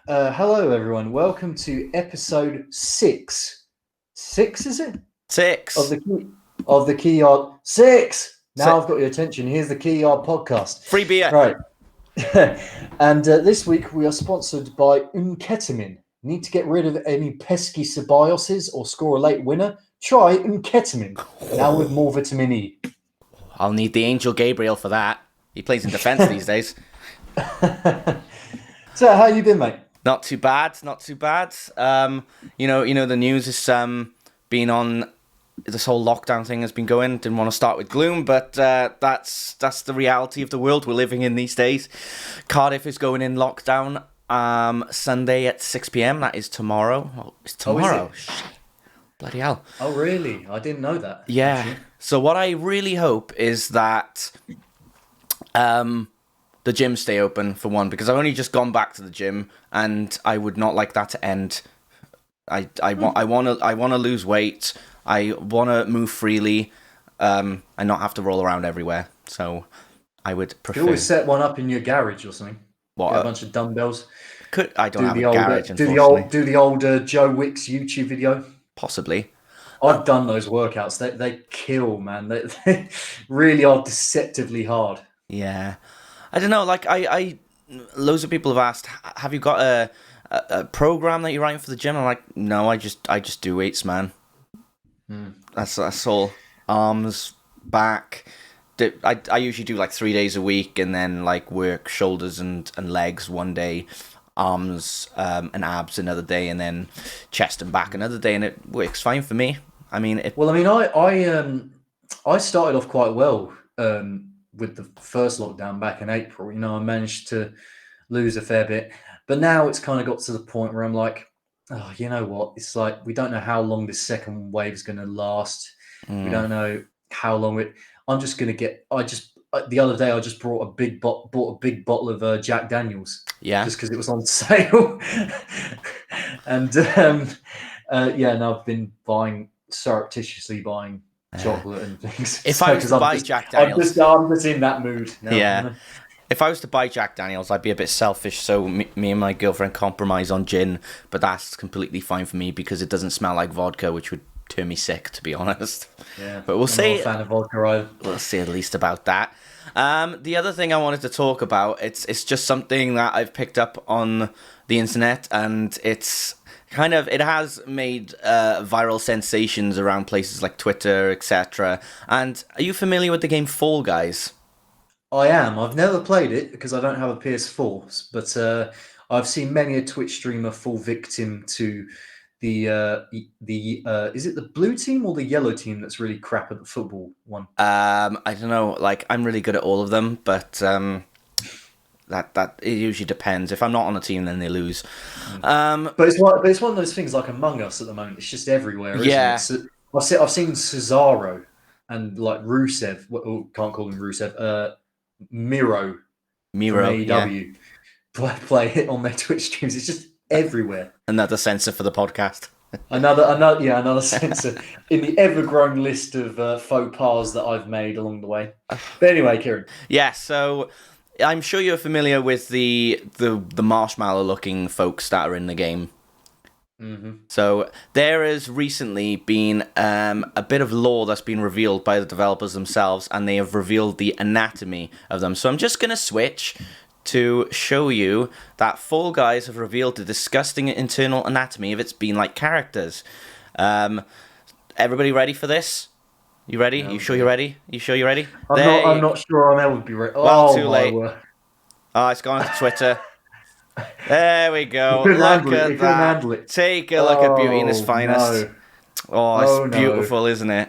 Hello, everyone. Welcome to episode six. Six, is it? Of Six. the Key Yard. Six! Now Si- I've got your attention. Here's the Key Yard podcast. Free beer. Right. And this week we are sponsored by Unketamine. Need to get rid of any pesky sybioses or score a late winner? Try Unketamine. Now with more vitamin E. I'll need the Angel Gabriel for that. He plays in defense these days. So, how you been, mate? Not too bad. Not too bad. The news is been on. This whole lockdown thing has been going. Didn't want to start with gloom, but that's the reality of the world we're living in these days. Cardiff is going in lockdown Sunday at 6 p.m. That is tomorrow. Oh, it's tomorrow. Is it? Shit. Bloody hell. Oh, really? I didn't know that. Yeah. Actually. So what I really hope is that the gyms stay open, for one, because I've only just gone back to the gym and I would not like that to end. I want to lose weight. I want to move freely and not have to roll around everywhere. So I would prefer. You could always set one up in your garage or something. What? Get a bunch of dumbbells. I don't have a garage, do unfortunately. the old Joe Wicks YouTube video. Possibly. I've done those workouts. They kill, man. They really are deceptively hard. Yeah. I don't know. Like I loads of people have asked, have you got a program that you're writing for the gym? I'm like, no, I just do weights, man. That's all. Arms, back. I usually do like 3 days a week, and then like work shoulders and legs one day, arms and abs another day, and then chest and back another day, and it works fine for me. I mean, I started off quite well with the first lockdown back in April. You know, I managed to lose a fair bit, but now it's kind of got to the point where I'm like, oh, you know what? It's like we don't know how long this second wave is going to last. We don't know how long it. I'm just going to get. The other day I just bought a big bottle of Jack Daniels. Yeah. Just because it was on sale, and now I've been surreptitiously buying chocolate and things. If I was to buy Jack Daniels, I'm just in that mood now. Yeah. If I was to buy Jack Daniels, I'd be a bit selfish, so me and my girlfriend compromise on gin, but that's completely fine for me because it doesn't smell like vodka, which would turn me sick, to be honest. Yeah, but we'll see. I'm not a fan of vodka either. We'll see at least about that. The other thing I wanted to talk about, it's just something that I've picked up on the internet, and it has made viral sensations around places like Twitter, etc. And are you familiar with the game Fall Guys? I am. I've never played it because I don't have a PS4, but I've seen many a Twitch streamer fall victim to the is it the blue team or the yellow team that's really crap at the football one? I don't know. Like, I'm really good at all of them, but that it usually depends. If I'm not on a team, then they lose. But it's one of those things like Among Us at the moment. It's just everywhere. Isn't Yeah. it? So I've seen Cesaro and like Rusev. Can't call him Rusev. Miro from AEW play it on their Twitch streams. It's just everywhere. Another censor for the podcast. another censor in the ever-growing list of faux pas that I've made along the way. But anyway, Kieran. Yeah, so I'm sure you're familiar with the marshmallow-looking folks that are in the game. Mm-hmm. So there has recently been a bit of lore that's been revealed by the developers themselves, and they have revealed the anatomy of them. So I'm just going to switch to show you that Fall Guys have revealed the disgusting internal anatomy of its bean-like characters. Everybody ready for this? You ready? No, you sure you're ready? You sure you're ready? I'm not sure I'll ever be ready. Well, too late. Oh, it's gone to Twitter. There we go. Look at that. Take a look at beauty in its finest. No. Oh, it's beautiful, isn't it?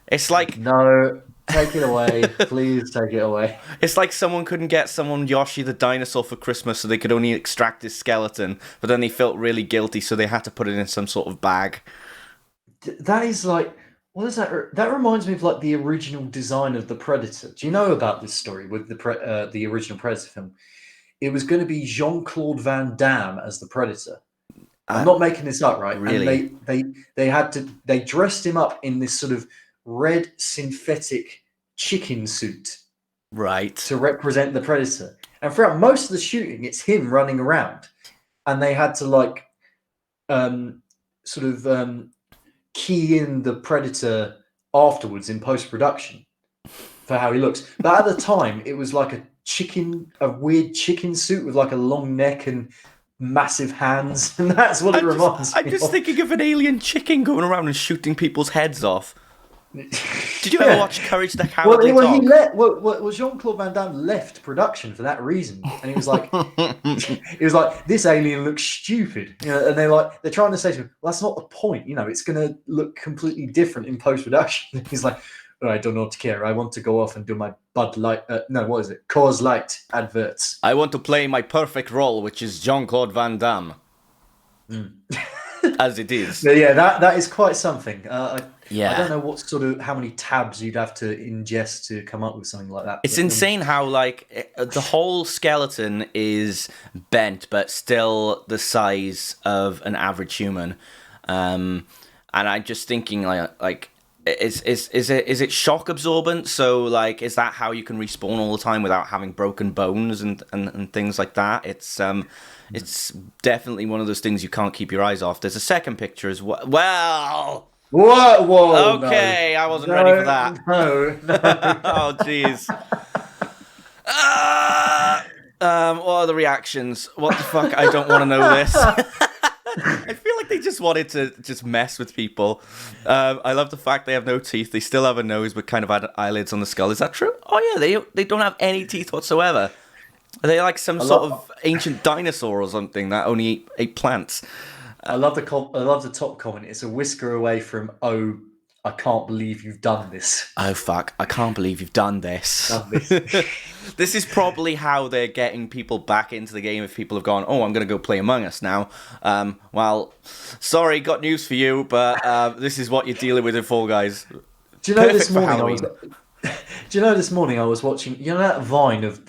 It's like... No, take it away. Please take it away. It's like someone couldn't get someone Yoshi the dinosaur for Christmas, so they could only extract his skeleton, but then they felt really guilty, so they had to put it in some sort of bag. That is like... What is that? That reminds me of like the original design of the Predator. Do you know about this story with the original Predator film? It was going to be Jean-Claude Van Damme as the Predator. I'm not making this up, right? Really? And they dressed him up in this sort of red synthetic chicken suit, right, to represent the Predator. And throughout most of the shooting, it's him running around. and they had to like sort of key in the Predator afterwards in post-production for how he looks. But at the time, it was like a weird chicken suit with like a long neck and massive hands, and that's what it reminds me I'm just of. thinking of an alien chicken going around and shooting people's heads off. Did you ever watch Courage the Cowardly Dog? Well, Jean-Claude Van Damme left production for that reason, and he was like, this alien looks stupid, and they're trying to say to him, well, that's not the point, it's going to look completely different in post-production. He's like, oh, I don't care. I want to go off and do my Bud Light, Coors Light adverts. I want to play my perfect role, which is Jean-Claude Van Damme. As it is. Yeah, that is quite something. Yeah. I don't know how many tabs you'd have to ingest to come up with something like that. It's insane how the whole skeleton is bent, but still the size of an average human. And I'm just thinking like is it shock absorbent? So is that how you can respawn all the time without having broken bones and things like that? It's definitely one of those things you can't keep your eyes off. There's a second picture as well. Well, whoa, okay, no. I wasn't ready for that. No. Oh, jeez. What are the reactions? What the fuck? I don't want to know this. I feel like they just wanted to just mess with people. I love the fact they have no teeth. They still have a nose, but kind of had eyelids on the skull. Is that true? Oh yeah, they don't have any teeth whatsoever. Are they like some sort of ancient dinosaur or something that only ate plants? I love the top comment. It's a whisker away from, oh, I can't believe you've done this. Oh, fuck. I can't believe you've done this. This is probably how they're getting people back into the game if people have gone, oh, I'm going to go play Among Us now. Well, sorry, got news for you, but this is what you're dealing with in Fall Guys. Do you know this morning I was watching, that Vine of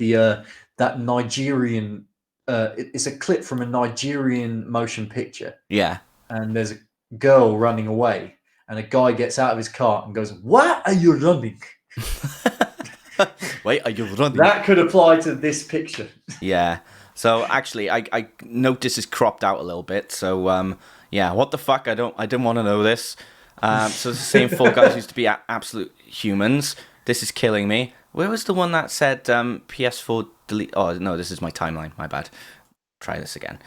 that Nigerian, it's a clip from a Nigerian motion picture. Yeah. And there's a girl running away, and a guy gets out of his car and goes, "Why are you running?" Wait, are you running? That could apply to this picture. Yeah. So actually, I notice it's cropped out a little bit. So yeah, what the fuck? I didn't want to know this. So it's the same Fall Guys used to be absolute humans. This is killing me. Where was the one that said PS4 delete? Oh no, this is my timeline. My bad. Try this again.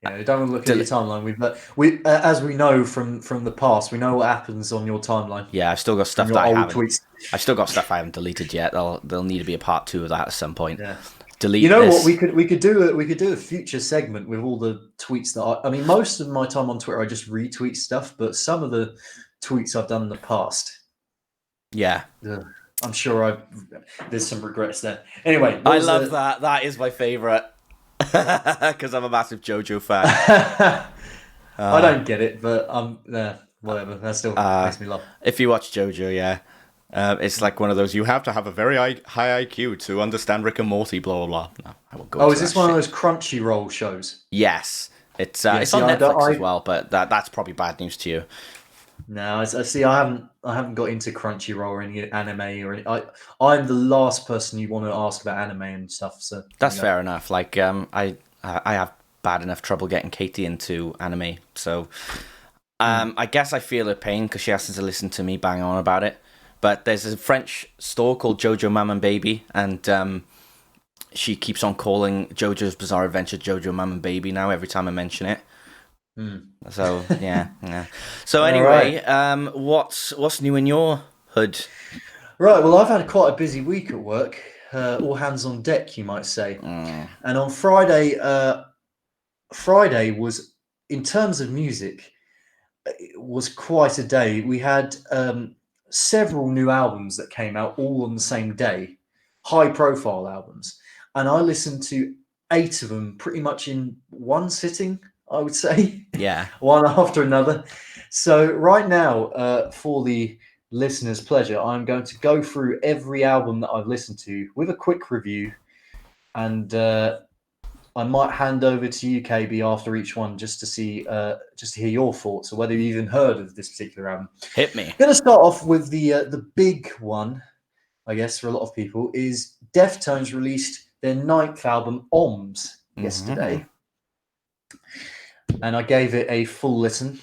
Yeah, don't look at your timeline. We as we know from the past, we know what happens on your timeline. Yeah, I've still got stuff that I haven't. Tweets. I've still got stuff I haven't deleted yet. There'll need to be a part 2 of that at some point. Yeah. Delete. You know this. what we could do a future segment with all the tweets that I mean, most of my time on Twitter I just retweet stuff, but some of the tweets I've done in the past. Yeah. I'm sure there's some regrets there. Anyway, I love that. That is my favorite. Because I'm a massive JoJo fan. I don't get it, but whatever. That still makes me laugh. If you watch JoJo, yeah, it's like one of those. You have to have a very high IQ to understand Rick and Morty. Blah blah blah. No, I won't go. Oh, is this one of those Crunchyroll shows? Yes, it's on Netflix as well. But that's probably bad news to you. No, I see. I haven't got into Crunchyroll or any anime or any. I'm the last person you want to ask about anime and stuff. So that's fair enough. Like I have bad enough trouble getting Katie into anime, so I guess I feel her pain because she has to listen to me bang on about it. But there's a French store called Jojo Mam and Baby, and she keeps on calling JoJo's Bizarre Adventure Jojo Mam and Baby now every time I mention it. So yeah. So anyway, what's new in your hood? Right. Well, I've had quite a busy week at work. All hands on deck, you might say. And on Friday was, in terms of music, it was quite a day. We had several new albums that came out all on the same day, high-profile albums, and I listened to 8 of them pretty much in one sitting, I would say. Yeah. One after another. So right now, for the listener's pleasure, I'm going to go through every album that I've listened to with a quick review, and I might hand over to you, KB, after each one just to see, just to hear your thoughts or whether you even heard of this particular album. Hit me. I'm going to start off with the big one, I guess, for a lot of people, is Deftones released their 9th album, Ohms, yesterday. and I gave it a full listen.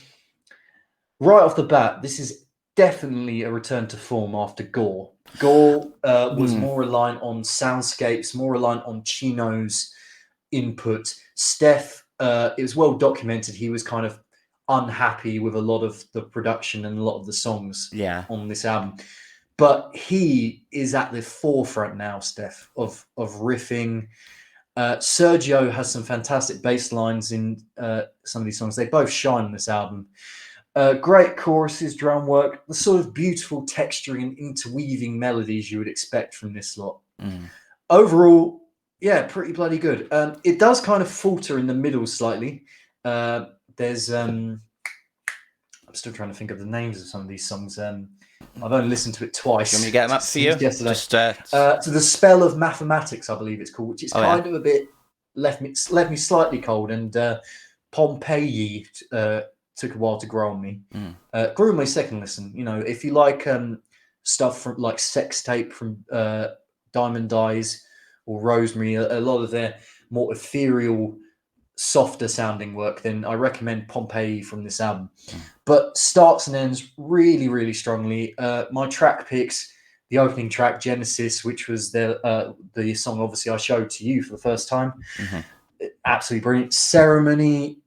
Right off the bat, this is definitely a return to form after Gore. Gore was more reliant on soundscapes, more reliant on Chino's input. Steph, it was well documented, he was kind of unhappy with a lot of the production and a lot of the songs on this album. But he is at the forefront now, Steph, of riffing. Sergio has some fantastic bass lines in some of these songs. They both shine on this album. Great choruses, drum work, the sort of beautiful texturing and interweaving melodies you would expect from this lot. Overall, yeah, pretty bloody good. It does kind of falter in the middle slightly. There's I'm still trying to think of the names of some of these songs. I've only listened to it twice. You want me to get them up for you? Yesterday. So The Spell of Mathematics, I believe it's called, which is kind of a bit left me slightly cold. And Pompeii took a while to grow on me. Grew on my second listen. You know, if you like stuff from like Sex Tape from Diamond Eyes or Rosemary, a lot of their more ethereal, softer sounding work, then I recommend Pompeii from this album. But starts and ends really, really strongly. My track picks, the opening track, Genesis, which was the song obviously I showed to you for the first time. Absolutely brilliant. Ceremony,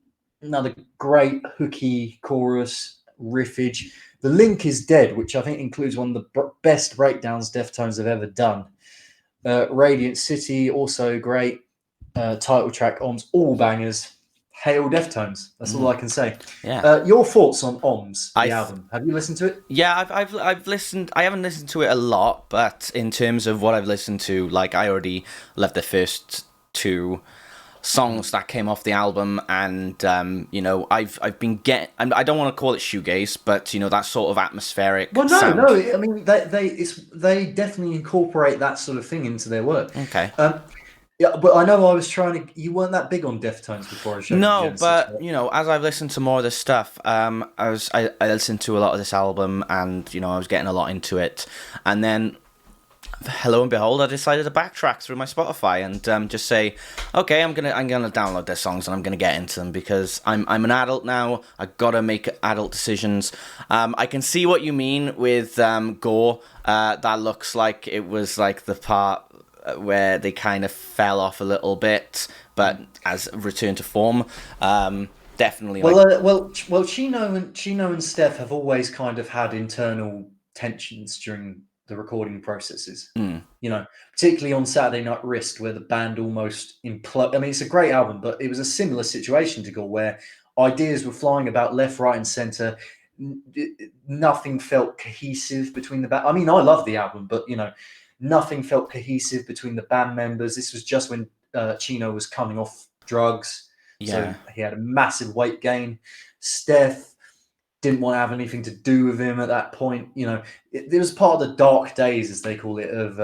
another great hooky chorus, riffage. The Link is Dead, which I think includes one of the best breakdowns Deftones have ever done. Radiant City, also great. Title track, Ohms, all bangers. Hail Deftones. That's all I can say. Your thoughts on Ohms, the album? Have you listened to it? Yeah, I've listened. I haven't listened to it a lot, but in terms of what I've listened to, like I already loved the first two songs that came off the album, and you know, I've been getting. I don't want to call it shoegaze, but you know, that sort of atmospheric. Well, sound. no. I mean, they definitely incorporate that sort of thing into their work. Okay. Yeah, but I know I was trying to. You weren't that big on Deftones before I showed you. No, but you know, as I've listened to more of this stuff, I listened to a lot of this album, and you know, I was getting a lot into it, and then, hello and behold, I decided to backtrack through my Spotify and just say, okay, I'm gonna download their songs and I'm gonna get into them because I'm an adult now. I gotta make adult decisions. I can see what you mean with Gore. That looks like it was like the part where they kind of fell off a little bit, but as a return to form, definitely. Well, Chino and Steph have always kind of had internal tensions during the recording processes. You know, particularly on Saturday Night Wrist, where the band almost imploded. I mean, it's a great album, but it was a similar situation to Gore, where ideas were flying about left, right, and center. Nothing felt cohesive between the band. I mean, I love the album, but you know, nothing felt cohesive between the band members. This was just when Chino was coming off drugs. So he had a massive weight gain. Steph didn't want to have anything to do with him at that point. You know, it was part of the dark days, as they call it, of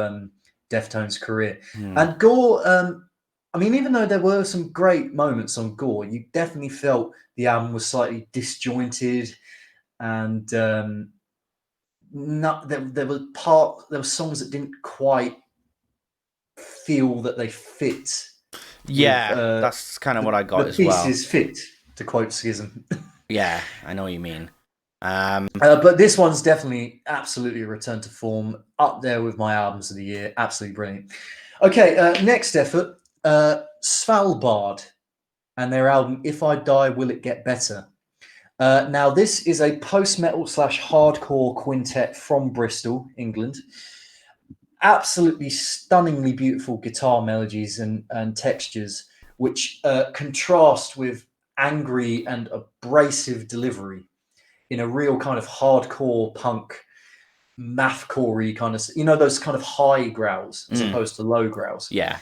Deftones' career. And Gore, I mean, even though there were some great moments on Gore, you definitely felt the album was slightly disjointed, and there were songs that didn't quite feel that they fit. That's kind of what I got as well. The pieces fit, to quote Schism. Yeah, I know what you mean. But this one's definitely absolutely a return to form, up there with my albums of the year. Absolutely brilliant. Okay, next effort, Svalbard and their album If I Die, Will It Get Better? Now, this is a post-metal / hardcore quintet from Bristol, England. Absolutely stunningly beautiful guitar melodies and textures, which contrast with angry and abrasive delivery in a real kind of hardcore punk, mathcore-y kind of, you know, those kind of high growls as opposed to low growls. Yeah.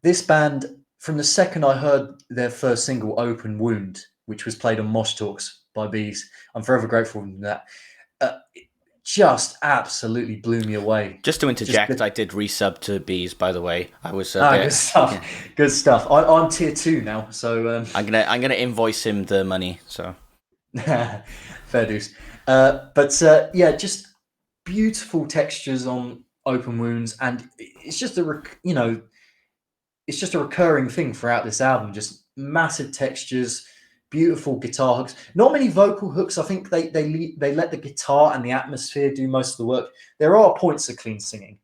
This band, from the second I heard their first single, Open Wound, which was played on Mosh Talks by Bees, I'm forever grateful for that. Just absolutely blew me away. Just to interject, I did resub to Bees, by the way. I was good stuff. Yeah. Good stuff. I'm tier 2 now, so I'm gonna invoice him the money. So fair dues. Just beautiful textures on Open Wounds, and it's just it's just a recurring thing throughout this album. Just massive textures, beautiful guitar hooks. Not many vocal hooks. I think they let the guitar and the atmosphere do most of the work. There are points of clean singing,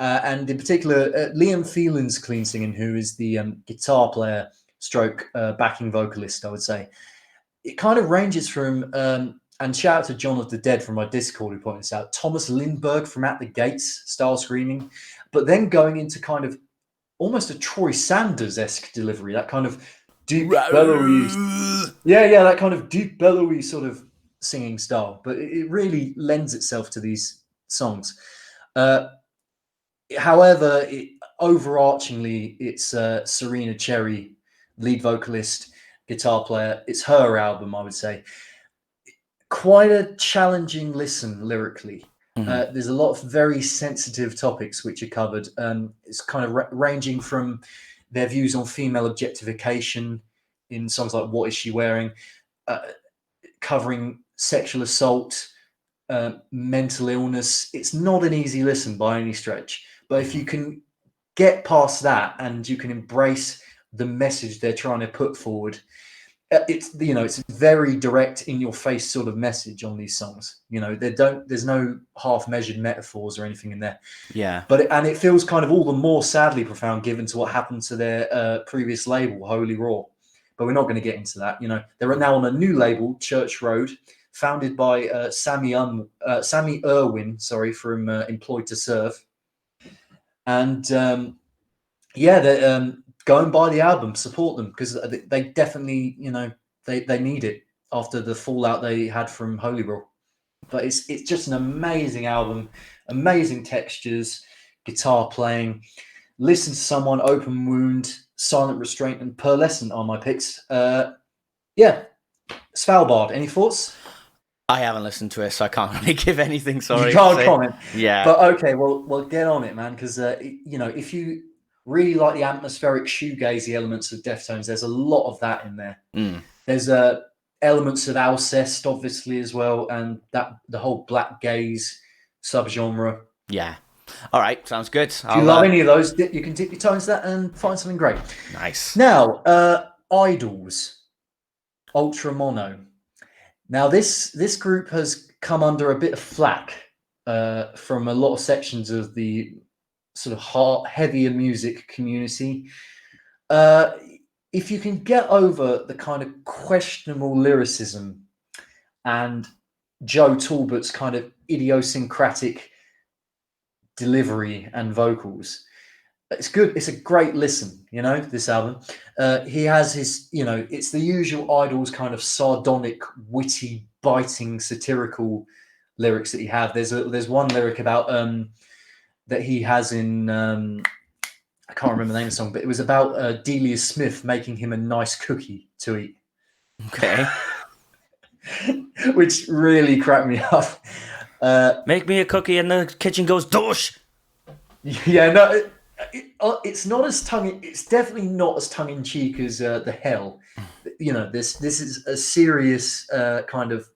and in particular, Liam Phelan's clean singing, who is the guitar player, stroke backing vocalist, I would say. It kind of ranges from and shout out to John of the Dead from my Discord who pointed this out. Thomas Lindbergh from At the Gates style screaming, but then going into kind of almost a Troy Sanders-esque delivery, that kind of deep bellowy, that kind of deep bellowy sort of singing style. But it really lends itself to these songs. However, overarchingly, it's Serena Cherry, lead vocalist, guitar player. It's her album, I would say. Quite a challenging listen lyrically. There's a lot of very sensitive topics which are covered. It's kind of ranging from their views on female objectification in songs like What Is She Wearing, covering sexual assault, mental illness. It's not an easy listen by any stretch, but if you can get past that and you can embrace the message they're trying to put forward, it's it's very direct, in your face sort of message on these songs. There's no half measured metaphors or anything in there. Yeah. But it feels kind of all the more sadly profound given to what happened to their previous label, Holy Raw. But we're not going to get into that. They're now on a new label, Church Road, founded by Sammy Irwin, from Employed to Serve. And they're go and buy the album, support them, because they definitely, they need it after the fallout they had from Holy Raw. But it's just an amazing album, amazing textures, guitar playing. Listen to Someone, Open Wound, Silent Restraint, and Pearlescent are my picks. Svalbard, any thoughts? I haven't listened to it, so I can't really give anything. Sorry, you can't comment. Yeah, but okay, well, get on it, man, because if you really like the atmospheric shoegazy elements of Deftones, there's a lot of that in there. There's elements of Alcest, obviously, as well, and the whole black gaze subgenre. Yeah. All right, sounds good. If you love any of those, you can dip your toe into that and find something great. Nice. Now, Idols, Ultra Mono. Now, this group has come under a bit of flack from a lot of sections of the sort of heavier music community. If you can get over the kind of questionable lyricism and Joe Talbot's kind of idiosyncratic delivery and vocals, it's good. It's a great listen, this album. He has his, it's the usual Idols kind of sardonic, witty, biting, satirical lyrics that he have. There's one lyric about that he has in I can't remember the name of the song, but it was about Delia Smith making him a nice cookie to eat. Okay. Which really cracked me up. Make me a cookie and the kitchen goes douche. Yeah, no, it's not as it's definitely not as tongue in cheek as the Hell. This is a serious kind of,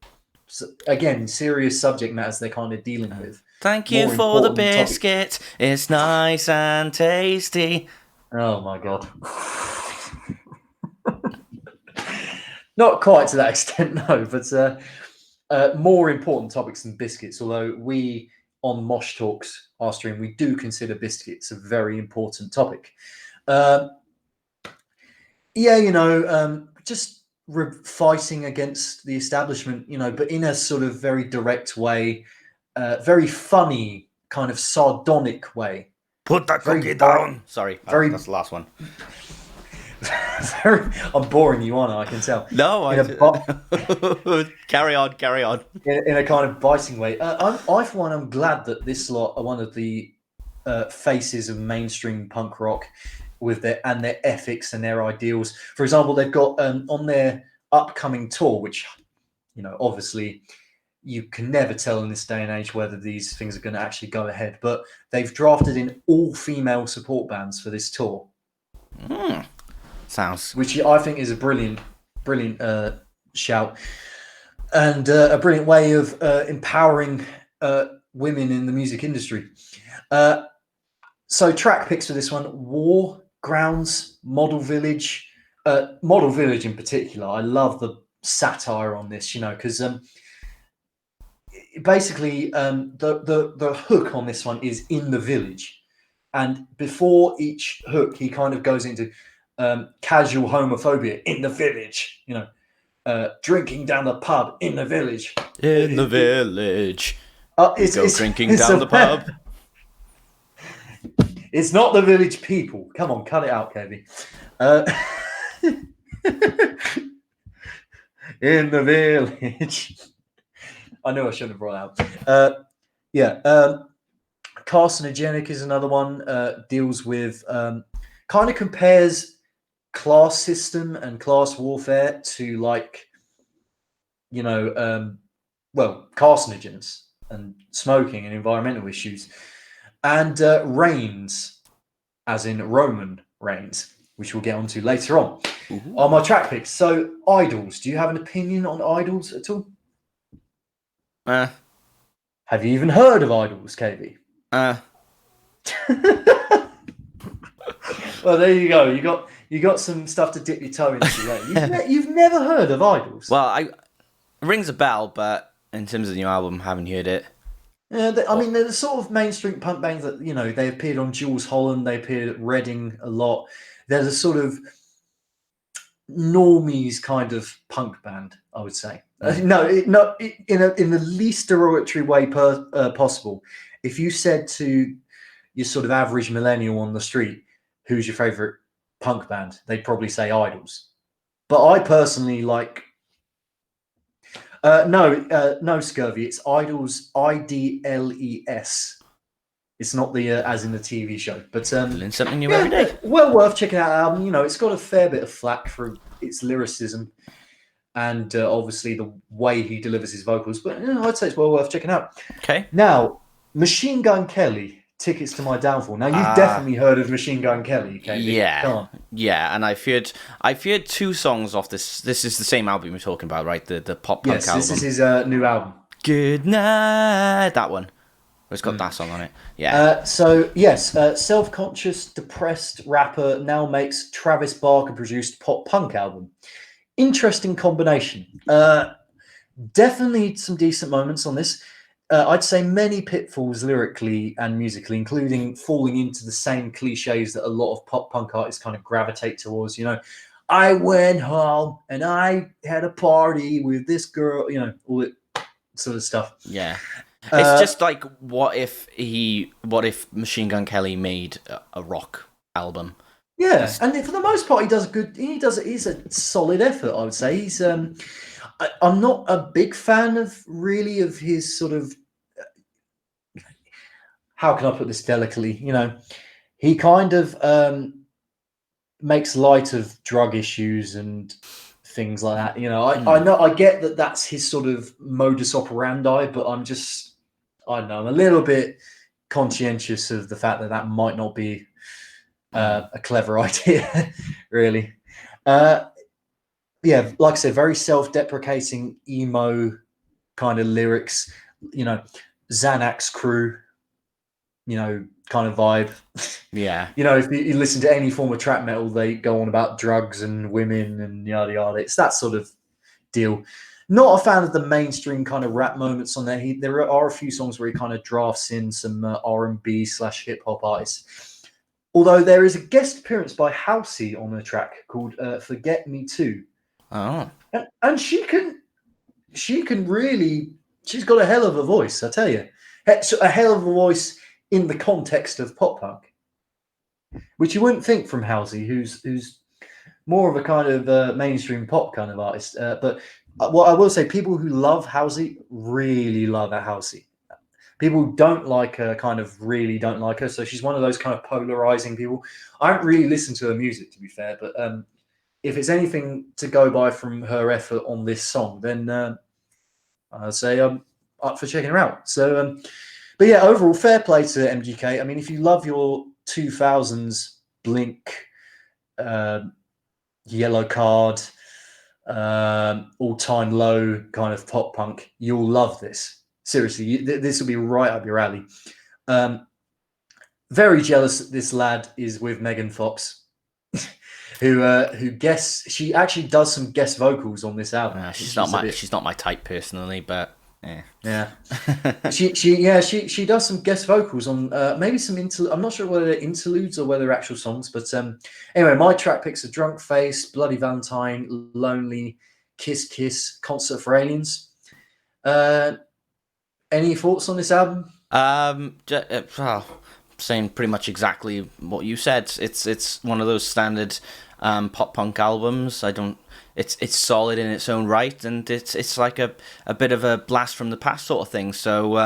again, serious subject matters they're kind of dealing with. Thank you for the biscuit. It's nice and tasty. Oh my God. Not quite to that extent, no, but more important topics than biscuits. Although we on Mosh Talks, our stream, we do consider biscuits a very important topic. Just fighting against the establishment, but in a sort of very direct way, very funny, kind of sardonic way. Put that cookie down. Sorry, that's the last one. I'm boring you on, I can tell. No, carry on. In a kind of biting way. I for one, I'm glad that this lot are one of the faces of mainstream punk rock with their ethics and their ideals. For example, they've got on their upcoming tour, which obviously you can never tell in this day and age whether these things are going to actually go ahead, but they've drafted in all female support bands for this tour. Which I think is a brilliant shout, and a brilliant way of empowering women in the music industry. So track picks for this one: War, Grounds, Model Village, Model Village in particular. I love the satire on this, because basically the hook on this one is in the village, and before each hook he kind of goes into casual homophobia in the village, drinking down the pub in the village. In the village. It's drinking down the pub. It's not the village people. Come on, cut it out, Kevin. In the village. I know I shouldn't have brought it out. Carcinogenic is another one. Deals with kind of compares class system and class warfare to carcinogens and smoking and environmental issues. And Reigns, as in Roman Reigns, which we'll get onto later on, are my track picks. So, idols. Do you have an opinion on idols at all? Have you even heard of idols, KB? Well, there you go. You got some stuff to dip your toe into there. You've never heard of idols? Well, it rings a bell, but in terms of the new album, haven't heard it. Yeah, they're the sort of mainstream punk bands that, they appeared on Jules Holland, they appeared at Reading a lot. They're the sort of normies kind of punk band, I would say. In the least derogatory way possible. If you said to your sort of average millennial on the street, who's your favorite punk band, they'd probably say Idols. But I personally like... no, Scurvy. It's Idols, IDLES. It's not the as in the TV show, but learn something new every day. Well worth checking out. The album. It's got a fair bit of flack for its lyricism and obviously the way he delivers his vocals, but I'd say it's well worth checking out. Okay. Now, Machine Gun Kelly. Tickets to My Downfall. Now you've definitely heard of Machine Gun Kelly, okay? Yeah, and I've heard two songs off this. This is the same album we're talking about, right? The pop punk album. Yes, this is his new album. Good Night, that one. It's got that song on it. Yeah. Self-conscious, depressed rapper now makes Travis Barker-produced pop punk album. Interesting combination. Definitely some decent moments on this. I'd say many pitfalls lyrically and musically, including falling into the same cliches that a lot of pop punk artists kind of gravitate towards. I went home and I had a party with this girl, all that sort of stuff. Yeah. It's just like, what if Machine Gun Kelly made a rock album? Yeah, and for the most part, he's a solid effort, I would say. He's I'm not a big fan of his sort of, how can I put this delicately? He kind of makes light of drug issues and things like that. I get that that's his sort of modus operandi, but I don't know, I'm a little bit conscientious of the fact that might not be a clever idea, really. Like I said, very self-deprecating emo kind of lyrics, Xanax Crew, kind of vibe. Yeah. If you listen to any form of trap metal, they go on about drugs and women and yada yada. It's that sort of deal. Not a fan of the mainstream kind of rap moments on there. There are a few songs where he kind of drafts in some R&B / hip hop artists. Although there is a guest appearance by Halsey on the track called "Forget Me Too." Oh. And she can really, she's got a hell of a voice, I tell you. A hell of a voice in the context of pop punk, which you wouldn't think from Halsey, who's more of a kind of mainstream pop kind of artist. But what I will say, people who love Halsey really love Halsey. People who don't like her kind of really don't like her. So she's one of those kind of polarizing people. I haven't really listened to her music, to be fair, but if it's anything to go by from her effort on this song, then I'd say I'm up for checking her out. So, but yeah, overall, fair play to MGK. I mean, if you love your 2000s Blink, Yellow Card, all-time low kind of pop punk, you'll love this. Seriously, this will be right up your alley. Very jealous that this lad is with Megan Fox. she actually does some guest vocals on this album. She's not my type personally, but yeah. She does some guest vocals on maybe some I'm not sure whether they're interludes or whether they're actual songs, but anyway, my track picks are Drunk Face, Bloody Valentine, Lonely, Kiss Kiss, Concert for Aliens. Any thoughts on this album? Saying pretty much exactly what you said. It's one of those standard pop punk albums. It's solid in its own right, and it's like a bit of a blast from the past sort of thing. So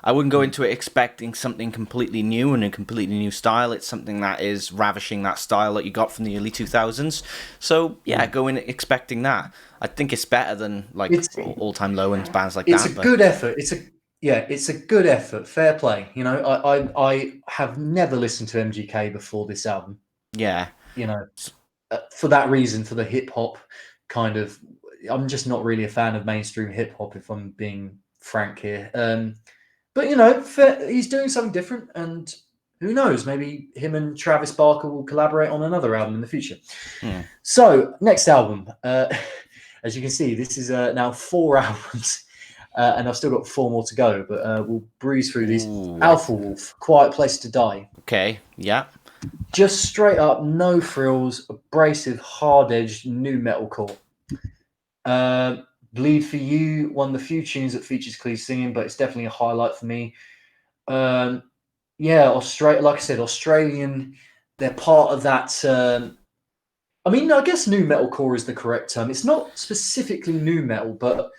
I wouldn't go into it expecting something completely new and a completely new style. It's something that is ravishing that style that you got from the early 2000s. So yeah, go in expecting that. I think it's better than like All Time Low and bands like that. It's a good effort. It's a good effort. Fair play. You know, I have never listened to MGK before this album. Yeah. You know, for that reason, for the hip hop kind of, I'm just not really a fan of mainstream hip hop, if I'm being frank here. But you know, he's doing something different, and who knows? Maybe him and Travis Barker will collaborate on another album in the future. So, next album. As you can see, this is now 4 albums. And I've still got 4 more to go, but we'll breeze through these. Alpha Wolf, Quiet Place to Die. Okay, yeah. Just straight up, no frills, abrasive, hard-edged, new metalcore. Bleed for You, one of the few tunes that features Cleve singing, but it's definitely a highlight for me. Like I said, Australian, they're part of that. I mean, I guess new metalcore is the correct term. It's not specifically new metal, but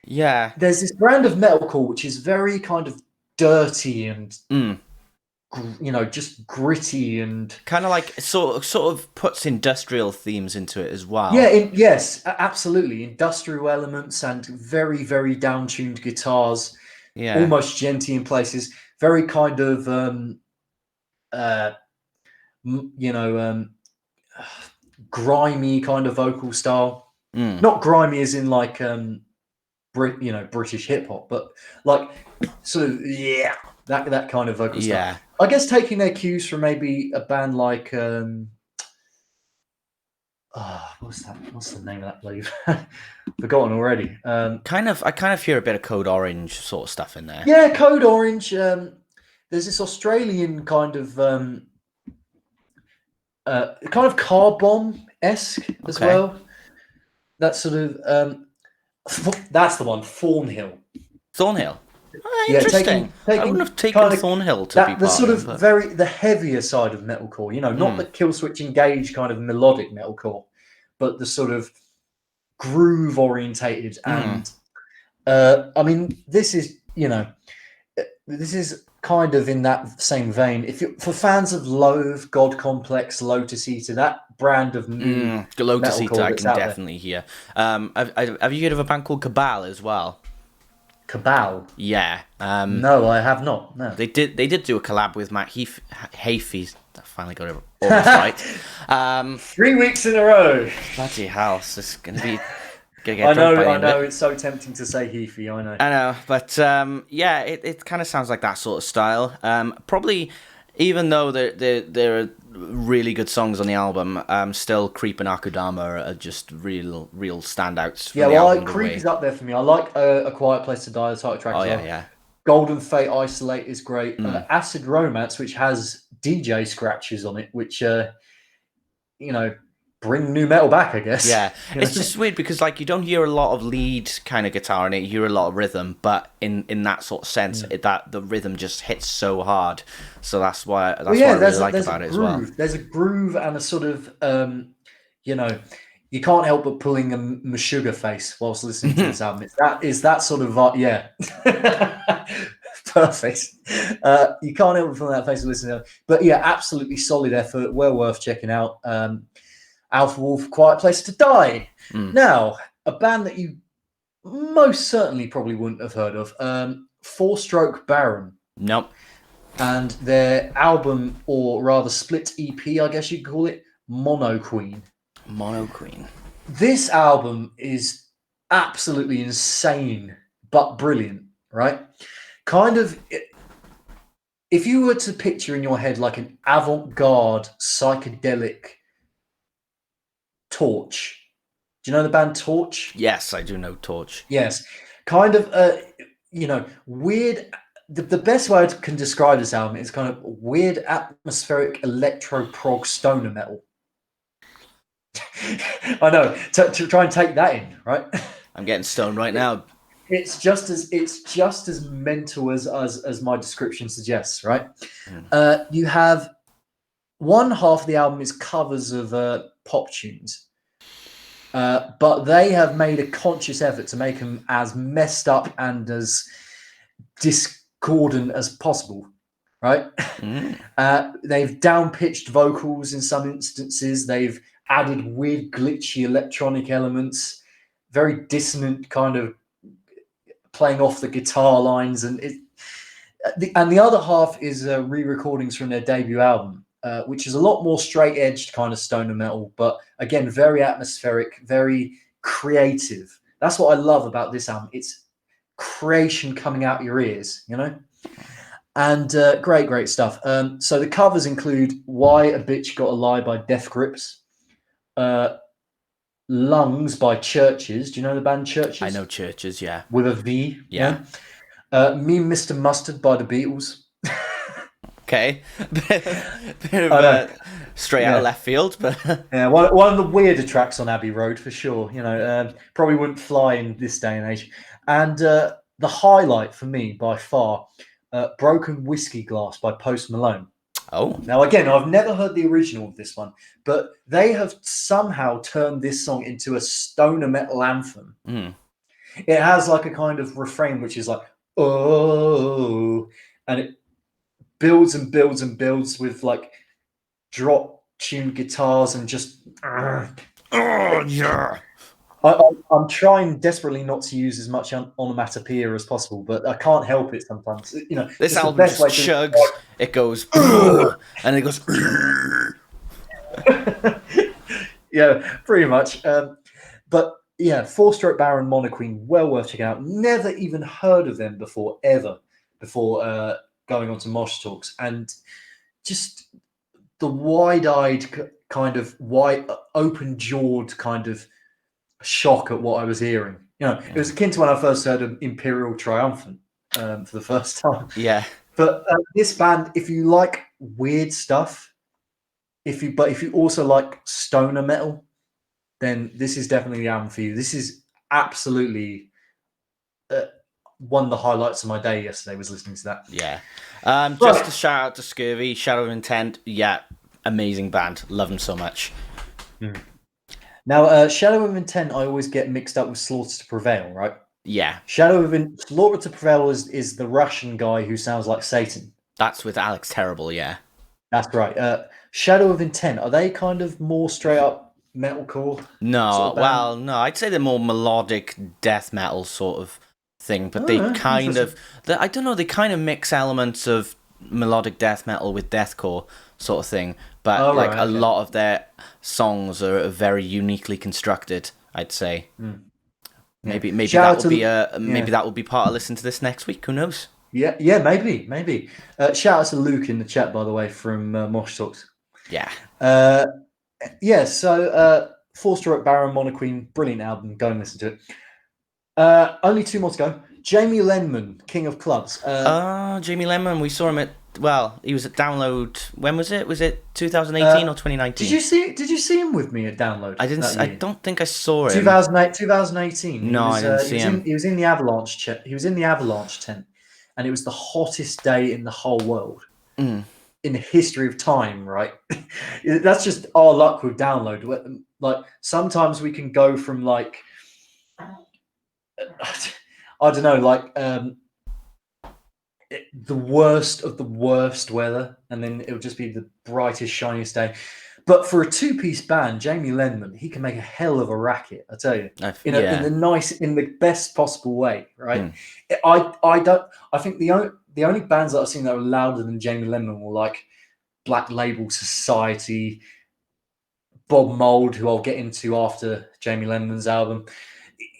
yeah, there's this brand of metalcore which is very kind of dirty and just gritty and kind of like sort of puts industrial themes into it as well. Yeah, yes, absolutely, industrial elements and very, very down-tuned guitars. Yeah, almost djenty in places. Very kind of grimy kind of vocal style. Not grimy as in like British hip hop, but like sort of that kind of vocal style. I guess taking their cues from maybe a band like what's the name of that believe? Forgotten already. I kind of hear a bit of Code Orange sort of stuff in there. Yeah, Code Orange. There's this Australian kind of car bomb-esque as well. That sort of that's the one, Thornhill. Thornhill. Interesting. I wouldn't have taken Thornhill to be part the sort of but... the heavier side of metalcore. You know, not the Killswitch Engage kind of melodic metalcore, but the sort of groove orientated. And I mean, this is kind of in that same vein. If you for fans of Loathe, God Complex, Lotus Eater, that brand of new Lotus Eater, I can definitely hear. Have you heard of a band called Cabal as well? Cabal? Yeah. No, I have not. No. They did do a collab with Matt Heafy. I finally got it almost right. 3 weeks in a row. Bloody hell! It's gonna be. I know. It's so tempting to say Heafy. I know, but it kind of sounds like that sort of style. Probably, even though there are really good songs on the album, still Creep and Akudama are just real standouts. Yeah, well, Creep is up there for me. I like A Quiet Place to Die, the title track. Oh yeah. Golden Fate Isolate is great. Acid Romance, which has DJ scratches on it, which bring new metal back, I guess. Yeah, it's just weird because like you don't hear a lot of lead kind of guitar in it. You hear a lot of rhythm, but in that sort of sense, that the rhythm just hits so hard. So that's what I really like about it as well. There's a groove and a sort of you can't help but pulling a Meshuggah face whilst listening to this album. Is that sort of perfect. You can't help but pull that face and listen to it. But yeah, absolutely solid effort. Well worth checking out. Alpha Wolf, Quiet Place to Die. Now, a band that you most certainly probably wouldn't have heard of, Four Stroke Baron. Nope. And their album, or rather split EP, I guess you'd call it, MONOQUEEN. MONOQUEEN. This album is absolutely insane, but brilliant, right? Kind of, if you were to picture in your head like an avant-garde, psychedelic Torch. Do you know the band Torch? Yes, I do know Torch. Yes. Kind of, weird. The best way I can describe this album is kind of weird, atmospheric electro prog stoner metal. I know. To try and take that in, right? I'm getting stoned right now. It's just as mental as my description suggests, right? You have one half of the album is covers of pop tunes, but they have made a conscious effort to make them as messed up and as discordant as possible, right? They've down-pitched vocals in some instances. They've added weird, glitchy electronic elements, very dissonant kind of playing off the guitar lines, and the other half is re-recordings from their debut album, which is a lot more straight-edged kind of stoner metal, but again, very atmospheric, very creative. That's what I love about this album. It's creation coming out your ears, you know? And great stuff. So the covers include Why a Bitch Gotta Lie by Death Grips, Lungs by Churches. Do you know the band Churches? I know Churches, yeah. With a V. Yeah. Me, Mr. Mustard by the Beatles. Okay. Bit of straight out of left field, but yeah, one of the weirder tracks on Abbey Road for sure. You know, probably wouldn't fly in this day and age. And the highlight for me by far, Broken Whiskey Glass by Post Malone. Oh. Now, again, I've never heard the original of this one, but they have somehow turned this song into a stoner metal anthem. It has like a kind of refrain which is like, oh, and it builds and builds and builds with like drop tuned guitars and just, oh, yeah. I'm trying desperately not to use as much onomatopoeia as possible, but I can't help it sometimes. You know, this album just chugs. It goes, and it goes. Yeah, pretty much. But yeah, 4-stroke Baron MONOQUEEN, well worth checking out. Never even heard of them before going on to Mosh Talks, and just the wide-eyed kind of open-jawed kind of shock at what I was hearing. You know, it was akin to when I first heard of Imperial Triumphant for the first time. Yeah. But this band, if you like weird stuff, if you also like stoner metal, then this is definitely the album for you. This is absolutely one of the highlights of my day yesterday was listening to that. Yeah. Just a shout out to Scurvy, Shadow of Intent. Yeah, amazing band. Love them so much. Now, Shadow of Intent, I always get mixed up with Slaughter to Prevail, right? Yeah. Slaughter to Prevail is the Russian guy who sounds like Satan. That's with Alex Terrible, yeah. That's right. Shadow of Intent, are they kind of more straight up metalcore? No, sort of well, no, I'd say they're more melodic death metal sort of thing, but they kind of, I don't know, they kind of mix elements of melodic death metal with deathcore sort of thing, but a lot of their songs are very uniquely constructed, I'd say. Maybe that will be part of listen to this next week. Who knows? Yeah, maybe. Shout out to Luke in the chat, by the way, from Mosh Talks. Yeah. So 4-stroke Baron MONOQUEEN, brilliant album. Go and listen to it. Only 2 more to go. Jamie Lenman, King of Clubs. Jamie Lenman, we saw him at, he was at Download. When was it? Was it 2018 or 2019? Did you see him with me at Download? I didn't. I don't think I saw him. 2018. No, I didn't see him. He was in the Avalanche. He was in the Avalanche tent, and it was the hottest day in the whole world, in the history of time. Right? That's just our luck with Download. Like sometimes we can go from like, I don't know, like the worst of the worst weather, and then it'll just be the brightest, shiniest day. But for a 2-piece band, Jamie Lenman, he can make a hell of a racket, I tell you. In the best possible way, right? I think the only bands that I've seen that are louder than Jamie Lenman were like Black Label Society, Bob Mould, who I'll get into after Jamie Lenman's album.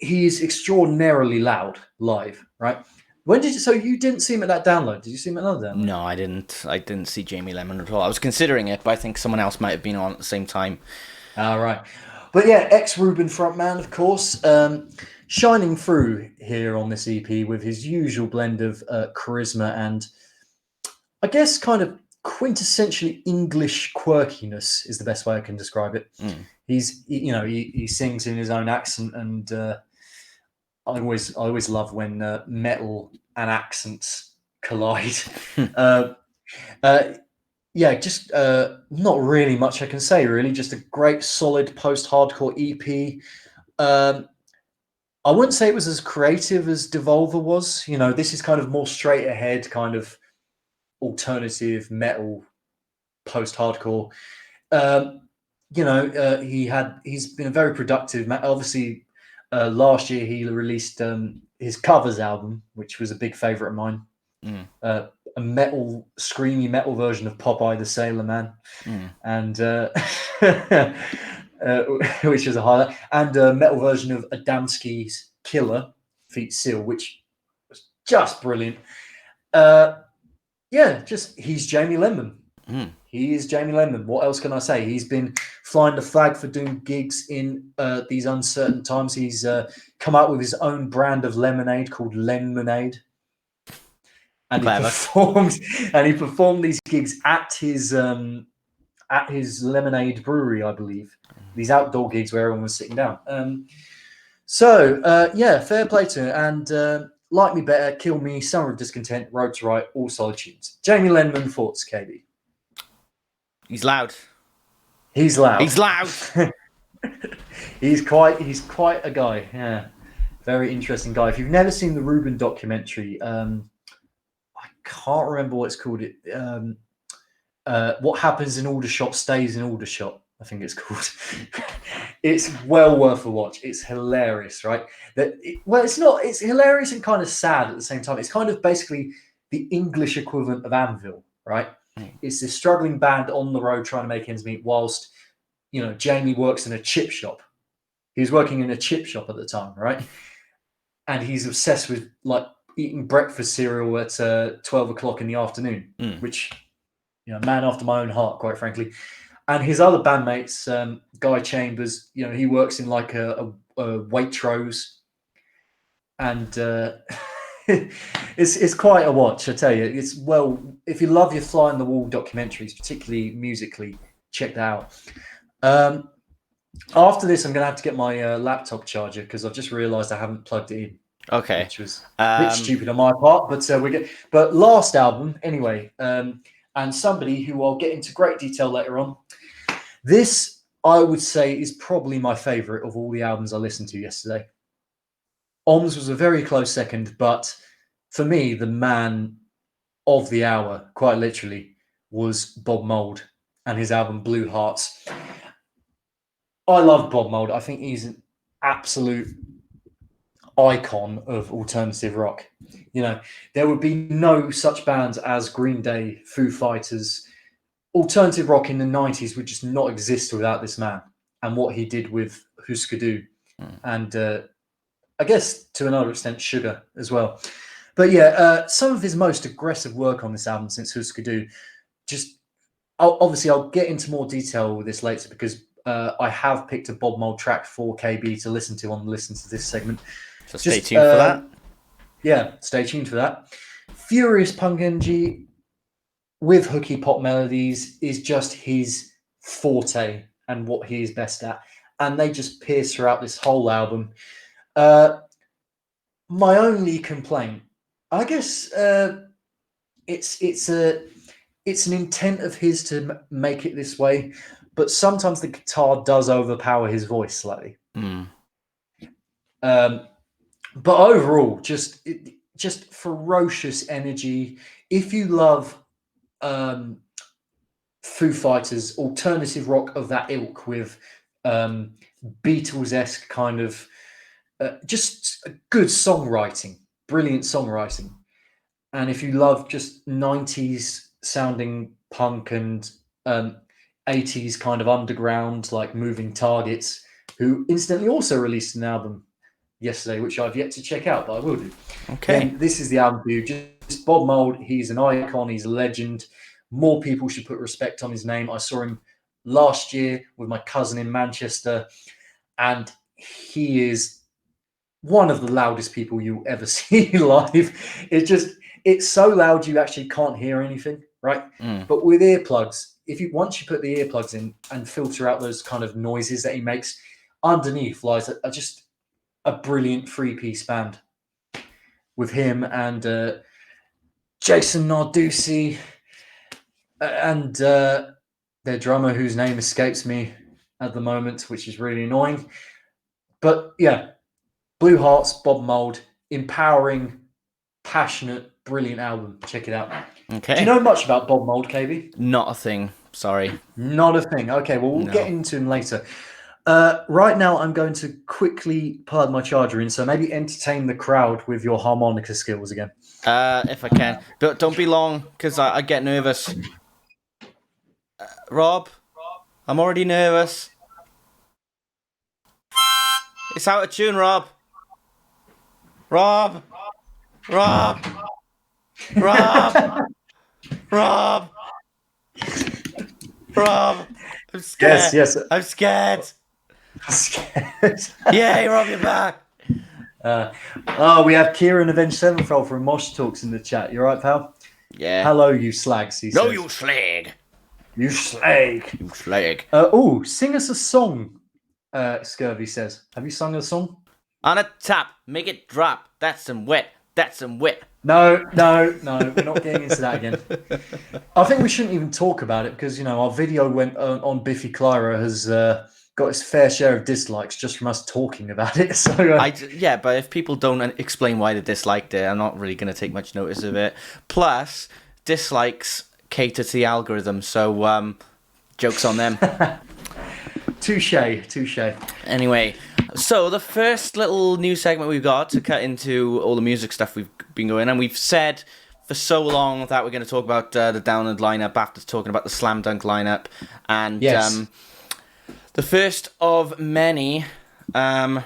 He's extraordinarily loud live, right? So you didn't see him at that Download? Did you see him at another Download? No, I didn't. I didn't see Jamie Lenman at all. I was considering it, but I think someone else might have been on at the same time. Right. But yeah, ex-Ruben frontman, of course, shining through here on this EP with his usual blend of charisma and, I guess, kind of quintessentially English quirkiness is the best way I can describe it. He sings in his own accent, and I always love when metal and accents collide. Just not really much I can say, really. Just a great, solid post-hardcore EP. I wouldn't say it was as creative as Devolver was. This is kind of more straight ahead, kind of alternative metal post-hardcore. He's been a very productive man. Obviously, last year he released his covers album, which was a big favorite of mine. A screamy metal version of Popeye the Sailor Man, and which is a highlight, and a metal version of Adamski's Killer feat. Seal, which was just brilliant. He's Jamie Lenman. He is Jamie Lenman. What else can I say? He's been flying the flag for doing gigs in these uncertain times. He's come out with his own brand of lemonade called Lenmonade. And he performed these gigs at his Lemonade Brewery, I believe. These outdoor gigs where everyone was sitting down. Fair play to him. And Like Me Better, Kill Me, Summer of Discontent, Road to Right, all solid tunes. Jamie Lenman, thoughts, KB? He's loud. He's loud. He's loud. He's quite a guy. Yeah, very interesting guy. If you've never seen the Ruben documentary, I can't remember what it's called. What Happens in Aldershot Stays in Aldershot, I think it's called. It's well worth a watch. It's hilarious, right? It's not. It's hilarious and kind of sad at the same time. It's kind of basically the English equivalent of Anvil, right? It's this struggling band on the road trying to make ends meet whilst, Jamie works in a chip shop. He was working in a chip shop at the time, right? And he's obsessed with eating breakfast cereal at 12 o'clock in the afternoon, which, man after my own heart, quite frankly. And his other bandmates, Guy Chambers, he works in a Waitrose, and it's quite a watch, I tell you. If you love your Fly on the Wall documentaries, particularly musically, check that out. After this, I'm going to have to get my laptop charger because I've just realised I haven't plugged it in. Okay, which was a bit stupid on my part, but last album anyway, and somebody who I'll get into great detail later on. This, I would say, is probably my favourite of all the albums I listened to yesterday. Ohms was a very close second, but for me, the man of the hour, quite literally, was Bob Mould and his album Blue Hearts. I love Bob Mould. I think he's an absolute icon of alternative rock. There would be no such bands as Green Day, Foo Fighters. Alternative rock in the 90s would just not exist without this man and what he did with Husker Du and I guess to another extent Sugar as well. But yeah, some of his most aggressive work on this album since Husker Du, I'll get into more detail with this later because I have picked a Bob Mould track for KB to listen to this segment. So stay tuned for that. Yeah, stay tuned for that. Furious punk energy with hooky pop melodies is just his forte and what he is best at. And they just pierce throughout this whole album. My only complaint, I guess, it's an intent of his to make it this way, but sometimes the guitar does overpower his voice slightly. But overall, just ferocious energy. If you love Foo Fighters, alternative rock of that ilk with Beatles-esque kind of just good songwriting, brilliant songwriting. And if you love just 90s sounding punk and 80s kind of underground, like Moving Targets, who incidentally also released an album yesterday, which I've yet to check out, but I will do. Okay. Then this is the album for you. Just Bob Mould, he's an icon, he's a legend. More people should put respect on his name. I saw him last year with my cousin in Manchester. and he is one of the loudest people you'll ever see live. It's so loud you actually can't hear anything, right? But with earplugs, once you put the earplugs in and filter out those kind of noises that he makes, underneath lies just a brilliant 3-piece band with him and Jason Narducci and their drummer, whose name escapes me at the moment, which is really annoying. But yeah, Blue Hearts, Bob Mould, empowering, passionate, brilliant album. Check it out. Okay. Do you know much about Bob Mould, KB? Not a thing. Sorry. Not a thing. Okay, well, we'll get into him later. Right now, I'm going to quickly plug my charger in, so maybe entertain the crowd with your harmonica skills again. If I can. But don't be long, because I get nervous. Rob, I'm already nervous. It's out of tune, Rob. Rob. Rob. I'm scared. Yes. I'm scared. Scared. Yay, Rob, you're back. We have Kieran Avenged Sevenfold from Mosh Talks in the chat. You right, pal? Yeah. Hello, you slags. He says. You slag. You slag. You slag. Sing us a song. Scurvy says. Have you sung a song? On a top, make it drop. That's some wet. That's some wet. No. We're not getting into that again. I think we shouldn't even talk about it because, our video went on Biffy Clyro has got its fair share of dislikes just from us talking about it. So but if people don't explain why they disliked it, I'm not really going to take much notice of it. Plus, dislikes cater to the algorithm, so joke's on them. Touche. Anyway, so the first little new segment we've got to cut into all the music stuff we've been going, and we've said for so long that we're going to talk about the download lineup after talking about the Slam Dunk lineup, and yes. The first of many, the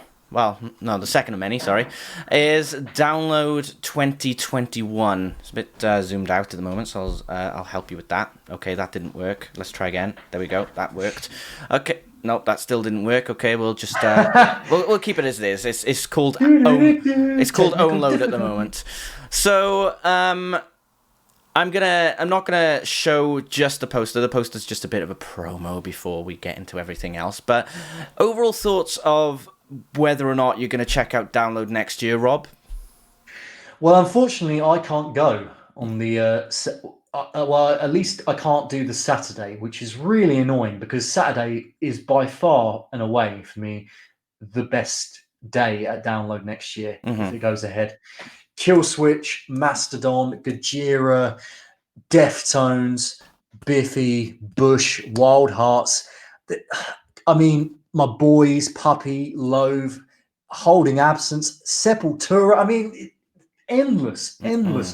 second of many, sorry, is Download 2021. It's a bit zoomed out at the moment, so I'll help you with that. Okay, that didn't work. Let's try again. There we go. That worked. Okay. Nope, that still didn't work. Okay, we'll just we'll keep it as it is. It's called Ownload at the moment. So I'm not gonna show just the poster. The poster's just a bit of a promo before we get into everything else. But overall thoughts of whether or not you're gonna check out Download next year, Rob? Well, unfortunately, I can't go on the. At least I can't do the Saturday, which is really annoying because Saturday is by far and away for me the best day at Download next year if it goes ahead. Killswitch, Mastodon, Gojira, Deftones, Biffy, Bush, Wild Hearts. I mean, my boys, Puppy, Loathe, Holding Absence, Sepultura. I mean, endless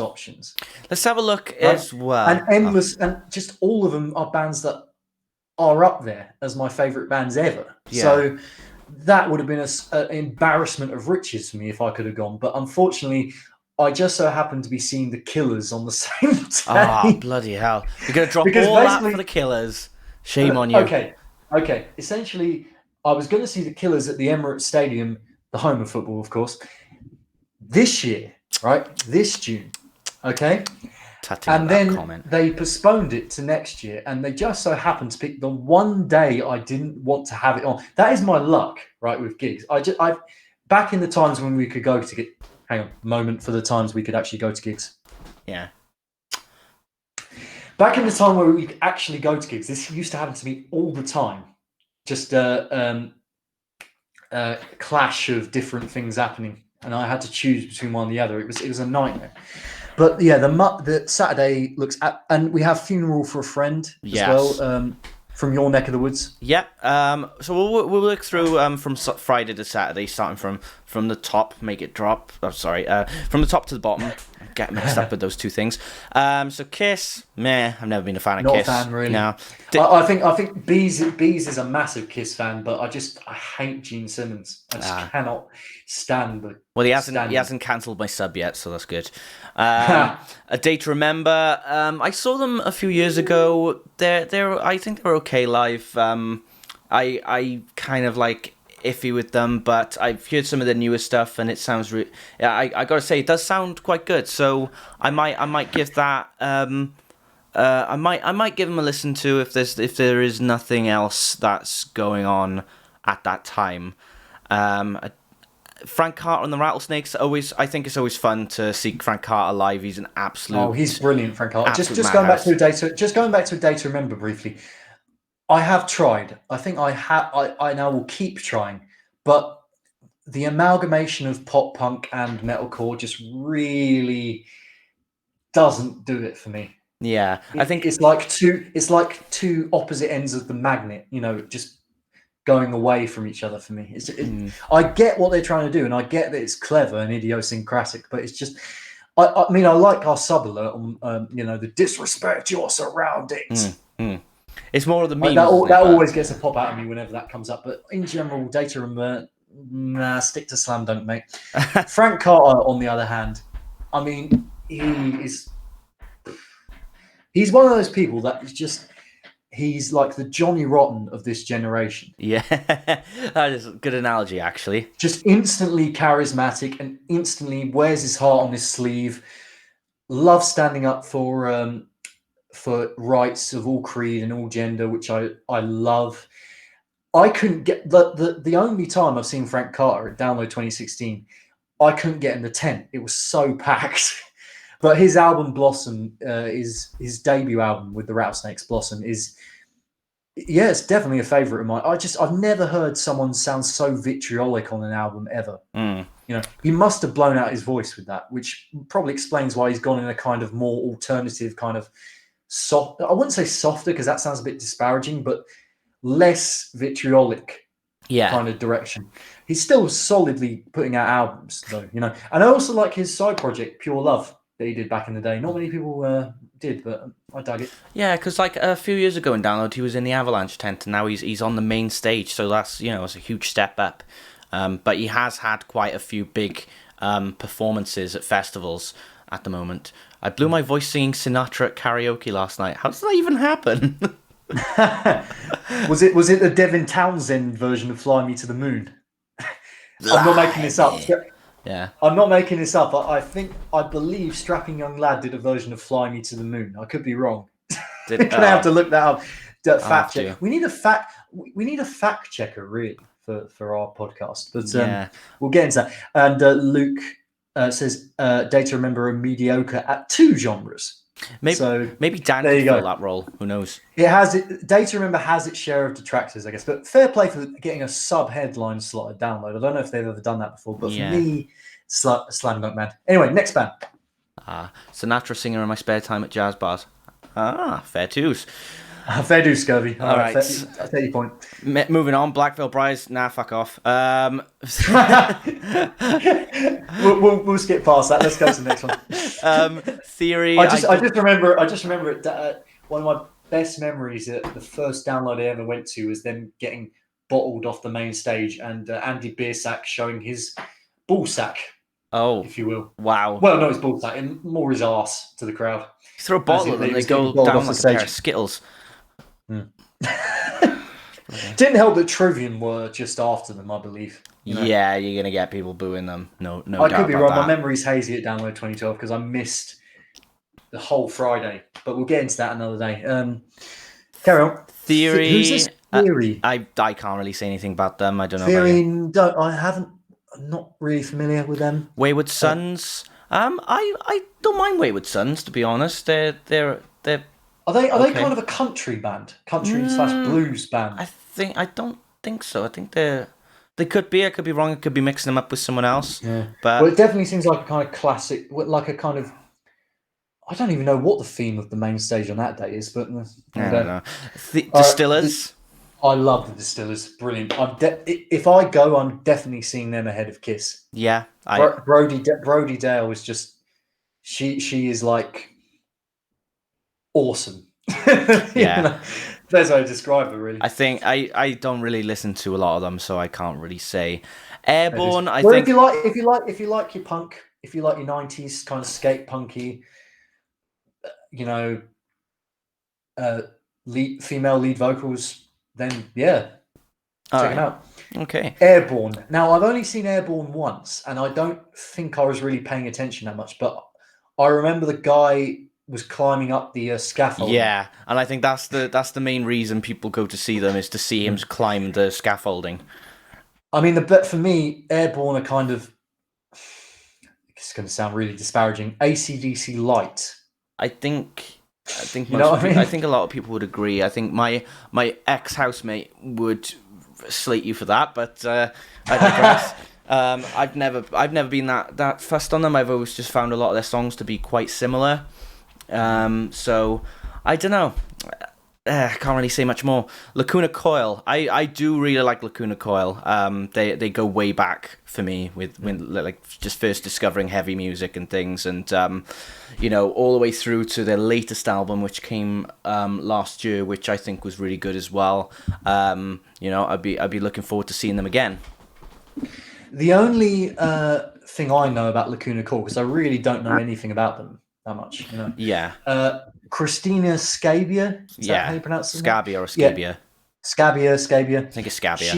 options. Let's have a look as well. And endless, and just all of them are bands that are up there as my favourite bands ever. Yeah. So that would have been an embarrassment of riches for me if I could have gone. But unfortunately, I just so happened to be seeing the Killers on the same day. Oh, bloody hell. You're going to drop all that for the Killers. Shame on you. Okay. Essentially, I was going to see the Killers at the Emirates Stadium, the home of football, of course, this year. Right, this June, okay? And then they postponed it to next year, and they just so happened to pick the one day I didn't want to have it on. That is my luck, right, with gigs. I back in the times when we could go to get. Hang on, a moment for the times we could actually go to gigs. Yeah. Back in the time where we could actually go to gigs, this used to happen to me all the time. Just a clash of different things happening. And I had to choose between one and the other. It was a nightmare. But yeah, the Saturday looks at, and we have Funeral for a Friend as well from your neck of the woods. Yep. So we'll work through from Friday to Saturday, starting from the top, make it drop. I'm sorry, from the top to the bottom. Get mixed up with those two things. So Kiss, I've never been a fan of Kiss. Not a fan, really. No. I think Bees is a massive Kiss fan, but I hate Gene Simmons. I just cannot stand the. Well, he hasn't cancelled my sub yet, so that's good. A Day to Remember. I saw them a few years ago. I think they're okay live. I kind of like iffy with them, but I've heard some of the newer stuff, and it sounds I gotta say, it does sound quite good. So I might give that. I might give them a listen to if there is nothing else that's going on at that time. Frank Carter and the Rattlesnakes, I think it's always fun to see Frank Carter live. He's an absolute. Oh, he's brilliant, Frank Carter. Just going back to a data. Remember briefly. I have tried. I think I now will keep trying, but the amalgamation of pop punk and metalcore just really doesn't do it for me. Yeah, I think it's like two opposite ends of the magnet. Just going away from each other for me. I get what they're trying to do, and I get that it's clever and idiosyncratic, but it's just. I mean, I like our sub-alert on the disrespect your surroundings. It's more of the memes. That always gets a pop out of me whenever that comes up. But in general, Data and stick to Slam Dunk, mate. Frank Carter, on the other hand, I mean, he's one of those people that is just. He's like the Johnny Rotten of this generation. Yeah, that is a good analogy, actually. Just instantly charismatic and instantly wears his heart on his sleeve. Loves standing up for rights of all creed and all gender, which I love. I couldn't get the only time I've seen Frank Carter at Download 2016, I couldn't get in the tent. It was so packed. But his album Blossom, his debut album with the Rattlesnakes, Blossom, it's definitely a favourite of mine. I've never heard someone sound so vitriolic on an album ever. He must have blown out his voice with that, which probably explains why he's gone in a kind of more alternative kind of soft. I wouldn't say softer because that sounds a bit disparaging, but less vitriolic kind of direction. He's still solidly putting out albums, though. And I also like his side project, Pure Love, that he did back in the day. Not many people did, but I dug it. Yeah, because like a few years ago in Download, he was in the Avalanche tent, and now he's on the main stage. So that's it's a huge step up. But he has had quite a few big performances at festivals at the moment. I blew my voice singing Sinatra at karaoke last night. How does that even happen? Was it the Devin Townsend version of "Fly Me to the Moon"? I'm not making this up. Yeah, I'm not making this up. I believe Strapping Young Lad did a version of "Fly Me to the Moon." I could be wrong. Can I have to look that up? Fact check. We need a fact checker really for our podcast. But we'll get into that. And Luke says Data Remember are mediocre at two genres. Maybe Dan can fill that role. Who knows? Data Remember has its share of detractors, I guess. But fair play for getting a sub-headline slot at Download. I don't know if they've ever done that before, but for me, Slam Dunk Man. Anyway, next band. Sinatra singer in my spare time at jazz bars. Fair dues. Fair dues, Scurvy. All right. I'll take your point. Moving on, Black Veil Brides. Nah, fuck off. We'll skip past that. Let's go to the next one. Theory. I just remember it. One of my best memories at the first Download I ever went to was them getting bottled off the main stage and Andy Biersack showing his ball sack. Oh, if you will. Wow. Well, not his ball sack, and more his arse to the crowd. You throw a bottle at them, they go down like a pair of Skittles. Didn't help that Trivium were just after them, I believe. Yeah, you're gonna get people booing them. No doubt. I could be wrong. That. My memory's hazy at Download 2012 because I missed the whole Friday. But we'll get into that another day. Carry on. Theory. Who's this Theory? I can't really say anything about them. I don't know. Theory. I'm not really familiar with them. Wayward Sons. I don't mind Wayward Sons, to be honest. They're Are they kind of a country band? Country/blues band? I don't think so. I think they could be. I could be wrong. I could be mixing them up with someone else. Yeah. But it definitely seems like a kind of classic, like a kind of. I don't even know what the theme of the main stage on that day is, but I don't know. Distillers. I love the Distillers. Brilliant. If I go, I'm definitely seeing them ahead of Kiss. Yeah. Brody Dale is just. She is like. Awesome. Yeah. That's how I describe her, really. I think I don't really listen to a lot of them, so I can't really say. Airborne, I think. If you like your punk, if you like your 90s kind of skate punky, female lead vocals, then yeah, All Check him right. out. Okay. Airborne. Now, I've only seen Airborne once, and I don't think I was really paying attention that much, but I remember the guy was climbing up the scaffolding. Yeah, and I think that's the main reason people go to see them, is to see him climb the scaffolding. I mean, but for me, Airborne are kind of, it's going to sound really disparaging, AC/DC light. I think You know what I mean? I think a lot of people would agree. I think my ex-housemate would slate you for that, but I digress. I've never been that fussed on them. I've always just found a lot of their songs to be quite similar. So I don't know. I can't really say much more. Lacuna Coil. I do really like Lacuna Coil. They go way back for me with when like just first discovering heavy music and things, and all the way through to their latest album, which came last year, which I think was really good as well. I'd be looking forward to seeing them again. The only thing I know about Lacuna Coil, because I really don't know anything about them that much, Yeah. Christina Scabia. Is that how you pronounce it? Scabia or Scabia. Yeah. Scabia. I think it's Scabia.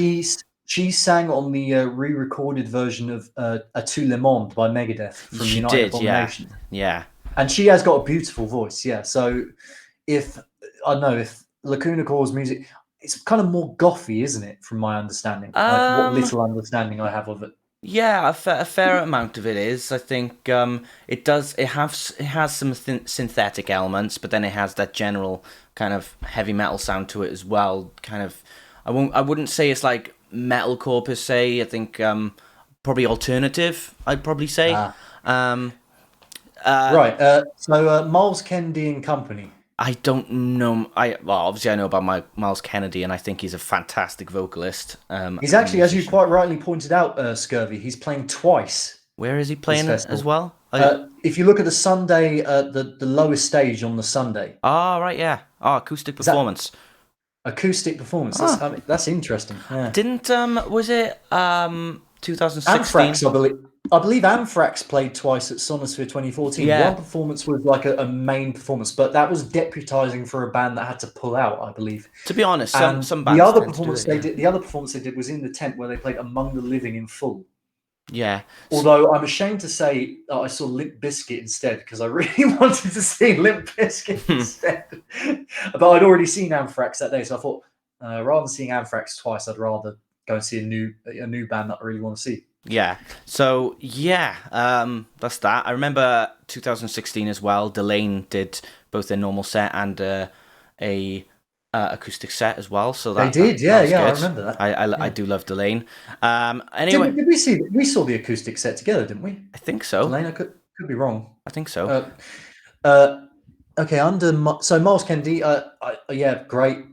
She sang on the re-recorded version of A Tu Le Monde by Megadeth from She United did, Abomination. Yeah. And she has got a beautiful voice, yeah. So if Lacuna Coil's music, it's kind of more gothy, isn't it? From my understanding, what little understanding I have of it. Yeah, a fair amount of it is. I think it has some synthetic elements, but then it has that general kind of heavy metal sound to it as well. Kind of, I wouldn't say it's like metalcore per se. I think probably alternative, I'd probably say. Right. So Miles Kennedy and Company. I don't know. Obviously I know about Miles Kennedy, and I think he's a fantastic vocalist. He's actually, as you quite rightly pointed out, Scurvy, he's playing twice. Where is he playing as well? If you look at the Sunday, the lowest stage on the Sunday. Oh, right, yeah. Oh, acoustic performance. Acoustic performance. That's interesting. Yeah. Didn't was it 2016? Anthrax, I believe Anthrax played twice at Sonosphere 2014. Yeah. One performance was like a main performance, but that was deputizing for a band that had to pull out, I believe. To be honest, some bands the other performance they did was in the tent where they played Among the Living in full. Yeah. Although I'm ashamed to say that I saw Limp Bizkit instead, because I really wanted to see Limp Bizkit instead. But I'd already seen Anthrax that day, so I thought rather than seeing Anthrax twice, I'd rather go and see a new band that I really want to see. Yeah. So that's that. I remember 2016 as well. Delane did both their normal set and a acoustic set as well. So they did, yeah. I remember that. I do love Delane. Anyway, did we saw the acoustic set together, didn't we? I think so. Delane, I could be wrong. I think so. Okay, so Miles Kennedy, great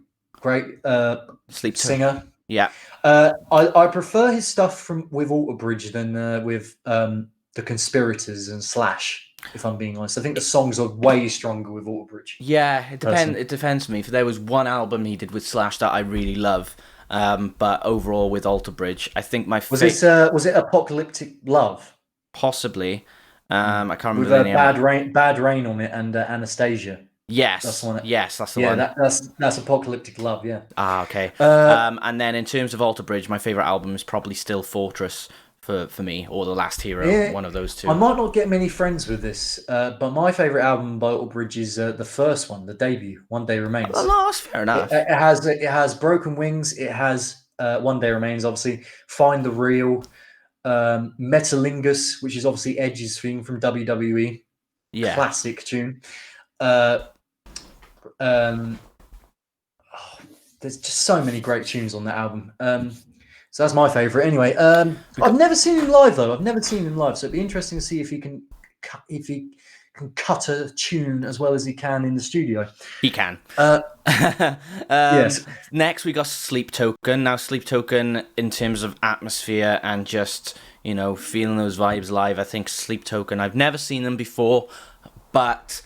Sleep singer. Yeah. I prefer his stuff with Alter Bridge than with the Conspirators and Slash. If I'm being honest, I think the songs are way stronger with Alter Bridge. Yeah, it depends. It depends for me. There was one album he did with Slash that I really love, but overall with Alter Bridge, I think my favorite was it Apocalyptic Love? Possibly. I can't remember with the name. Bad Rain on it and Anastasia. Yes, that's the one. Yes, that's the one. Yeah, that's Apocalyptic Love. Yeah. Okay. And then in terms of Alter Bridge, my favorite album is probably still Fortress for me, or The Last Hero. Yeah, one of those two. I might not get many friends with this, but my favorite album by Alter Bridge is the first one, the debut, One Day Remains. Oh, no, that's fair enough. It has Broken Wings. It has One Day Remains, obviously. Find the Real. Metalingus, which is obviously Edge's theme from WWE. Yeah. Classic tune. There's just so many great tunes on that album. So that's my favorite. Anyway, I've never seen him live though. So it'd be interesting to see if he can cut a tune as well as he can in the studio. He can. Yes. Next, we got Sleep Token. Now, Sleep Token, in terms of atmosphere and just feeling those vibes live, I think Sleep Token. I've never seen them before, but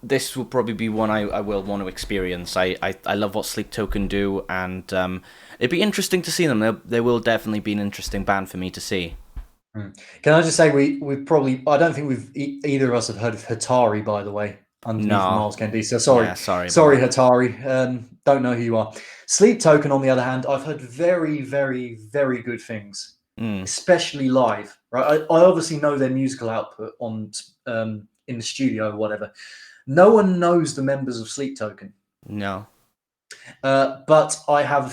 this will probably be one I will want to experience. I love what Sleep Token do, and it'd be interesting to see them. They will definitely be an interesting band for me to see. Can I just say we've probably, I don't think either of us have heard of Hatari, by the way, underneath Miles Kennedy. So sorry, Hatari. Don't know who you are. Sleep Token, on the other hand, I've heard very, very, very good things, especially live. Right, I obviously know their musical output on in the studio or whatever. No one knows the members of Sleep Token. No. But I have a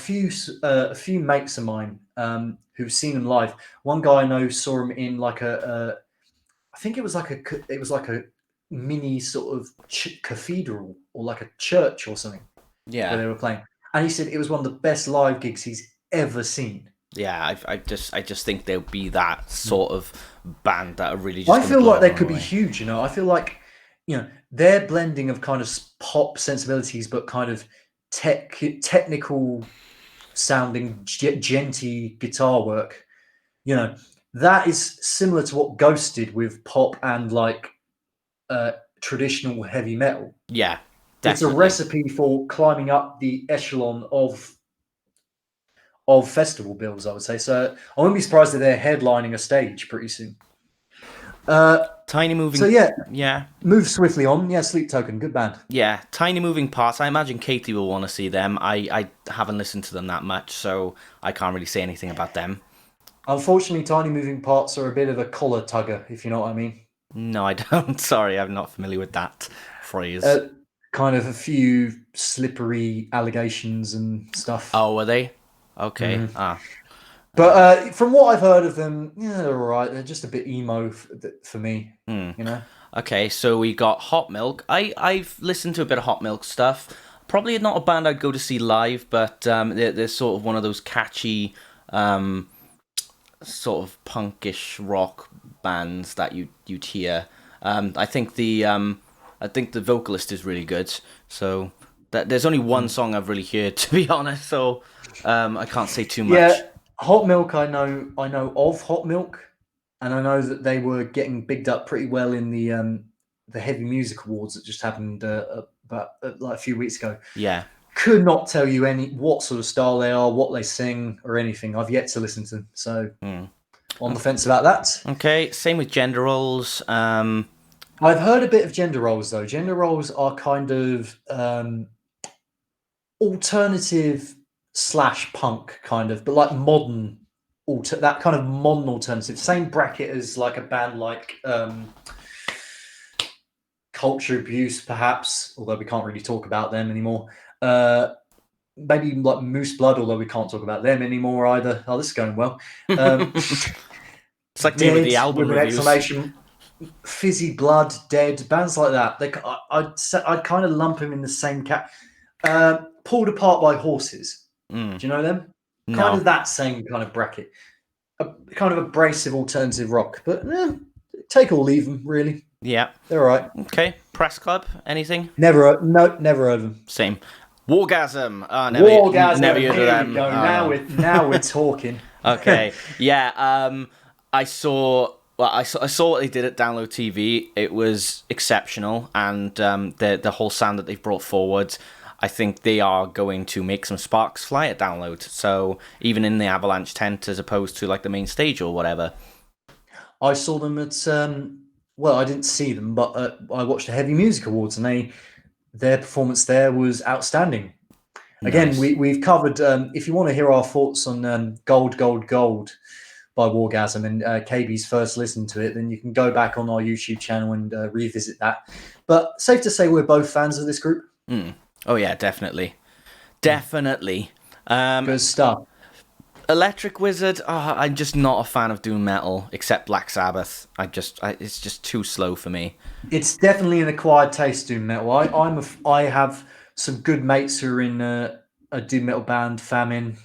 few mates of mine who've seen them live. One guy I know saw him in like I think it was like a mini sort of cathedral or like a church or something where they were playing, and he said it was one of the best live gigs he's ever seen. Yeah, I just think there'll be that sort of band that are really. Just I feel like they could be huge. You know, I feel like their blending of kind of pop sensibilities, but kind of technical sounding genty guitar work. That is similar to what Ghost did with pop and like traditional heavy metal. Yeah, definitely. It's a recipe for climbing up the echelon of festival bills, I would say. So I wouldn't be surprised if they're headlining a stage pretty soon. Tiny moving. So yeah. Move swiftly on. Yeah, Sleep Token, good band. Yeah, Tiny Moving Parts. I imagine Katie will want to see them. I haven't listened to them that much, so I can't really say anything about them. Unfortunately, Tiny Moving Parts are a bit of a collar tugger, if you know what I mean. No, I don't. Sorry, I'm not familiar with that phrase. Kind of a few slippery allegations and stuff. Oh, were they? Okay. But from what I've heard of them, yeah, they're all right. They're just a bit emo for me, Okay, so we got Hot Milk. I've listened to a bit of Hot Milk stuff. Probably not a band I'd go to see live, but they're sort of one of those catchy, sort of punkish rock bands that you'd hear. I think the vocalist is really good. So there's only one song I've really heard, to be honest. So I can't say too much. Yeah, Hot Milk. I know of Hot Milk, and I know that they were getting bigged up pretty well in the Heavy Music Awards that just happened about like a few weeks ago. Yeah. Could not tell you what sort of style they are, what they sing, or anything. I've yet to listen to them, so on the fence about that. Okay, same with Gender Roles. I've heard a bit of Gender Roles, though. Gender Roles are kind of alternative / punk, kind of, but like modern, that kind of modern alternative. Same bracket as like a band like Culture Abuse, perhaps, although we can't really talk about them anymore. Maybe like Moose Blood, although we can't talk about them anymore either. Oh, this is going well. It's like me with the album with reviews. An exclamation. Fizzy Blood, Dead, bands like that. I'd kind of lump them in the same cat. Pulled Apart by Horses. Do you know them? No. Kind of that same kind of bracket. Kind of abrasive alternative rock, but take or leave them, really. Yeah, they're all right. Okay, Press Club, anything? Never heard of them. Same. Wargasm. Wargasm. Never heard of them. Now we're talking. Okay. Yeah. I saw what they did at Download TV. It was exceptional, and the whole sound that they've brought forward. I think they are going to make some sparks fly at Download. So even in the Avalanche tent, as opposed to like the main stage or whatever. I saw them at well, I didn't see them, but I watched the Heavy Music Awards, and their performance there was outstanding. Again, Nice. we've covered. If you want to hear our thoughts on Gold, Gold, Gold by Wargasm and KB's first listen to it, then you can go back on our YouTube channel and revisit that. But safe to say we're both fans of this group. Oh yeah, definitely. Good stuff. Electric Wizard, I'm just not a fan of doom metal, except Black Sabbath. It's just too slow for me. It's definitely an acquired taste, doom metal. I have some good mates who are in a doom metal band, Famine,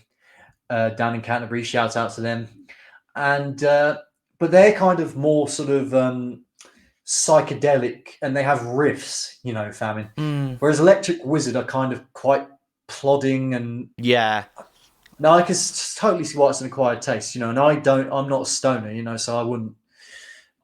down in Canterbury. Shout out to them. And but they're kind of more sort of psychedelic, and they have riffs, Famine. Whereas Electric Wizard are kind of quite plodding and yeah. No, I can totally see why it's an acquired taste, and I'm not a stoner, so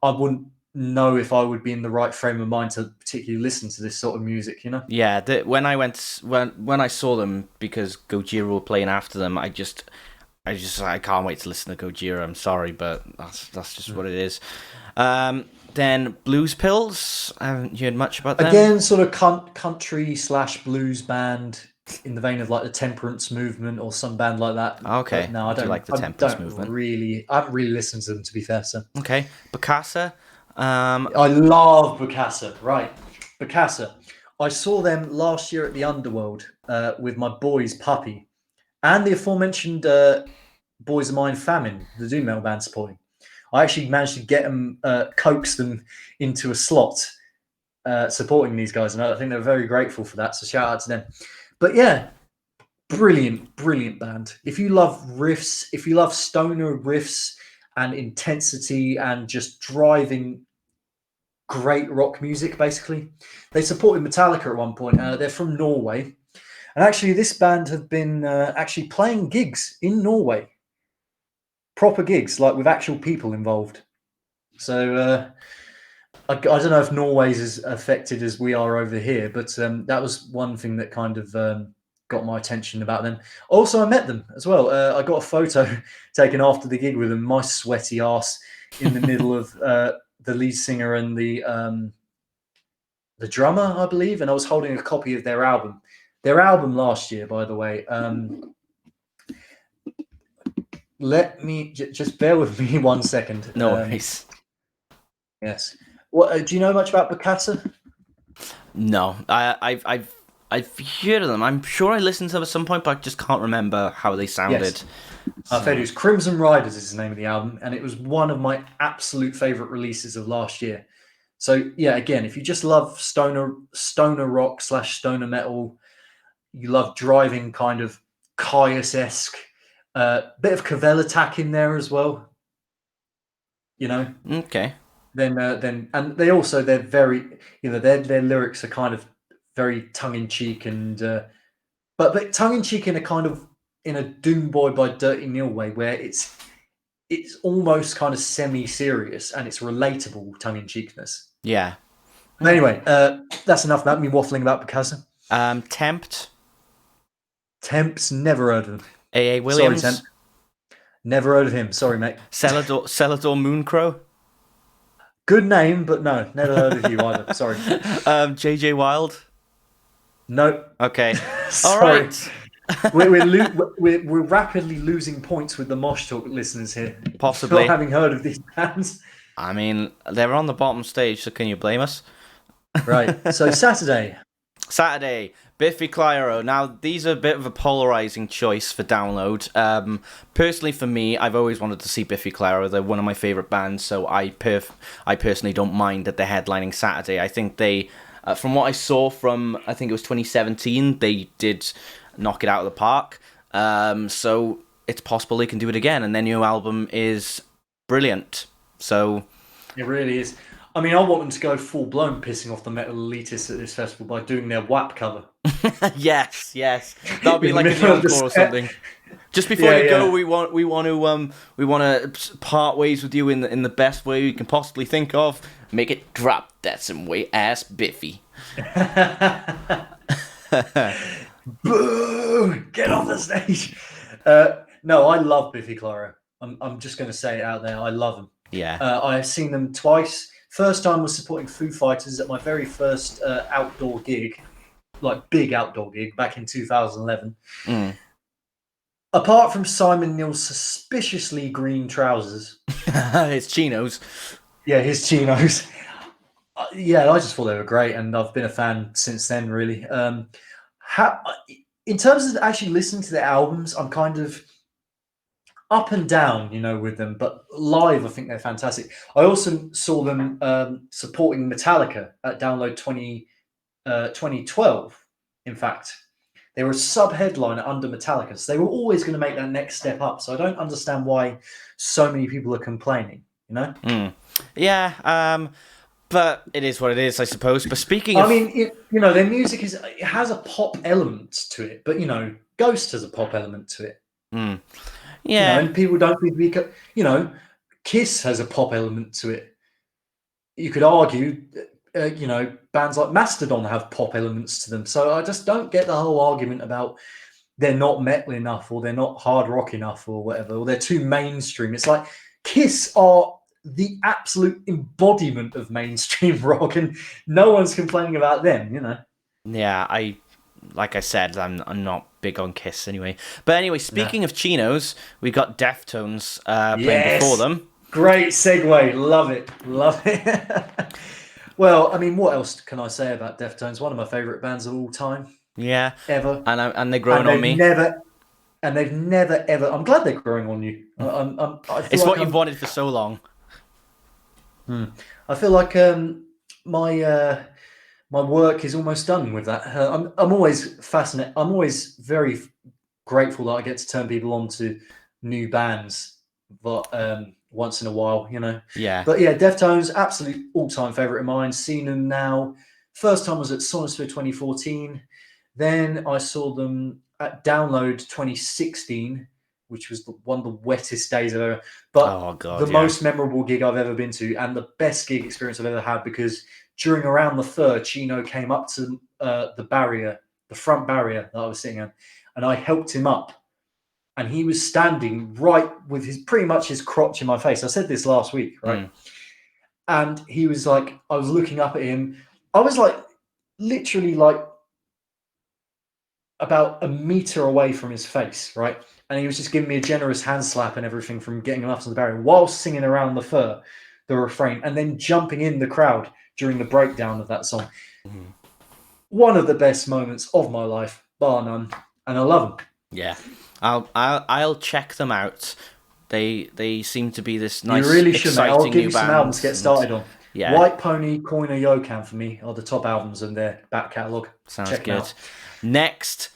I wouldn't know if I would be in the right frame of mind to particularly listen to this sort of music, Yeah, when I saw them, because Gojira were playing after them, I can't wait to listen to Gojira. I'm sorry, but that's just what it is. Then Blues Pills, I haven't heard much about them. Again, sort of country / blues band. in the vein of like the temperance movement or some band like that. Okay. But no, I Do you don't like the I temperance don't movement? really. I haven't really listened to them, to be fair. So Okay. Bokassa. I love Bokassa. Right, Bokassa. I saw them last year at the Underworld with my boys Puppy and the aforementioned Boys of Mine Famine, the doom metal band supporting. I actually managed to get them, coax them into a slot supporting these guys, and I think they're very grateful for that. So shout out to them. But yeah, brilliant band. If you love riffs, if you love stoner riffs and intensity and just driving great rock music, basically, they supported Metallica at one point. They're from Norway, and actually, this band have been actually playing gigs in Norway, proper gigs, like with actual people involved. So I don't know if Norway's as affected as we are over here, but that was one thing that kind of got my attention about them. Also, I met them as well. I got a photo taken after the gig with them, my sweaty ass in the middle of the lead singer and the drummer, I believe, and I was holding a copy of their album. Their album last year, by the way. Let me just bear with me 1 second. No worries. Yes. What do you know much about Bokassa? No, I've heard of them. I'm sure I listened to them at some point, but I just can't remember how they sounded. Yes. I'll tell you, it's Crimson Riders is the name of the album, and it was one of my absolute favorite releases of last year. So yeah, again, if you just love stoner rock / stoner metal, you love driving kind of Caius-esque, bit of Cavell Attack in there as well. You know. Okay. Then and they're very, their lyrics are kind of very tongue in cheek and but tongue in cheek in a kind of in a Doom Boy by Dirty Neil way where it's almost kind of semi-serious and it's relatable tongue in cheekness. Yeah. But anyway, that's enough about me waffling about Bokassa. Temp's never heard of him. A.A. Williams. Sorry, Temp. Never heard of him. Sorry, mate. Celador Mooncrow. Good name, but no, never heard of you either. Sorry. J.J. Wild. No. Okay. All Sorry. right. we're rapidly losing points with the Mosh Talk listeners here. Possibly. Not having heard of these bands. I mean, they're on the bottom stage, so can you blame us? Right. So Saturday, Biffy Clyro. Now, these are a bit of a polarizing choice for download. Personally, for me, I've always wanted to see Biffy Clyro. They're one of my favorite bands, so I personally don't mind that they're headlining Saturday. I think they, from what I saw from, I think it was 2017, they did knock it out of the park. So it's possible they can do it again, and their new album is brilliant. So it really is. I mean, I want them to go full blown pissing off the metal elitists at this festival by doing their WAP cover. yes, that'll be like a new encore or something. Just before you go, we want to part ways with you in the best way we can possibly think of. Make it drop that some way, ass Biffy. Boo! Get off the stage. No, I love Biffy Clyro. I'm just going to say it out there. I love them. Yeah. I've seen them twice. First time was supporting Foo Fighters at my very first outdoor gig, like big outdoor gig back in 2011. Apart from Simon Neil's suspiciously green trousers. His chinos. Yeah, his chinos. Yeah, I just thought they were great, and I've been a fan since then, really. In terms of actually listening to their albums, I'm kind of up and down, with them. But live, I think they're fantastic. I also saw them supporting Metallica at Download 2012. In fact, they were a sub-headliner under Metallica, so they were always going to make that next step up. So I don't understand why so many people are complaining. Yeah. But it is what it is, I suppose. But speaking of... I mean, their music it has a pop element to it, but, Ghost has a pop element to it. Yeah. And people don't think Kiss has a pop element to it. You could argue, bands like Mastodon have pop elements to them. So I just don't get the whole argument about they're not metal enough or they're not hard rock enough or whatever, or they're too mainstream. It's like Kiss are the absolute embodiment of mainstream rock, and no one's complaining about them. Yeah, I like I said, I'm not big on Kiss anyway. But anyway, speaking of chinos, we got Deftones playing before them. Great segue. Love it. Love it. Well, I mean, what else can I say about Deftones? One of my favourite bands of all time. Yeah. Ever. And they're growing on me. They've never ever. I'm glad they're growing on you. I feel it's like what you've wanted for so long. I feel like my my work is almost done with that. I'm always fascinated. I'm always very grateful that I get to turn people on to new bands, but once in a while, you know. Yeah. But yeah, Deftones, absolute all-time favorite of mine. Seen them now. First time was at Sonisphere 2014. Then I saw them at Download 2016, which was one of the wettest days I've ever. But most memorable gig I've ever been to, and the best gig experience I've ever had, because during Around the Fur, Chino came up to the barrier, the front barrier that I was sitting on, and I helped him up. And he was standing right with pretty much his crotch in my face. I said this last week, right? And he was like, I was looking up at him. I was like, literally like about a meter away from his face, right? And he was just giving me a generous hand slap and everything from getting him up to the barrier while singing Around the Fur, the refrain, and then jumping in the crowd during the breakdown of that song. One of the best moments of my life, bar none, and I love them. Yeah, I'll check them out. They seem to be this nice, you really should, exciting I'll give new you some band albums to get started on. Yeah. White Pony, Koina Yokan for me are the top albums in their back catalogue. Sounds Check good. Next,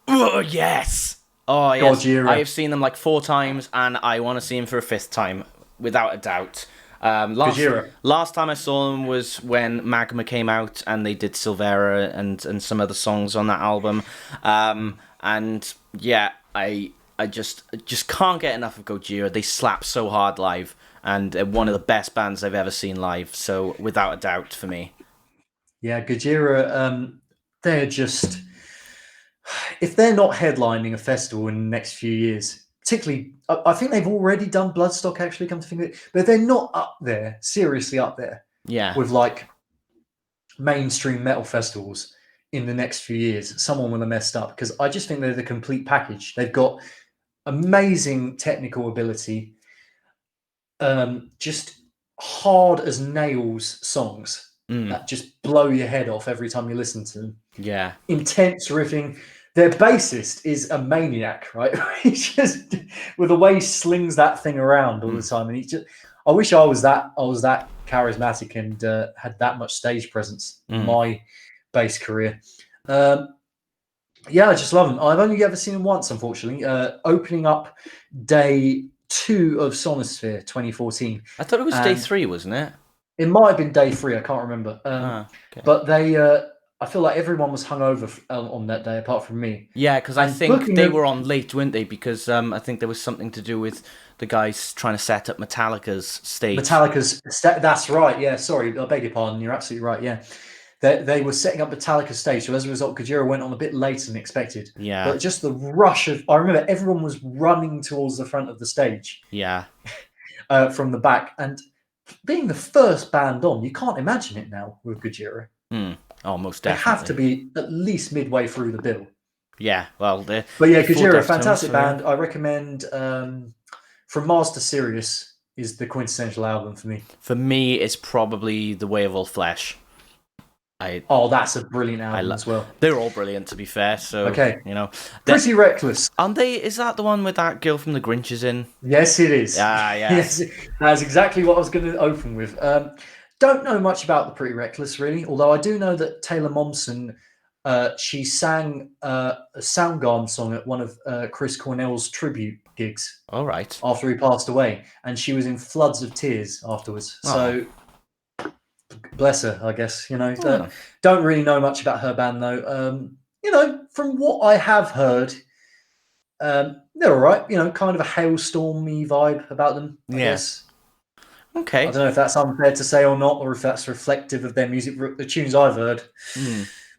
oh yes, Gojira. I have seen them like 4 times, and I want to see them for a 5th time, without a doubt. Last time I saw them was when Magma came out, and they did Silvera and some other songs on that album. And yeah, I just can't get enough of Gojira. They slap so hard live, and they're one of the best bands I've ever seen live. So without a doubt for me. Yeah, Gojira, they're just, if they're not headlining a festival in the next few years, particularly, I think they've already done Bloodstock, actually, come to think of it, but they're not up there, seriously up there, with like mainstream metal festivals in the next few years. Someone will have messed up, because I just think they're the complete package. They've got amazing technical ability, just hard as nails songs that just blow your head off every time you listen to them. Yeah. Intense riffing. Their bassist is a maniac, right? He just, with the way he slings that thing around all the time, and he just, I wish I was that charismatic and had that much stage presence in my bass career. Yeah, I just love them. I've only ever seen them once, unfortunately. Opening up day 2 of Sonisphere 2014. I thought it was day 3, wasn't it? It might have been day 3. I can't remember. But they, I feel like everyone was hungover on that day, apart from me. Yeah, because I think they were on late, weren't they? Because I think there was something to do with the guys trying to set up Metallica's stage. That's right. Yeah, sorry, I beg your pardon. You're absolutely right. Yeah. They were setting up Metallica's stage, so as a result, Gojira went on a bit later than expected. Yeah. But just the rush of, I remember everyone was running towards the front of the stage. Yeah. From the back, and being the first band on, you can't imagine it now with Gojira. Oh, most definitely. They have to be at least midway through the bill. Yeah, well, but yeah, Gojira, fantastic band. I recommend From Mars to Sirius is the quintessential album for me. For me, it's probably The Way of All Flesh. That's a brilliant album as well. They're all brilliant, to be fair. So you know, Pretty Reckless. Aren't they? Is that the one with that girl from The Grinch is in? Yes, it is. Yes. That's exactly what I was going to open with. Don't know much about the Pretty Reckless, really. Although I do know that Taylor Momsen, she sang a Soundgarden song at one of Chris Cornell's tribute gigs. All right. After he passed away, and she was in floods of tears afterwards. So. Bless her, I guess. You know, don't really know much about her band though. You know, from what I have heard, they're all right. You know, kind of a Hailstormy vibe about them. I guess. Okay. I don't know if that's unfair to say or not, or if that's reflective of their music. The tunes I've heard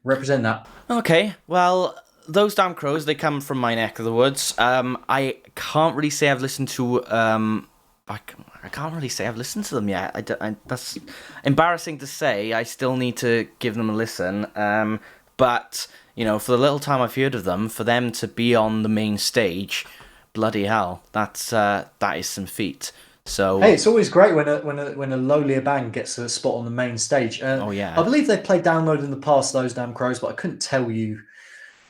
represent that. Okay. Well, those Damn Crows, they come from my neck of the woods. I can't really say I've listened to. I can't really say I've listened to them yet. That's embarrassing to say. I still need to give them a listen. But for the little time I've heard of them, for them to be on the main stage, bloody hell, that is some feat. So hey, it's always great when a lowlier band gets a spot on the main stage. oh yeah, I believe they played Download in the past, Those Damn Crows, but I couldn't tell you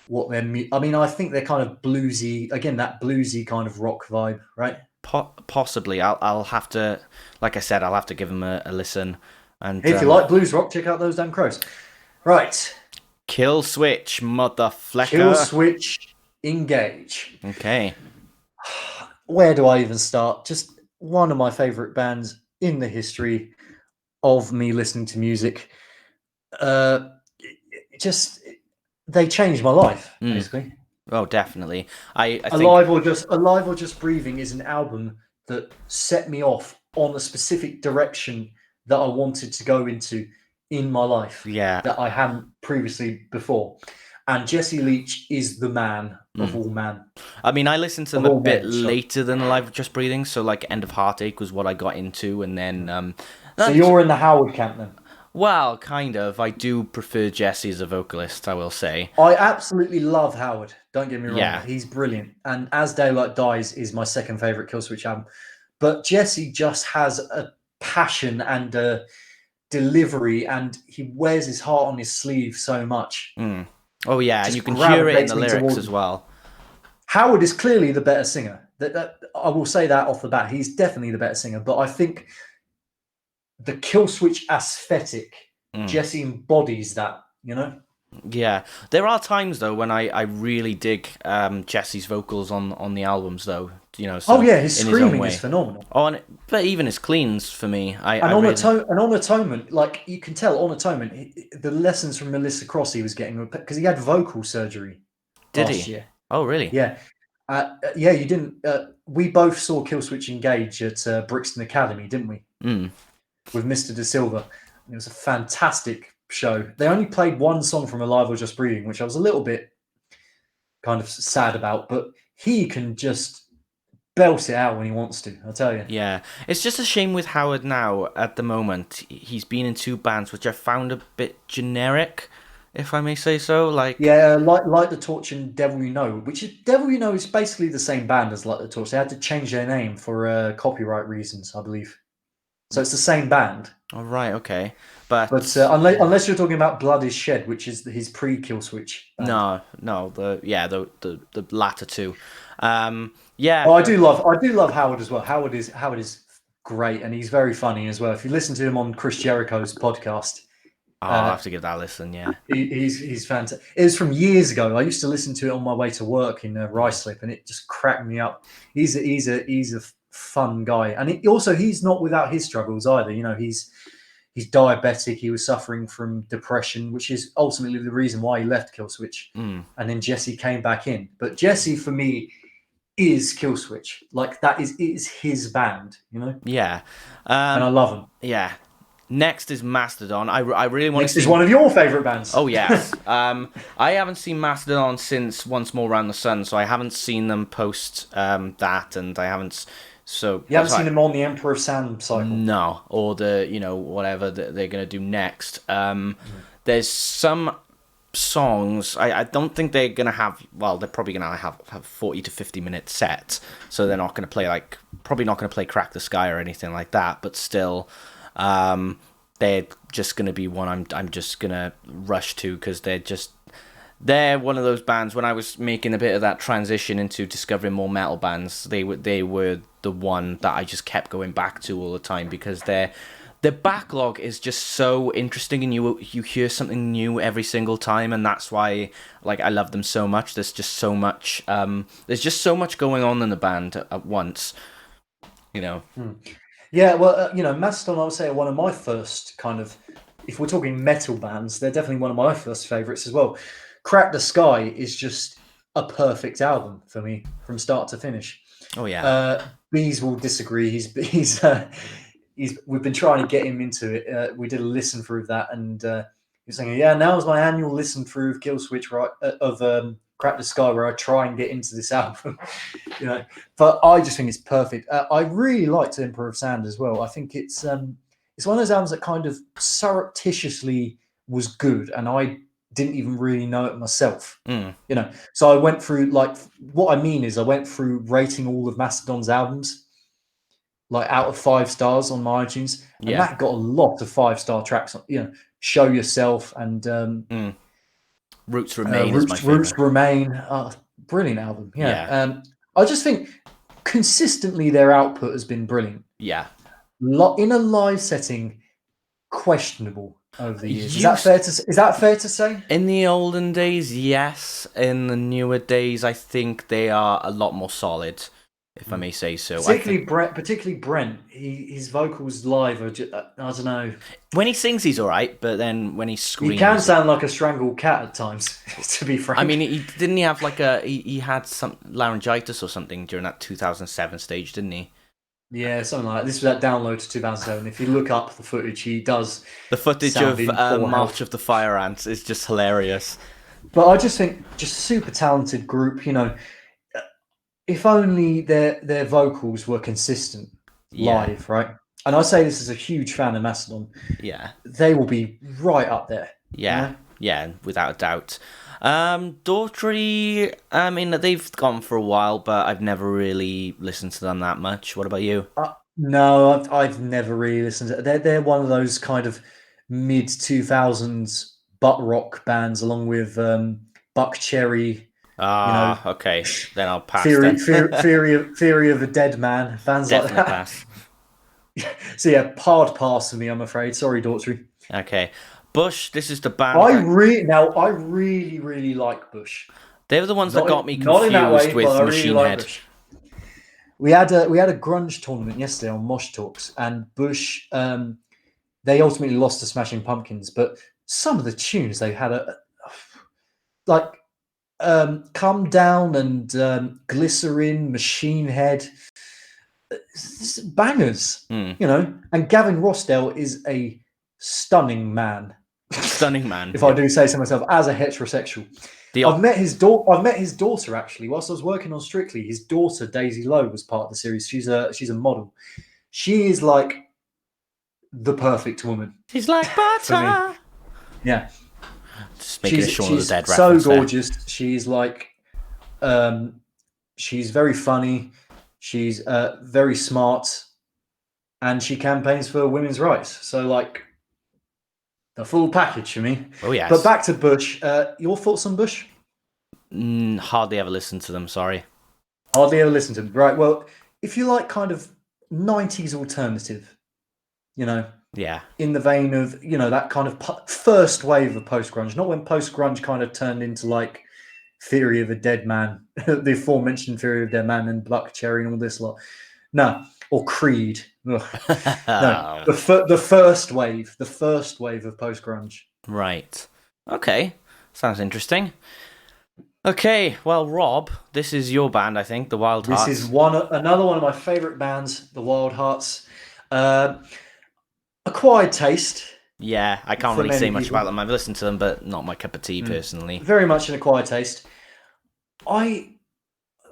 what their. I mean, I think they're kind of bluesy. Again, that bluesy kind of rock vibe, right? Possibly. I'll have to, like I said, I'll have to give them a listen. And If you like blues rock, check out Those Damn Crows. Right. Kill Switch, motherflecker. Kill Switch, Engage. Okay. Where do I even start? Just one of my favorite bands in the history of me listening to music. They changed my life, basically. Oh, definitely. I think Alive or Just Breathing is an album that set me off on a specific direction that I wanted to go into in my life. Yeah. That I hadn't previously before. And Jesse Leach is the man of all man. I mean, I listened to them a bit later than Alive or Just Breathing, so like End of Heartache was what I got into, and then so you're in the Howard camp then? Well, kind of. I do prefer Jesse as a vocalist, I will say. I absolutely love Howard. Don't get me wrong. Yeah. He's brilliant. And As Daylight Dies is my second favourite Killswitch album. But Jesse just has a passion and a delivery, and he wears his heart on his sleeve so much. Oh, yeah, and you can hear it in the lyrics as well. Howard is clearly the better singer. That I will say that off the bat. He's definitely the better singer. But I think the Killswitch aesthetic, Jesse embodies that, Yeah. There are times, though, when I really dig Jesse's vocals on the albums, though. So his screaming is phenomenal. Oh, but even his cleans, for me. On Atonement, like, you can tell on Atonement, the lessons from Melissa Cross he was getting, because he had vocal surgery last year. Oh, really? Yeah. You didn't... we both saw Killswitch Engage at Brixton Academy, didn't we? With Mr. De Silva. It was a fantastic show. They only played one song from Alive or Just Breathing, which I was a little bit kind of sad about, but he can just belt it out when he wants to, I'll tell you. Yeah. It's just a shame with Howard now, at the moment. He's been in two bands, which I found a bit generic, if I may say so. Like Light the Torch and Devil You Know, which is Devil You Know is basically the same band as Light the Torch. They had to change their name for copyright reasons, I believe. So it's the same band. Oh, right, okay. But unless you're talking about Blood Is Shed, which is his pre-Killswitch band. No, the latter two. I do love Howard as well. Howard is great, and he's very funny as well. If you listen to him on Chris Jericho's podcast, I'll have to give that a listen. Yeah, he's fantastic. It was from years ago. I used to listen to it on my way to work in Ruislip, and it just cracked me up. He's a fun guy, and he's not without his struggles either. He's diabetic. He was suffering from depression, which is ultimately the reason why he left Killswitch. And then Jesse came back in. But Jesse, for me, is Killswitch. Like, that is his band, Yeah. And I love him. Yeah. Next is Mastodon. I really want to see... Next is one of your favourite bands. Oh, yes. I haven't seen Mastodon since Once More Round the Sun, so I haven't seen them post that, and I haven't... So you haven't seen them on the Emperor of Sand cycle? No, or the whatever that they're going to do next. There's some songs I don't think they're going to have. Well, they're probably going to have 40 to 50 minute sets, so they're not going to play probably not going to play Crack the Sky or anything like that. But still, they're just going to be one I'm just going to rush to, because they're one of those bands. When I was making a bit of that transition into discovering more metal bands, they were the one that I just kept going back to all the time, because their backlog is just so interesting, and you hear something new every single time, and that's why I love them so much. There's just so much going on in the band at once, Yeah, well, Mastodon, I would say, are one of my first kind of, if we're talking metal bands, they're definitely one of my first favourites as well. Crack the Sky is just a perfect album for me from start to finish. Oh yeah. Bees will disagree. We've been trying to get him into it. We did a listen through of that, and he was saying, "Yeah, now's my annual listen through of Killswitch, of Crack the Sky, where I try and get into this album." But I just think it's perfect. I really liked Emperor of Sand as well. I think it's one of those albums that kind of surreptitiously was good, and I didn't even really know it myself. Mm. You know, so I went through like what I mean is I went through rating all of Mastodon's albums like out of 5 stars on my iTunes, and Yeah. that got a lot of 5-star tracks. You know, Show Yourself and Roots Remain is my Roots favorite. Remain. Brilliant album. Yeah. Yeah. I just think consistently their output has been brilliant. Yeah. In a live setting, questionable over the years. Is Used that fair to say? in the olden days, yes. In the newer days, I think they are a lot more solid, if I may say so. Particularly Brent. His vocals live are just, I don't know. When he sings, he's all right, but then when he screams, He can sound like a strangled cat at times. To be frank, I mean, he have like he had some laryngitis or something during that 2007 stage, didn't he? Yeah, something like that. This was that download to 2007. If you look up the footage, he does. The footage of March of the Fire Ants is just hilarious. But I just think, just super talented group. You know, if only their vocals were consistent live, right? And I say this as a huge fan of Mastodon. Yeah, they will be right up there. Yeah, yeah, without a doubt. Daughtry, I mean, they've gone for a while, but I've never really listened to them that much. What about you? No, I've never really listened to. They're one of those kind of mid 2000s butt rock bands, along with Buck Cherry. Okay, then I'll pass. Theory of a Dead Man, bands Definitely like that. Pass. So yeah, hard pass for me, I'm afraid. Sorry, Daughtry. Okay, Bush. This is the band. I really like Bush. They were the ones that got me confused with Machine Head. Bush. We had a grunge tournament yesterday on Mosh Talks, and Bush. They ultimately lost to Smashing Pumpkins, but some of the tunes they had Come Down and Glycerin, Machine Head, bangers, you know. And Gavin Rossdale is a stunning man. Stunning man. If I do say so myself, as a heterosexual. I've met his daughter actually. Whilst I was working on Strictly, his daughter Daisy Lowe was part of the series. She's a model. She is like the perfect woman. She's like butter. Yeah. Just making a Shaun of the Dead so reference. Gorgeous. There. She's like, she's very funny. She's very smart, and she campaigns for women's rights. So like, the full package for me. Oh yes. But back to Bush. Your thoughts on Bush? Hardly ever listened to them. Sorry. Hardly ever listened to them. Right. Well, if you like kind of 90s alternative, you know. Yeah. In the vein of, you know, that kind of first wave of post-grunge, not when post-grunge kind of turned into like Theory of a Dead Man, the aforementioned Theory of a Dead Man and Buck Cherry and all this lot. No, or Creed. No, the first wave of post-grunge. Right. Okay. Sounds interesting. Okay, well, Rob, this is your band, I think, the Wild Hearts. This is another one of my favourite bands, the Wild Hearts. Acquired taste. Yeah, I can't really say much about them. I've listened to them, but not my cup of tea personally. Very much an acquired taste. I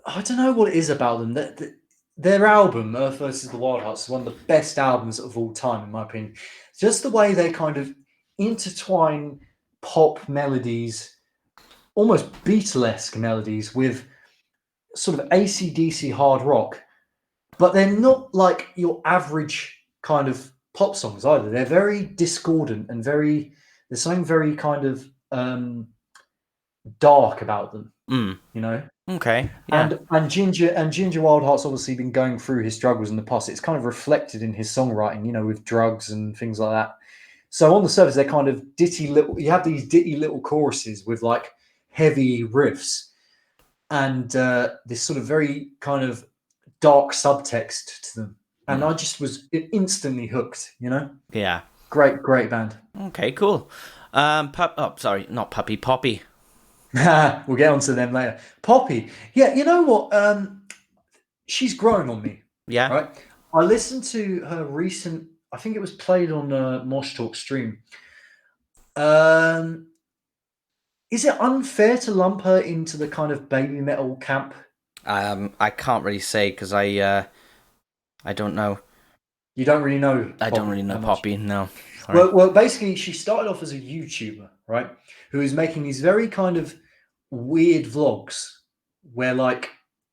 don't know what it is about them. Their album, Earth vs. the Wild Hearts, is one of the best albums of all time, in my opinion. Just the way they kind of intertwine pop melodies, almost Beatlesque melodies, with sort of AC/DC hard rock, but they're not like your average kind of pop songs either. They're very discordant and there's something very kind of dark about them. You know. Okay. Yeah. And Ginger Wildheart's obviously been going through his struggles in the past. It's kind of reflected in his songwriting, you know, with drugs and things like that. So on the surface, they're kind of you have these ditty little choruses with like heavy riffs and this sort of very kind of dark subtext to them. And I just was instantly hooked, you know? Yeah. Great band. Okay, cool. Not Puppy, Poppy. We'll get onto them later. Poppy. Yeah, you know what? She's growing on me. Yeah. Right? I listened to her recent, I think it was played on Mosh Talk stream. Is it unfair to lump her into the kind of baby metal camp? I can't really say because I don't know. You don't really know I don't Poppy really know that much. Poppy. No. Sorry. Well, basically, she started off as a YouTuber, right? Who was making these very kind of weird vlogs where, like,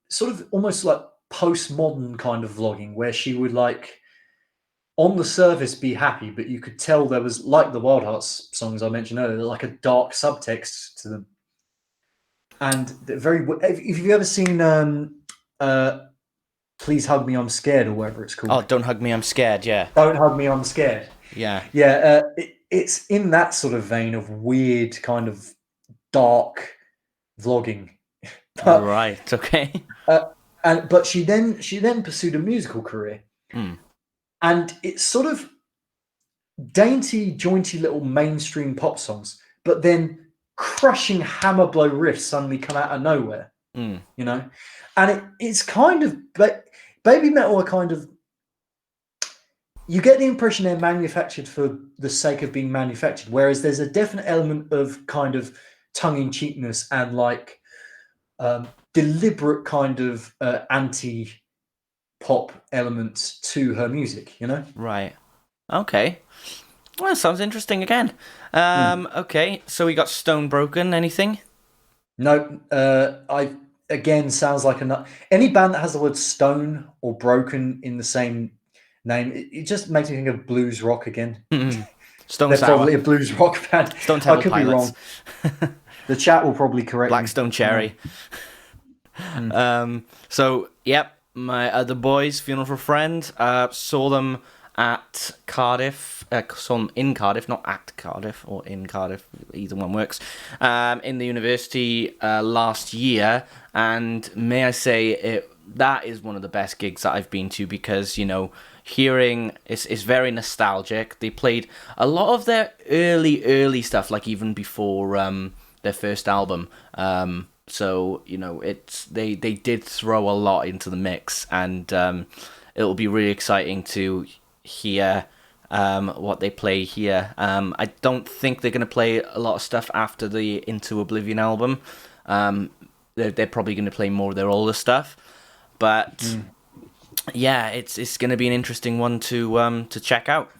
sort of almost like postmodern kind of vlogging, where she would, like, on the surface be happy, but you could tell there was, like the Wild Hearts songs I mentioned earlier, like a dark subtext to them. And very, if you've ever seen Please Hug Me, I'm Scared, or whatever it's called. Oh, Don't Hug Me, I'm Scared, yeah. Don't Hug Me, I'm Scared. Yeah. Yeah, it's in that sort of vein of weird, kind of dark vlogging. But, Right, okay. but she then pursued a musical career. And it's sort of dainty, jaunty little mainstream pop songs, but then crushing hammer blow riffs suddenly come out of nowhere. You know, and it's kind of baby metal are kind of, you get the impression they're manufactured for the sake of being manufactured, whereas there's a definite element of kind of tongue-in-cheekness and like deliberate kind of anti-pop elements to her music, you know? Right. Okay. Well, sounds interesting again. Okay, so we got Stone Broken. Anything? No, I again sounds like any band that has the word stone or broken in the same name. It just makes me think of blues rock again. Stone They're Sour. probably a blues rock band. Stone Temple I could Pilots. be wrong. The chat will probably correct Blackstone me. Cherry. So, yep, my other boys, Funeral for a Friend, saw them at Cardiff, saw them in Cardiff, not at Cardiff, or in Cardiff, either one works, in the university last year, and may I say, that is one of the best gigs that I've been to, because, you know, hearing, it's very nostalgic. They played a lot of their early stuff, like even before their first album, so, you know, they did throw a lot into the mix, and it'll be really exciting to hear what they play here. I don't think they're going to play a lot of stuff after the Into Oblivion album. They're probably going to play more of their older stuff, but yeah, it's going to be an interesting one to check out.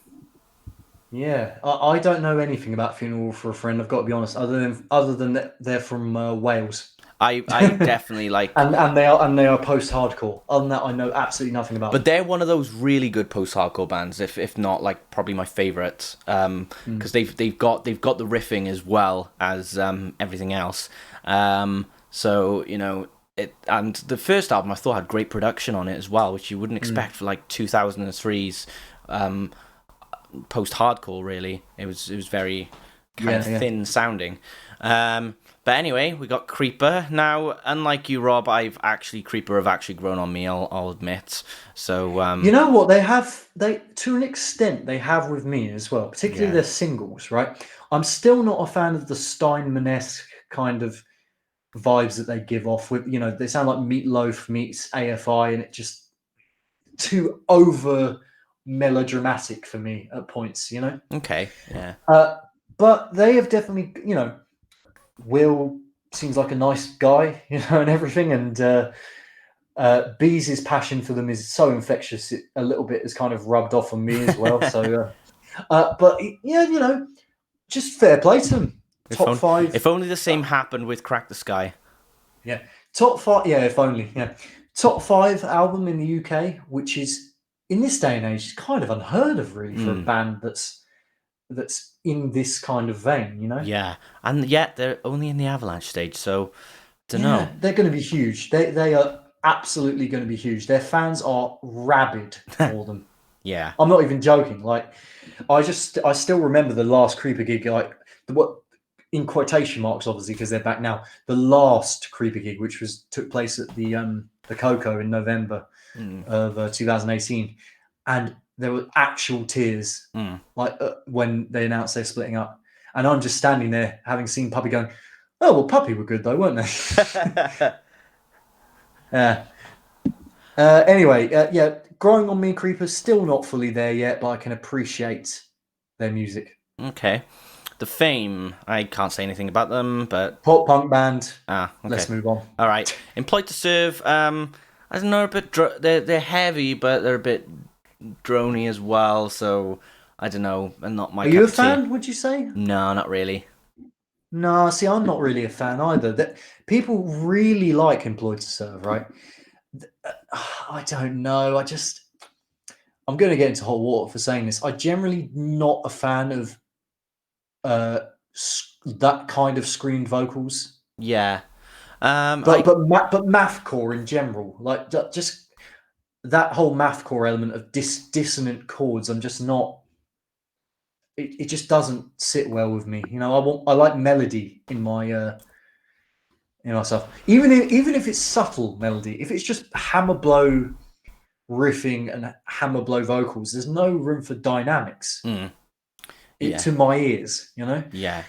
Yeah, I don't know anything about Funeral for a Friend. I've got to be honest. Other than that, they're from Wales. I definitely like, and they are post-hardcore. Other than that, I know absolutely nothing about but them. they're one of those really good post-hardcore bands, if not like probably my favorite, because they've got the riffing as well as everything else. So, you know, and the first album I thought had great production on it as well, which you wouldn't expect for like 2003's post-hardcore. Really, it was very kind of thin sounding. But anyway, we got Creeper. Now, unlike you, Rob, Creeper have actually grown on me, I'll admit. So you know what, they to an extent they have with me as well, particularly their singles, right? I'm still not a fan of the Steinman-esque kind of vibes that they give off with, you know, they sound like Meatloaf meets AFI, and it just too over melodramatic for me at points, you know? okay, yeah. But they have definitely, you know, Will seems like a nice guy, you know, and everything. And Bees' passion for them is so infectious. It a little bit has kind of rubbed off on me as well. So, but yeah, you know, just fair play to them. Top 5. If only the same happened with Crack the Sky. Yeah, top 5. Yeah, if only. Yeah, top 5 album in the UK, which is in this day and age kind of unheard of, really, for a band that's in this kind of vein, you know? Yeah, and yet they're only in the Avalanche stage, so don't know. They're going to be huge. They are absolutely going to be huge. Their fans are rabid for them. Yeah, I'm not even joking. Like, I still remember the last Creeper gig, like what in quotation marks, obviously, because they're back now. The last Creeper gig, which took place at the Coco in November of 2018, and there were actual tears, like when they announced they're splitting up. And I'm just standing there, having seen Puppy, going, "Oh well, Puppy were good though, weren't they?" Yeah. Anyway, yeah, growing on me, Creepers, still not fully there yet, but I can appreciate their music. Okay. The Fame, I can't say anything about them, but Pop punk band. okay. Let's move on. All right. Employed to Serve. I don't know, a bit. They're heavy, but they're a bit droney as well. So I don't know, and not my Are cup you a of tea. fan? Would you say? No, not really. No, see, I'm not really a fan either. That people really like Employed to Serve, right? I don't know. I'm going to get into hot water for saying this. I generally not a fan of uh that kind of screamed vocals, Yeah. but mathcore in general, like just that whole mathcore element of dissonant chords. I'm just not. It just doesn't sit well with me. I like melody in my stuff. Even if it's subtle melody, if it's just hammer blow riffing and hammer blow vocals, there's no room for dynamics to my ears. Yeah.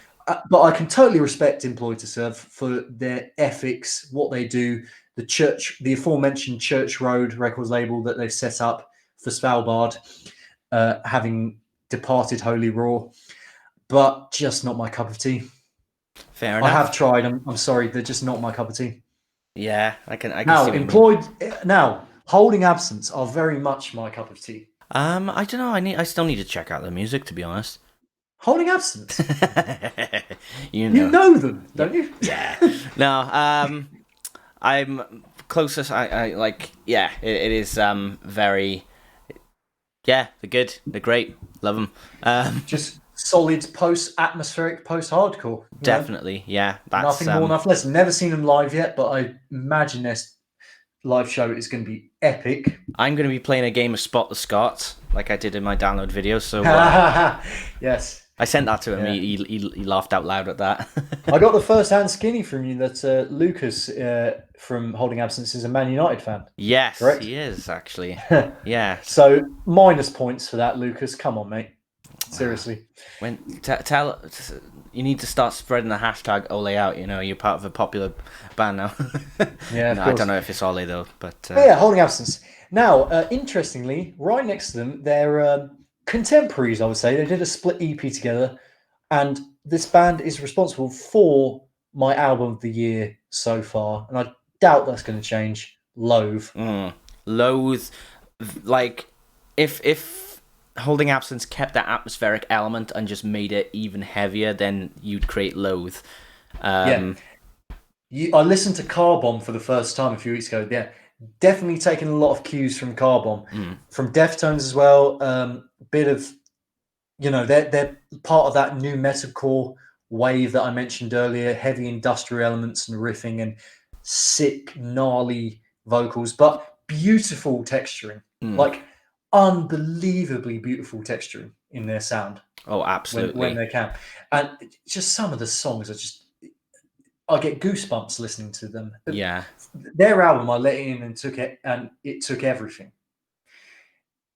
But I can totally respect Employed to Serve for their ethics, what they do, the aforementioned Church Road records label that they've set up for Svalbard, having departed Holy Roar, but just not my cup of tea. Fair enough. I have tried. I'm sorry, they're just not my cup of tea. Yeah, I can Now, see what you mean. Now, Holding Absence are very much my cup of tea. I don't know. I still need to check out the music, to be honest. Holding Absence. You know them, don't you? Yeah. No. I'm closest. I like. Yeah. It is. Very. Yeah. They're good. They're great. Love them. Just solid atmospheric post-hardcore. Definitely. Yeah. That's nothing more, nothing less. Never seen them live yet, but I imagine their live show is going to be epic. I'm going to be playing a game of Spot the Scot, like I did in my download video. So yes. I sent that to him. Yeah. He laughed out loud at that. I got the first-hand skinny from you that Lucas from Holding Absence is a Man United fan. Yes, correct? He is actually. Yeah. So minus points for that, Lucas. Come on, mate. Seriously. Tell you need to start spreading the hashtag Ole out. You're part of a popular band now. Yeah, I don't know if it's Ole though, but yeah, Holding Absence. Now, interestingly, right next to them, they're contemporaries. I would say they did a split EP together, and this band is responsible for my album of the year so far, and I doubt that's going to change. Loathe. Loathe, like if Holding Absence kept that atmospheric element and just made it even heavier, then you'd create Loathe. I listened to Car Bomb for the first time a few weeks ago. Yeah, definitely taking a lot of cues from Car Bomb, from Deftones as well. Bit of, they're part of that new metalcore wave that I mentioned earlier. Heavy industrial elements and riffing and sick, gnarly vocals, but beautiful texturing. Like unbelievably beautiful texturing in their sound. Oh, absolutely. When they can, and just some of the songs are just. I get goosebumps listening to them. Yeah. Their album, I let in and it took everything.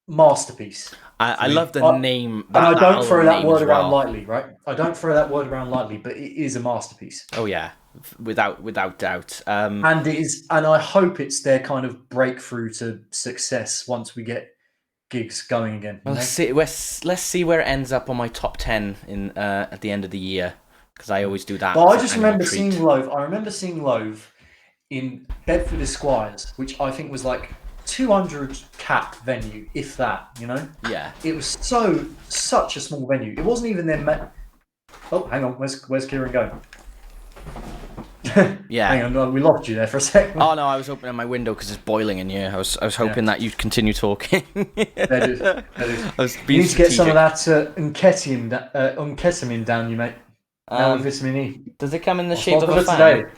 Masterpiece. I love the name. And I don't throw that word around lightly, right? I don't throw that word around lightly, but it is a masterpiece. Oh yeah, without doubt. And it is, and I hope it's their kind of breakthrough to success once we get gigs going again. Well, let's see where it ends up on my top 10 in at the end of the year. Because I always do that. Well, I just remember seeing Loathe. I remember seeing Loathe in Bedford Esquires, which I think was like 200 cap venue, if that. Yeah. It was such a small venue. It wasn't even their. Oh, hang on. Where's Kieran going? Yeah. Hang on, we lost you there for a second. Oh no, I was opening my window because it's boiling in here. I was hoping that you'd continue talking. That is. You need to get some of that unketamine down you, mate. Now with vitamin E. Does it come in the shape of a fan? Today.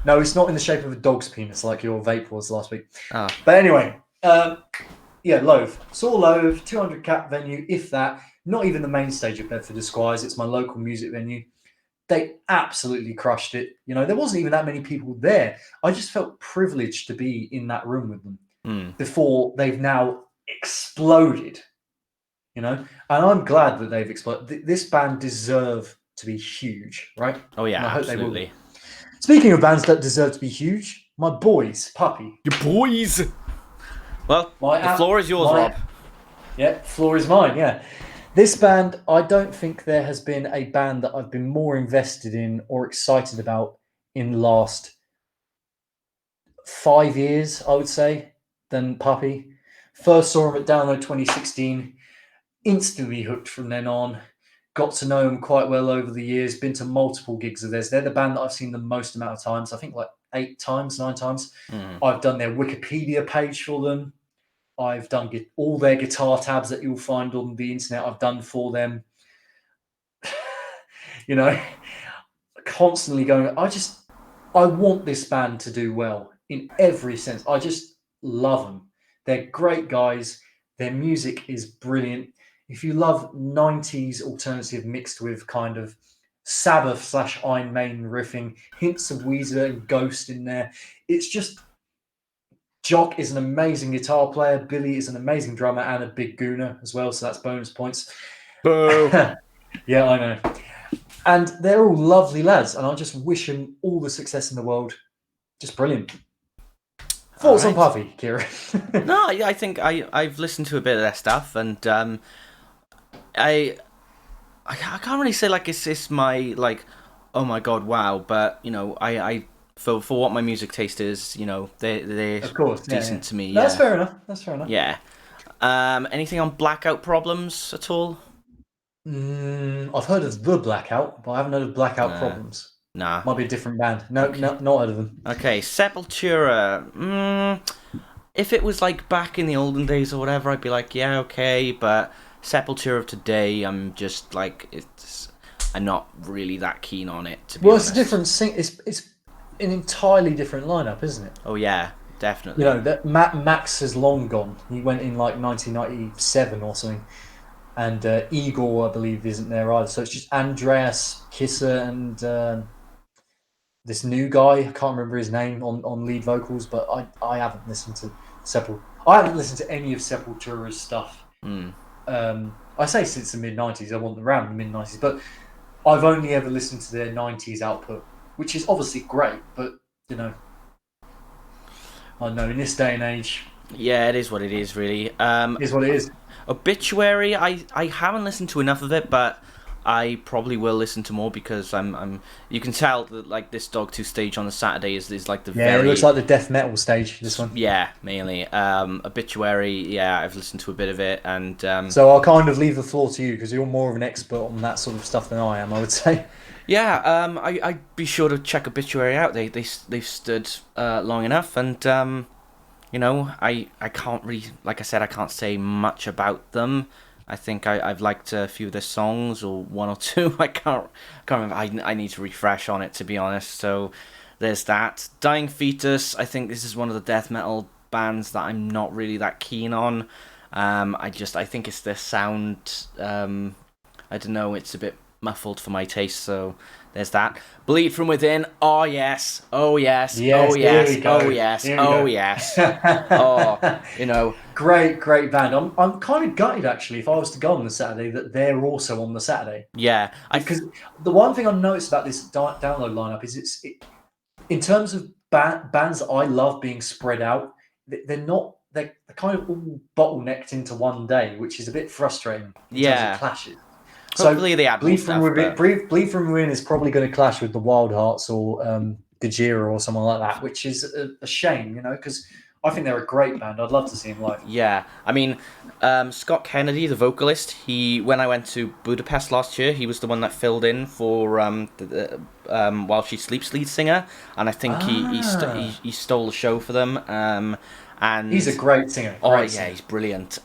No, it's not in the shape of a dog's penis like your vape was last week. Oh. But anyway, Loathe. Saw Loathe, 200 cap venue, if that. Not even the main stage of Bedford Esquires. It's my local music venue. They absolutely crushed it. There wasn't even that many people there. I just felt privileged to be in that room with them before they've now exploded. And I'm glad that they've exploded. This band deserve to be huge, right? Oh yeah, and I hope absolutely. They will. Speaking of bands that deserve to be huge, my boys, Puppy. Your boys. Well, the floor is yours, Rob. Yeah, floor is mine. Yeah, this band. I don't think there has been a band that I've been more invested in or excited about in the last 5 years, I would say, than Puppy. First saw them at Download 2016. Instantly hooked from then on. Got to know them quite well over the years. Been to multiple gigs of theirs. They're the band that I've seen the most amount of times. I think like 8 times, 9 times. I've done their Wikipedia page for them. I've done all their guitar tabs that you'll find on the internet. I've done for them. You know, constantly going. I want this band to do well in every sense. I just love them. They're great guys. Their music is brilliant. If you love 90s alternative mixed with kind of Sabbath / Iron Maiden riffing, hints of Weezer and Ghost in there, it's just... Jock is an amazing guitar player. Billy is an amazing drummer and a big gooner as well, so that's bonus points. Boo. Yeah, I know. And they're all lovely lads, and I just wish them all the success in the world. Just brilliant. Thoughts on Puffy, Kieran? No, I think I've listened to a bit of their stuff, and I can't really say like it's my like, oh my god, wow, but you know, I for what my music taste is, you know, they're of course decent to me. That's fair enough. That's fair enough. Yeah. Anything on Blackout Problems at all? I've heard of the Blackout, but I haven't heard of Blackout Problems. Nah. Might be a different band. No, Okay. not heard of them. Okay, Sepultura. If it was like back in the olden days or whatever, I'd be like, yeah, okay. But Sepultura of today, I'm just like, I'm not really that keen on it. To be honest. It's a different it's an entirely different lineup, isn't it? Oh yeah, definitely. You know that Max has long gone. He went in like 1997 or something, and Igor, I believe, isn't there either. So it's just Andreas Kisser and this new guy. I can't remember his name on lead vocals, but I haven't listened to I haven't listened to any of Sepultura's stuff. I say since the mid-90s. I want them around the mid-90s, but I've only ever listened to their 90s output, which is obviously great, but you know, I don't know, in this day and age. Yeah, it is what it is, really. It is what it is. Obituary, I haven't listened to enough of it, but I probably will listen to more because I'm. You can tell that like this Dogtooth stage on the Saturday is like the very. It looks like the death metal stage. This one. Yeah, mainly. Obituary, yeah, I've listened to a bit of it, and. So I'll kind of leave the floor to you because you're more of an expert on that sort of stuff than I am, I would say. Yeah, I'd be sure to check Obituary out. They've stood long enough, and you know, I can't really, like I said, I can't say much about them. I think I've liked a few of their songs, or one or two. I can't remember. I need to refresh on it, to be honest. So there's that. Dying Fetus, I think this is one of the death metal bands that I'm not really that keen on. I think it's their sound. I don't know. It's a bit muffled for my taste. So there's that. Bleed From Within. Oh yes. Oh yes. Yes, oh yes. here we go. Oh yes. Here we Oh go. yes. Oh, you know. Great band. I'm kind of gutted actually. If I was to go on the Saturday, that they're also on the Saturday. Yeah. Because the one thing I noticed about this download lineup is in terms of bands that I love being spread out, they're kind of all bottlenecked into one day, which is a bit frustrating. In terms of clashes. Hopefully they add Bleed stuff, Bleed From Within is probably going to clash with the Wild Hearts or Gojira or someone like that, which is a shame, you know, because I think they're a great band. I'd love to see them live. Yeah, I mean, Scott Kennedy, the vocalist, when I went to Budapest last year, he was the one that filled in for While She Sleeps lead singer, and I think he stole the show for them. And he's a great singer. He's brilliant.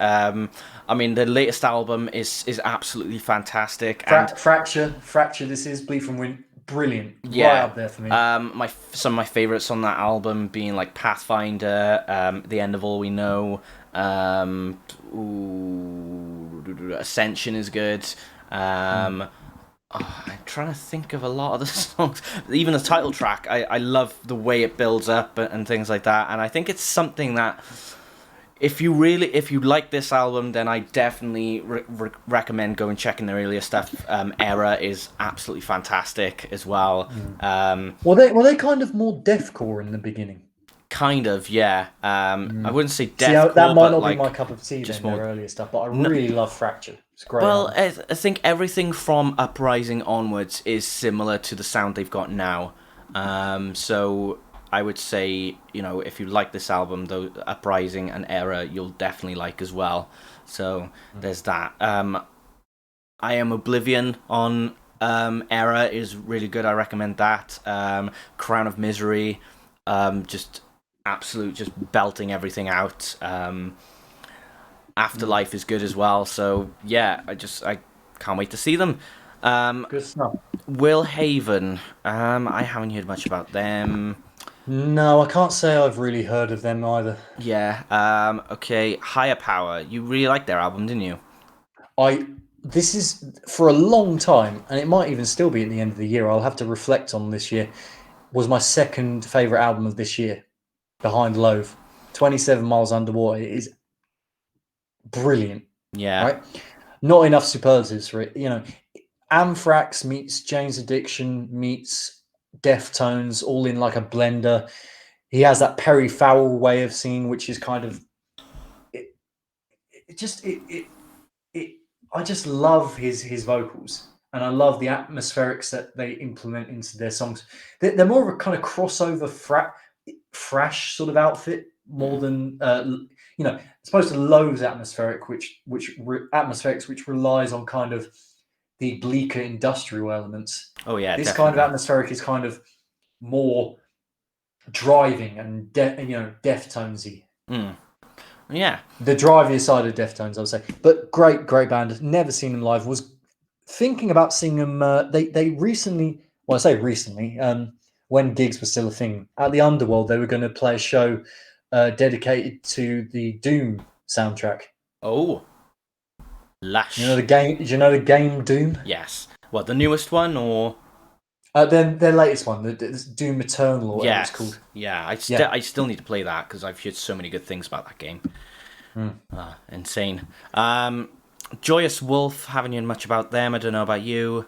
I mean, the latest album is absolutely fantastic. Fracture. This is Bleed From Within. Brilliant. Yeah. Right up there for me. Some of my favourites on that album being like Pathfinder, The End of All We Know, Ascension is good. I'm trying to think of a lot of the songs. Even the title track, I love the way it builds up and things like that. And I think it's something that if you like this album, then I definitely recommend going checking their earlier stuff. Era is absolutely fantastic as well. Were they kind of more deathcore in the beginning? Kind of, yeah. I wouldn't say deathcore, that might not like, be my cup of tea. just Their more earlier stuff, but I really love Fracture. It's great. Well, I think everything from Uprising onwards is similar to the sound they've got now. So I would say, if you like this album, though, Uprising and Era, you'll definitely like as well. So there's that. I Am Oblivion on Era is really good. I recommend that. Crown of Misery, just absolute, just belting everything out. Afterlife is good as well. So yeah, I can't wait to see them. Good stuff. Will Haven, I haven't heard much about them. No, I can't say I've really heard of them either. Yeah. Okay. Higher Power. You really liked their album, didn't you? This is for a long time, and it might even still be at the end of the year. I'll have to reflect on this year. Was my second favorite album of this year, behind Loathe. 27 Miles Underwater is brilliant. Yeah. Right. Not enough superlatives for it. Anthrax meets Jane's Addiction meets Deftones, all in like a blender. He has that Perry Farrell way of singing, which is kind of I just love his vocals, and I love the atmospherics that they implement into their songs. They're more of a kind of crossover thrash sort of outfit, more than supposed to Loathe's atmospherics, which relies on kind of the bleaker industrial elements. Oh yeah, this definitely. kind of atmospheric is kind of more driving and Deftonesy. Yeah, the drivier side of Deftones, I would say. But great band. Never seen them live. Was thinking about seeing them. They recently, well, I say recently, when gigs were still a thing, at the Underworld, they were going to play a show dedicated to the Doom soundtrack. Oh, lush. Do you know the game Doom? Yes. What, the newest one or? Their latest one, the Doom Eternal, or whatever it's called. Yeah, I still need to play that because I've heard so many good things about that game. Insane. Joyous Wolf, haven't heard much about them. I don't know about you.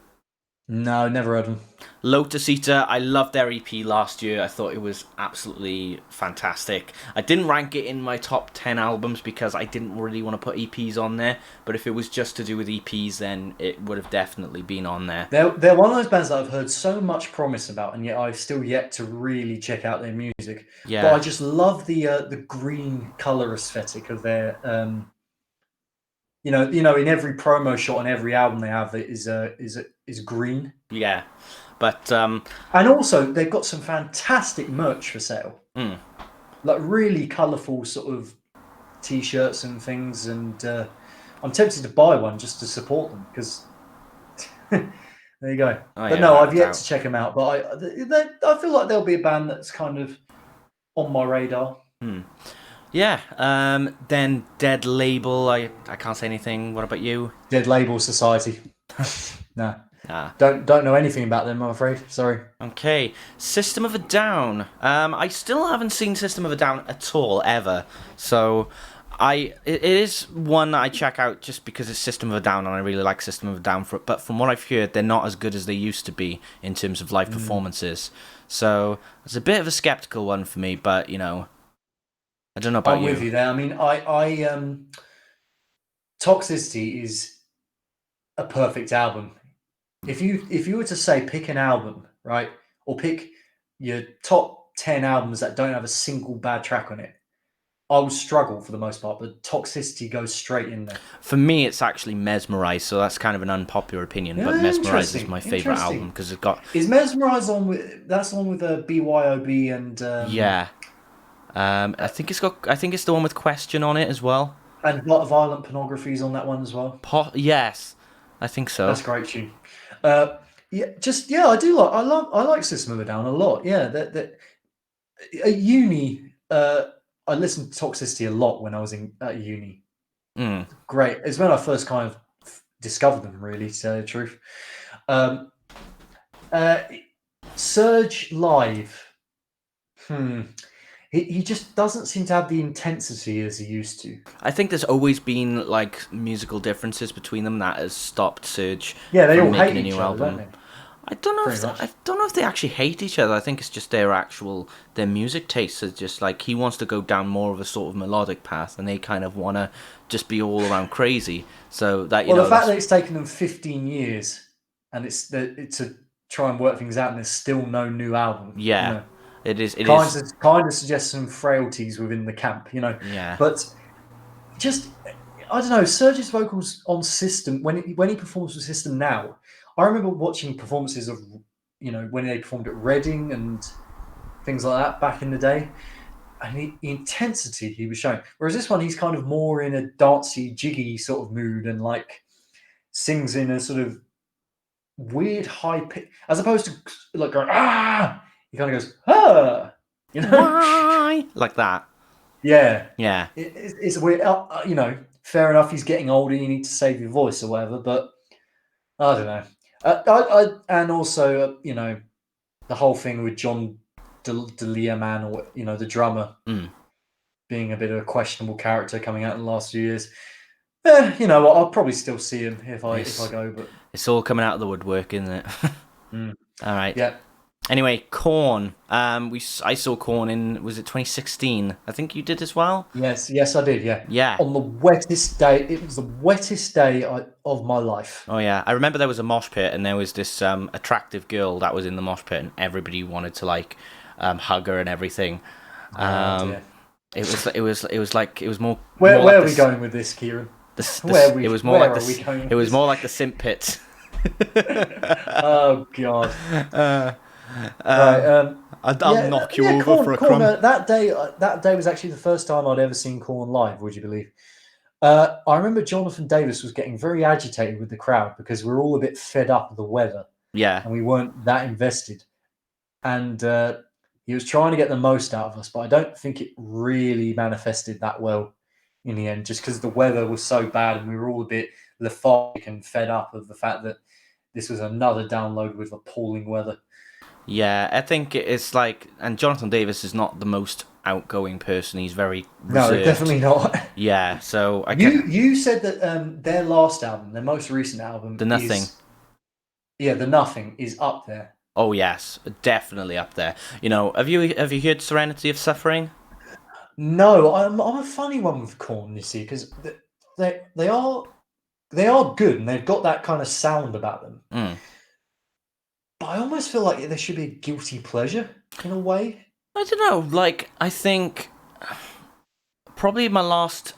No, never heard them. Lotus Eater, I loved their EP last year. I thought it was absolutely fantastic. I didn't rank it in my top 10 albums because I didn't really want to put EPs on there. But if it was just to do with EPs, then it would have definitely been on there. They're one of those bands that I've heard so much promise about, and yet I've still yet to really check out their music. Yeah. But I just love the green color aesthetic of their. In every promo shot on every album they have is green. Yeah. But and also they've got some fantastic merch for sale, like really colourful sort of t-shirts and things, and I'm tempted to buy one just to support them because there you go. I've yet to check them out, but I feel like they'll be a band that's kind of on my radar. Yeah. Then Dead Label, I can't say anything. What about you? Dead Label Society. No. Don't know anything about them, I'm afraid. Sorry. Okay. System of a Down. I still haven't seen System of a Down at all, ever. So it is one that I check out just because it's System of a Down and I really like System of a Down for it. But from what I've heard, they're not as good as they used to be in terms of live performances. So it's a bit of a skeptical one for me, but I don't know about you. I'm with you there. I mean, I Toxicity is a perfect album. If you were to say pick an album, right, or pick your top 10 albums that don't have a single bad track on it, I would struggle for the most part, but Toxicity goes straight in there. For me, it's actually Mesmerize, so that's kind of an unpopular opinion, but Mesmerize is my favourite album because it's got... Is Mesmerize on with... That's the one with BYOB and... Yeah. I think it's the one with Question on it as well. And Violent Pornography's on that one as well. Yes, I think so. That's a great tune. I like System of a Down a lot. Yeah, at uni, I listened to Toxicity a lot when I was at uni. Great. It's when I first kind of discovered them, really, to tell you the truth. Surge live. He just doesn't seem to have the intensity as he used to. I think there's always been like musical differences between them that has stopped Surge. Yeah, they all making hate a new each album. other, don't they? I don't know if they actually hate each other. I think it's just their music tastes are just like he wants to go down more of a sort of melodic path, and they kind of want to just be all around crazy. So that the fact that it's taken them 15 years and it's to try and work things out, and there's still no new album. Yeah. It is. It kind is. of kind of suggests some frailties within the camp, you know. Yeah. But just I don't know, Serge's vocals on System when he performs with System now. I remember watching performances of when they performed at Reading and things like that back in the day, and the intensity he was showing. Whereas this one, he's kind of more in a dancey, jiggy sort of mood, and like sings in a sort of weird high pitch, as opposed to like going ah. He kind of goes ah, Why like that? Yeah, Yeah. it's weird. Fair enough. He's getting older. You need to save your voice or whatever. But I don't know. And also, the whole thing with John DeLeaman, or the drummer, being a bit of a questionable character coming out in the last few years. You know what? I'll probably still see him if I go. But it's all coming out of the woodwork, isn't it? All right. Yeah. Anyway, Korn. I saw Korn in, was it 2016? I think you did as well. Yes, I did. Yeah. Yeah. On the wettest day, it was the wettest day of my life. Oh yeah, I remember there was a mosh pit, and there was this attractive girl that was in the mosh pit, and everybody wanted to like hug her and everything. It was more. Where like are we going with this, Kieran? It was more like the simp pit. Oh God. Right, I'll knock you over Korn, for a crumb. That day was actually the first time I'd ever seen Korn live. Would you believe? I remember Jonathan Davis was getting very agitated with the crowd because we were all a bit fed up with the weather. Yeah, and we weren't that invested. And he was trying to get the most out of us, but I don't think it really manifested that well in the end, just because the weather was so bad and we were all a bit lethargic and fed up of the fact that this was another download with appalling weather. Yeah, I think it's like, and Jonathan Davis is not the most outgoing person. He's very reserved. No, definitely not. Yeah, so you said that their last album, their most recent album, The Nothing. The Nothing is up there. Oh yes, definitely up there. Have you heard Serenity of Suffering? No, I'm a funny one with Korn, you see, because they are good and they've got that kind of sound about them. But I almost feel like there should be a guilty pleasure in a way. I don't know. Like, I think probably my last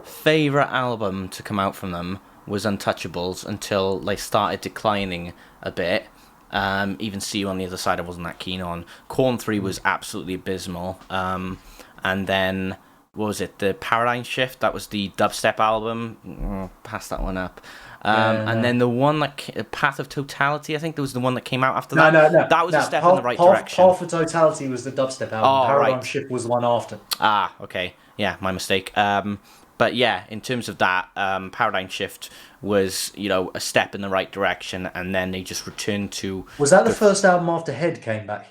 favourite album to come out from them was Untouchables until they started declining a bit. Even See You on the Other Side I wasn't that keen on. Korn 3 was absolutely abysmal. And then, what was it? The Paradigm Shift, that was the dubstep album. Pass that one up. And then the one Path of Totality, I think there was the one that came out after that. No. That was a step in the right direction. Path of Totality was the dubstep album. Paradigm Shift was the one after. Ah, okay. Yeah, my mistake. But yeah, in terms of that, Paradigm Shift was, a step in the right direction, and then they just returned to... Was that the first album after Head came back?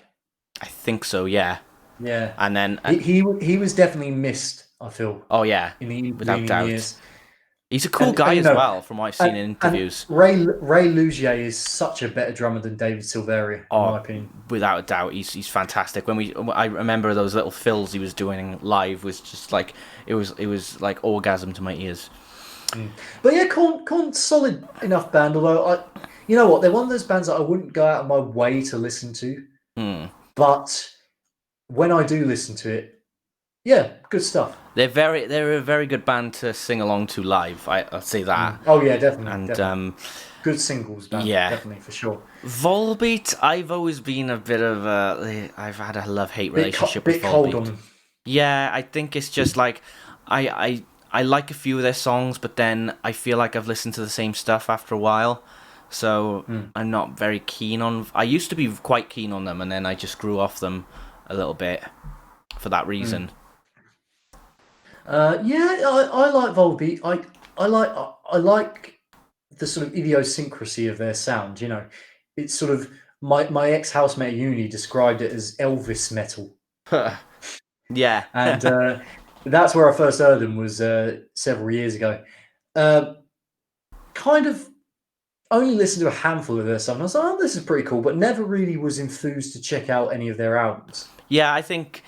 I think so, yeah. Yeah. And then... He was definitely missed, I feel. Oh, yeah. Without doubt. Years. He's a cool guy as well, from what I've seen in interviews. Ray Luzier is such a better drummer than David Silveria, in my opinion. Without a doubt, he's fantastic. I remember those little fills he was doing live was just like it was like orgasm to my ears. But yeah, Korn's solid enough band. Although you know what, they're one of those bands that I wouldn't go out of my way to listen to. But when I do listen to it, yeah, good stuff. They're a very good band to sing along to live. I'll say that. Oh yeah, definitely. And definitely. Good singles band. Yeah, definitely for sure. Volbeat, I've always been a bit of I've had a love-hate relationship with Volbeat. Cold on them. Yeah, I think it's just like I like a few of their songs, but then I feel like I've listened to the same stuff after a while. So I'm not very keen on. I used to be quite keen on them, and then I just grew off them a little bit for that reason. I like Volbeat. I like the sort of idiosyncrasy of their sound. It's sort of my ex housemate at uni described it as Elvis metal. Yeah, and that's where I first heard them was several years ago. Kind of only listened to a handful of their songs. I was like, oh, this is pretty cool, but never really was enthused to check out any of their albums. Yeah, I think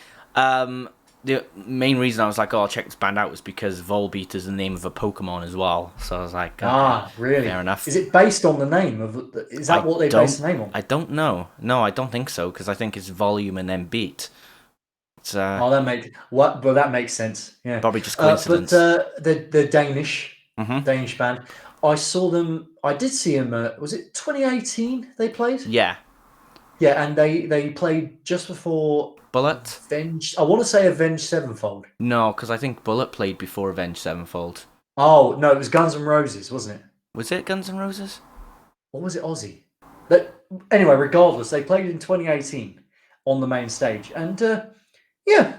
the main reason I was like, oh, I'll check this band out was because Volbeat is the name of a Pokemon as well. So I was like, okay, really? fair enough. Is it based on the name of? Is that what they base the name on? I don't know. No, I don't think so because I think it's volume and then beat. It's that makes sense. Yeah, probably just coincidence. But the Danish Mhm. Danish band, I saw them. I did see them. Was it 2018? They played. Yeah. Yeah, and they played just before Bullet. Avenged. I want to say Avenged Sevenfold. No, because I think Bullet played before Avenged Sevenfold. Oh no, it was Guns N' Roses, wasn't it? Was it Guns N' Roses? Or was it Ozzy? But anyway, regardless, they played in 2018 on the main stage, and yeah.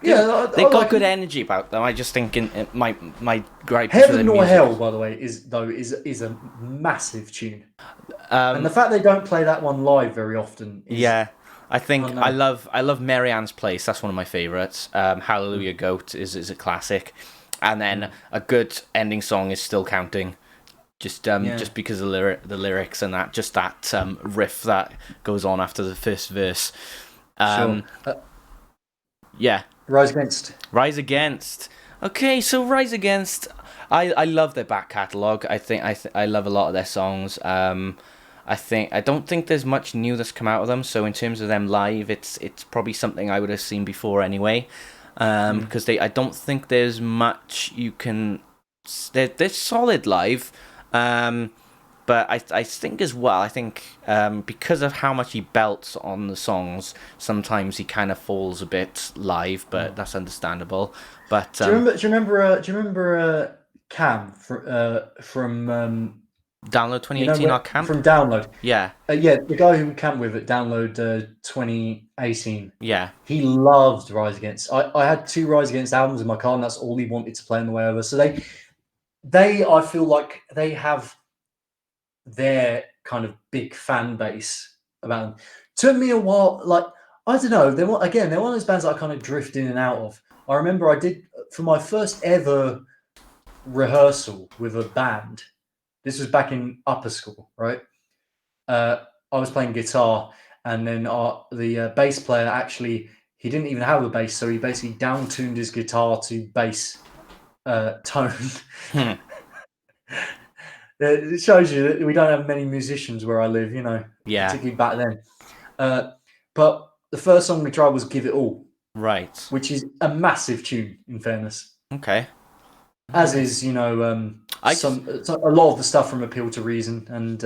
They I got like good it. energy about them. I just think my gripe Heaven with or the Hell, by the way, is a massive tune, and the fact they don't play that one live very often. Yeah, I think I love Mary Ann's Place. That's one of my favorites. Hallelujah Goat is a classic, and then a good ending song is Still Counting. Just because of the lyrics and that riff that goes on after the first verse. Sure. Yeah. Rise Against. Okay, so Rise Against. I love their back catalogue. I love a lot of their songs. I don't think there's much new that's come out of them. So in terms of them live, it's probably something I would have seen before anyway. Because I don't think there's much you can. They're solid live. But I think as well, because of how much he belts on the songs, sometimes he kind of falls a bit live, but that's understandable. But do you remember Cam from Download 2018 or Camp? From Download? Yeah. The guy who we camped with at Download 2018. Yeah. He loved Rise Against. I had 2 Rise Against albums in my car, and that's all he wanted to play on the way over. So they I feel like they have their kind of big fan base about them. Took me a while, like, I don't know, they're one of those bands that I kind of drift in and out of. I remember I did, for my first ever rehearsal with a band, this was back in upper school, right? I was playing guitar, and then the bass player he didn't even have a bass, so he basically down-tuned his guitar to bass tone. It shows you that we don't have many musicians where I live, particularly back then. But the first song we tried was Give It All. Right. Which is a massive tune, in fairness. Okay. As is, a lot of the stuff from Appeal to Reason. And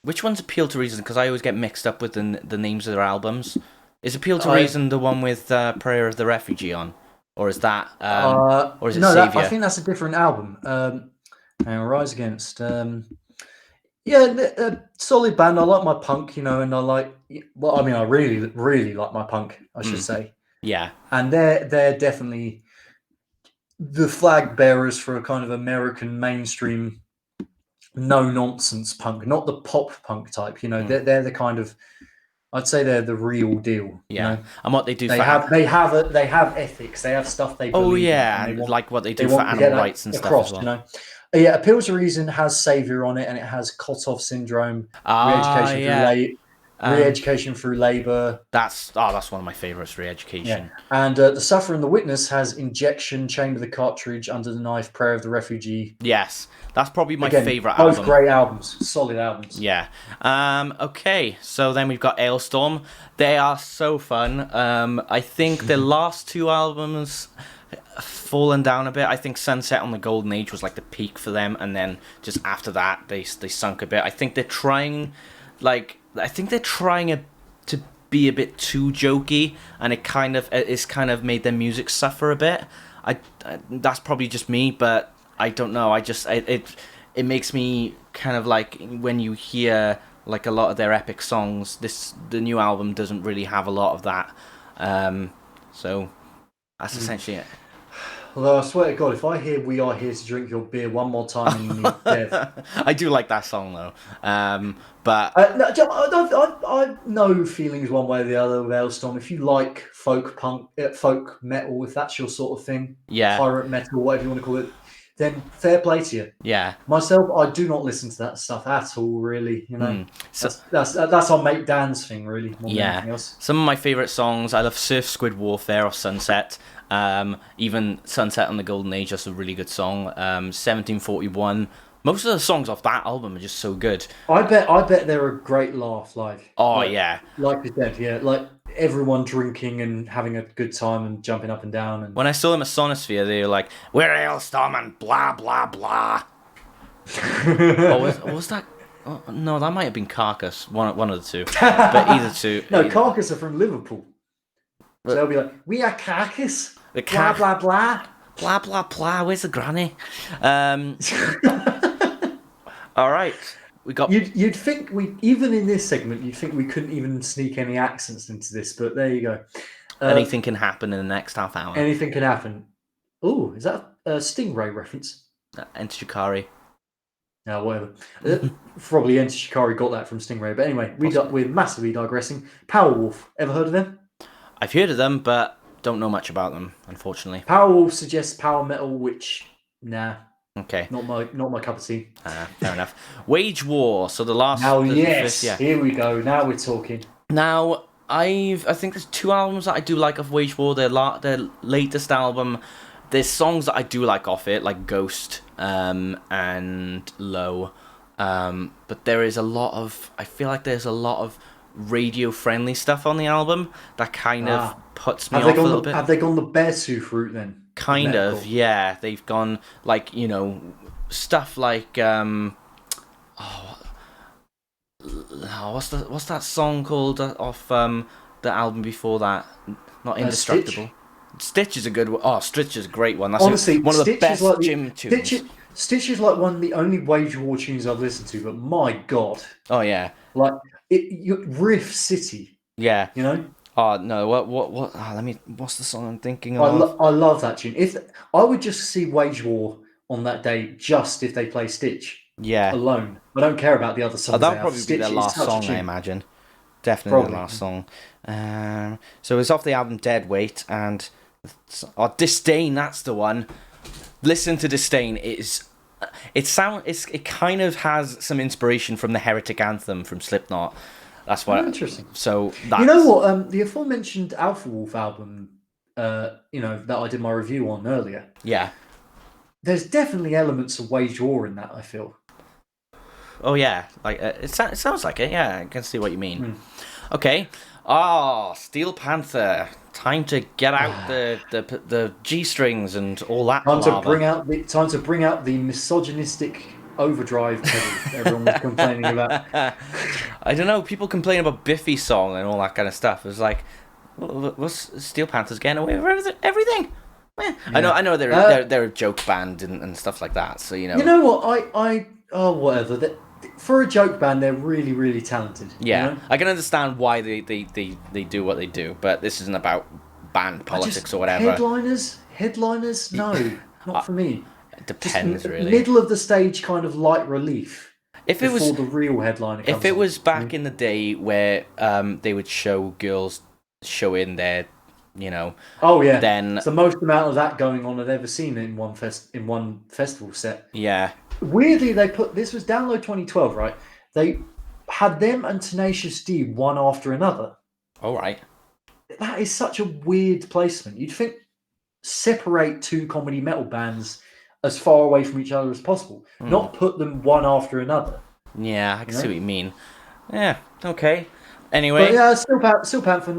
which one's Appeal to Reason? Because I always get mixed up with the names of their albums. Is Appeal to Reason the one with Prayer of the Refugee on? Or is that... or is it Savior? I think that's a different album. And Rise Against. Solid band. I like my punk, and I like. Well, I mean, I really, really like my punk. I should say. Yeah. And they're definitely the flag bearers for a kind of American mainstream, no nonsense punk, not the pop punk type. They're the kind of. I'd say they're the real deal. Yeah. And what they do. They have ethics. They have stuff they believe. Oh yeah, in, like what they do for animal rights and stuff as well. Yeah, Appeal to Reason has Savior on it, and it has Kotov Syndrome, Re-Education through Labour. That's one of my favourites, Re-Education. Yeah. And The Sufferer and the Witness has Injection, Chamber the Cartridge, Under the Knife, Prayer of the Refugee. Yes, that's probably my favourite album. Both great albums, solid albums. Yeah. Okay, so then we've got Ailstorm. They are so fun. I think the last 2 albums... fallen down a bit. I think Sunset on the Golden Age was like the peak for them, and then just after that they sunk a bit. I think they're trying to be a bit too jokey, and it's kind of made their music suffer a bit. That's probably just me, but I don't know. It makes me kind of like when you hear like a lot of their epic songs. The new album doesn't really have a lot of that. So that's essentially it. Although I swear to God, if I hear "We Are Here to Drink Your Beer" one more time in your death, I do like that song though. But I no feelings one way or the other with Ailstorm. If you like folk punk, folk metal, if that's your sort of thing, yeah, pirate metal, whatever you want to call it, then fair play to you. Yeah. Myself, I do not listen to that stuff at all, really. You know, So, that's our mate Dan's thing, really, more than anything else. some of my favorite songs. I love Surf Squid Warfare or Sunset. Even Sunset on the Golden Age, that's a really good song. 1741. Most of the songs off that album are just so good. I bet they're a great laugh live. Oh, yeah, like you said, yeah, like everyone drinking and having a good time and jumping up and down. And when I saw them at Sonosphere, they were like, "We're Hailstorm and blah blah blah." was that? Oh, no, that might have been Carcass. One of the two, but either two. No, Carcass are from Liverpool, so they'll be like, "We are Carcass." Blah blah blah. Blah blah blah. Where's the granny? All right, we got. You'd think we even in this segment, you'd think we couldn't even sneak any accents into this, but there you go. Anything can happen in the next half hour. Anything can happen. Oh, is that a Stingray reference? Enter Shikari. No, whatever. Probably Enter Shikari got that from Stingray. But anyway, we're massively digressing. Powerwolf. Ever heard of them? I've heard of them, but don't know much about them, unfortunately. Powerwolf suggests power metal, which okay, not my cup of tea. Fair enough. Wage War. So the last. Here we go. Now we're talking. Now I think there's two albums that I do like of Wage War. Their latest album. There's songs that I do like off it, like Ghost and Low. But there is a lot of. I feel like there's a lot of radio-friendly stuff on the album that kind of puts me off a little bit. Have they gone the Beartooth route then? Kind of, yeah. They've gone like stuff like what's that song called off the album before that? Not Indestructible. Stitch is a good one. Oh, Stitch is a great one. That's honestly one of the Stitch best like gym tunes. Stitch is like one of the only Wage War tunes I've listened to, but my God. Oh yeah. Like Riff City. Yeah. You know? Oh no! What? What's the song I'm thinking of? I love that tune. If I would just see Wage War on that day, just if they play Stitch, alone. I don't care about the other songs. That'll probably be their last song, I imagine. Definitely the last song. So it's off the album Dead Weight and Disdain. That's the one. Listen to Disdain. It kind of has some inspiration from the Heretic Anthem from Slipknot. That's what. Interesting. So you know what? The aforementioned Alpha Wolf album, that I did my review on earlier. Yeah. There's definitely elements of Wage War in that. I feel. Oh yeah, like it sounds like it. Yeah, I can see what you mean. Okay. Steel Panther. Time to get out the G strings and all that. Time to bring out the misogynistic overdrive pedal everyone was complaining about. I don't know. People complain about Biffy's song and all that kind of stuff. It's like, what's Steel Panther's getting away with everything? Yeah. I know they're a joke band and stuff like that. So you know. You know what? Whatever. For a joke band, they're really, really talented. Yeah, you know? I can understand why they do what they do, but this isn't about band politics or whatever. Headliners, no, not for me. It depends, really. Middle of the stage, kind of light relief. If it was the real headliner, if it was back in the day where they would show girls showing their, oh yeah, then it's the most amount of that going on I've ever seen in one festival set. Yeah. Weirdly, this was Download 2012, right? They had them and Tenacious D one after another. All right. That is such a weird placement. You'd think separate two comedy metal bands as far away from each other as possible, not put them one after another. Yeah, I can see what you mean. Yeah, okay. Anyway. But yeah, Steel Panther,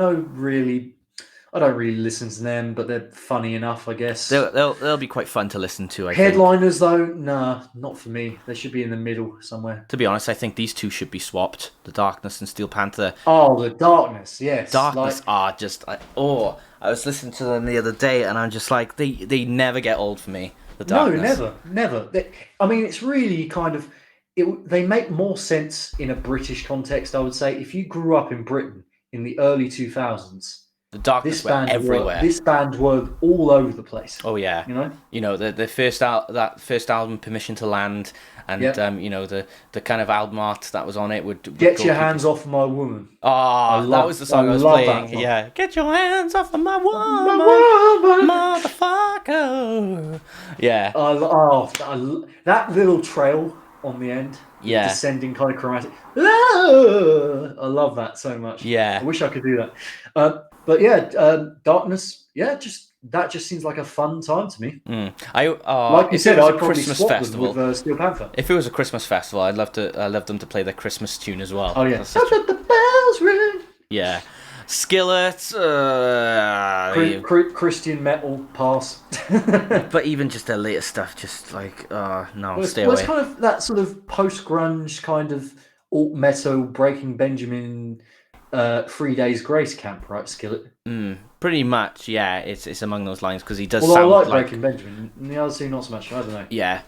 I don't really listen to them, but they're funny enough, I guess. They'll be quite fun to listen to, I Headliners, though, nah, not for me. They should be in the middle somewhere. To be honest, I think these two should be swapped. The Darkness and Steel Panther. Oh, the Darkness, yes. Darkness are just... I was listening to them the other day, and I'm just like, they never get old for me. The Darkness. No, never. It's really kind of... They make more sense in a British context, I would say. If you grew up in Britain in the early 2000s, The Darkness were everywhere. This band were all over the place. Oh yeah, the first album, Permission to Land, and the kind of album art that was on it would Get Your Hands Off My Woman. Oh, that was the song I was playing. Yeah, get your hands off of my woman, motherfucker. Yeah. That little trail on the end. Yeah. Descending kind of chromatic. I love that so much. Yeah. I wish I could do that. But yeah, Darkness. Yeah, that just seems like a fun time to me. Like you said, I'd probably Christmas swap festival them with Steel Panther. If it was a Christmas festival, I'd love them to play their Christmas tune as well. Oh yeah. Let the bells ring. Yeah. Skillet. Christian metal pass. But even just their latest stuff, just like stay away. It's kind of that sort of post grunge kind of alt metal, Breaking Benjamin, 3 Days Grace camp, right? Skillet. Pretty much, yeah. It's among those lines because he does. Well, sound I like Breaking Benjamin. And the other two, not so much. I don't know. Yeah.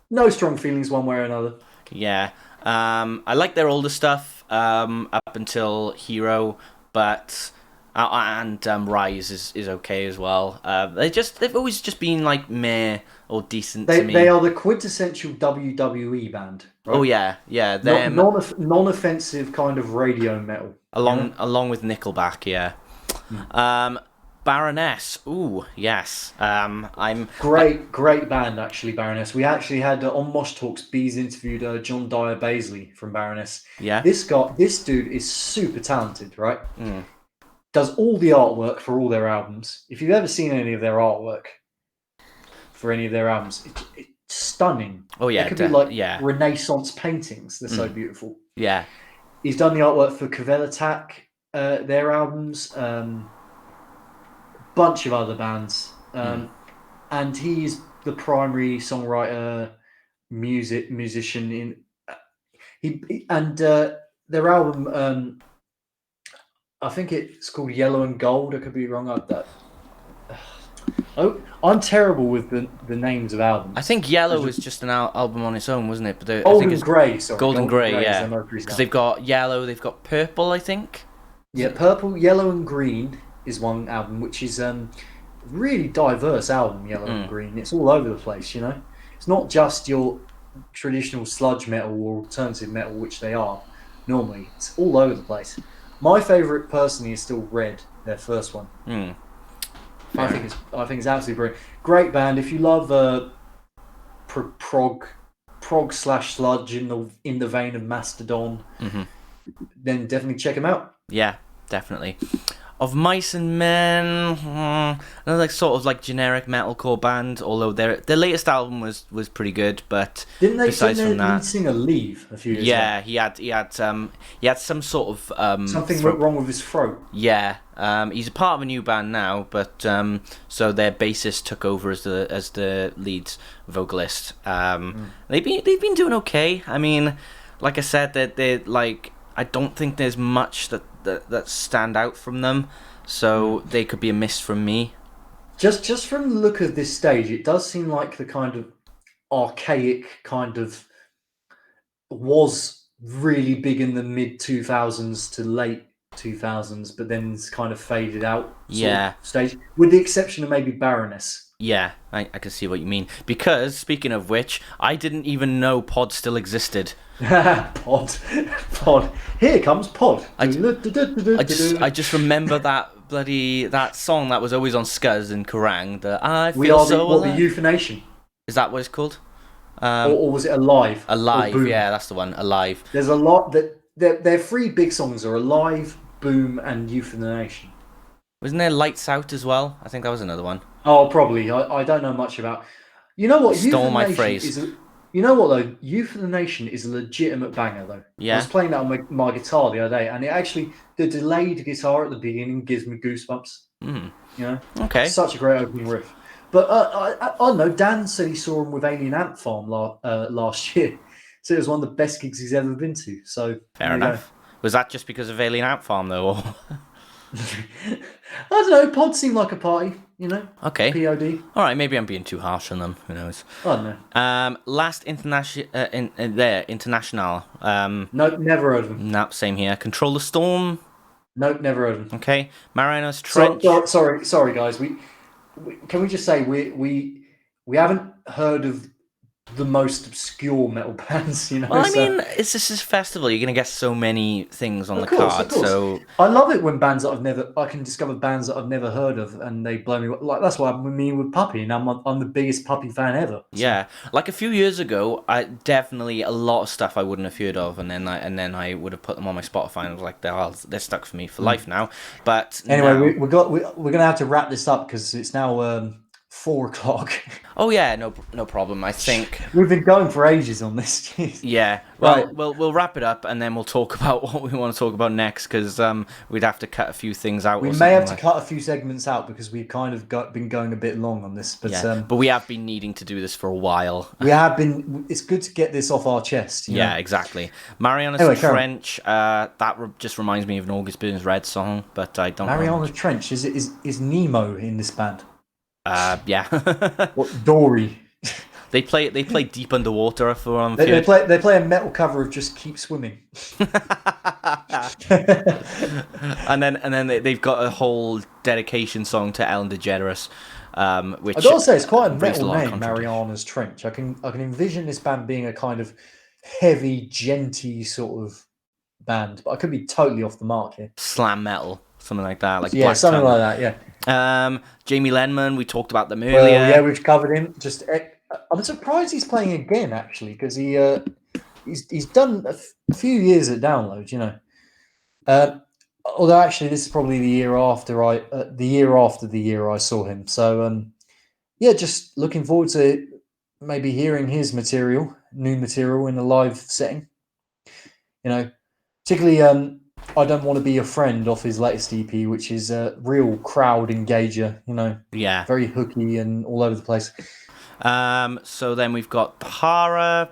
No strong feelings one way or another. Yeah. I like their older stuff up until Hero, but and Rise is okay as well. They've always just been like meh or decent to me. They are the quintessential WWE band. Right? Oh yeah. Them non-offensive kind of radio metal. Along with Nickelback, yeah. Baroness. Ooh, yes. Great band actually, Baroness. We actually had on Mosh Talks, Bees interviewed John Dyer Baisley from Baroness. Yeah. This dude is super talented, right? Does all the artwork for all their albums. If you've ever seen any of their artwork for any of their albums, it's stunning. Oh yeah, it could be like Renaissance paintings. They're so beautiful. Yeah. He's done the artwork for Cavell Attack, their albums, bunch of other bands, and he's the primary songwriter, musician in their album. I think it's called Yellow and Gold. I could be wrong about that. I'm terrible with the names of albums. I think Yellow was just an album on its own, wasn't it? But Golden Grey, sorry. Golden Grey, yeah. Because they've got Yellow, they've got Purple, I think. Yeah, Purple, Yellow and Green is one album, which is really diverse album, Yellow and Green. It's all over the place, It's not just your traditional sludge metal or alternative metal, which they are normally. It's all over the place. My favourite personally is still Red, their first one. I think it's absolutely brilliant. Great band. If you love prog / sludge in the vein of Mastodon, then definitely check them out. Yeah, definitely. Of Mice and Men, another sort of like generic metalcore band. Although their latest album was pretty good, but besides from that, lead singer leave a few years ago? Yeah, he had some sort of something went wrong with his throat. Yeah, he's a part of a new band now, but so their bassist took over as the lead vocalist. They've been doing okay. I mean, like I said, they like I don't think there's much that stand out from them, so they could be a miss from me. Just from the look of this stage, it does seem like the kind of archaic kind of was really big in the mid 2000s to late 2000s, but then it's kind of faded out. Stage, with the exception of maybe Baroness. Yeah, I can see what you mean. Because speaking of which, I didn't even know Pod still existed. Pod. Here comes Pod. I just remember that song that was always on Scuzz and Kerrang. We are the Euthanation. Is that what it's called? Or was it Alive? Alive, yeah, that's the one. Alive. There's a lot that their three big songs are Alive, Boom, and Euthanation. Wasn't there Lights Out as well? I think that was another one. Oh, probably. I don't know much about. You know what? Stole my phrase. You know what though? Euthanation is a legitimate banger though. Yeah. I was playing that on my guitar the other day, and the delayed guitar at the beginning gives me goosebumps. Okay. Such a great opening riff. But I don't know. Dan said he saw him with Alien Ant Farm last year. So it was one of the best gigs he's ever been to. So fair enough. Was that just because of Alien Ant Farm though? Or? I don't know. Pod seemed like a party, Okay. POD. All right, maybe I'm being too harsh on them. Who knows? I don't know. Last international. No, never heard of them. Nope, same here. Control the Storm. Nope, never heard of them. Okay, Marianas So, Trench. sorry, guys. We can we just say we haven't heard of the most obscure metal bands, you know. Well, I So mean, it's this is festival. You're gonna get so many things on the of card. course, So I love it when I can discover bands that I've never heard of, and they blow me. Like that's why I'm me with Puppy, and I'm the biggest Puppy fan ever. So. yeah, like a few years ago, I definitely a lot of stuff I wouldn't have heard of, and then I would have put them on my Spotify, and I was like, they're stuck for me for life now. But Anyway, now, we're gonna have to wrap this up because it's now 4 o'clock. oh yeah, no problem. I think. We've been going for ages on this. Jeez. Yeah, well, Right. we'll wrap it up, and then we'll talk about what we want to talk about next, because we'd have to cut a few things out. We or may have something to cut a few segments out because we've kind of been going a bit long on this, but Yeah, but we have been needing to do this for a while. we have been. It's good to get this off our chest. You Yeah, know? exactly. Mariana's Anyway, carry on. Trench. Just reminds me of an August Burns Red song, but I don't. Mariana Trench is Nemo in this band? Yeah. What Dory? They play deep underwater for They play a metal cover of Just Keep Swimming. and then they've got a whole dedication song to Ellen DeGeneres, which I gotta say it's quite a raised metal lot of name, controversy. Mariana's Trench. I can envision this band being a kind of heavy, genty sort of band, but I could be totally off the mark here. Slam metal, something like that, like Yeah, Black something Tongue. like that. Yeah. Jamie Lenman, we talked about them Well, earlier. yeah, we've covered him. I'm surprised he's playing again, actually, because he's done a few years at Download, you know. Although actually, this is probably the year after the year I saw him. So yeah, just looking forward to maybe hearing his new material in a live setting. You know, particularly I Don't Want to Be Your Friend off his latest EP, which is a real crowd engager. You know, Yeah. very hooky and all over the place. So then we've got Hara.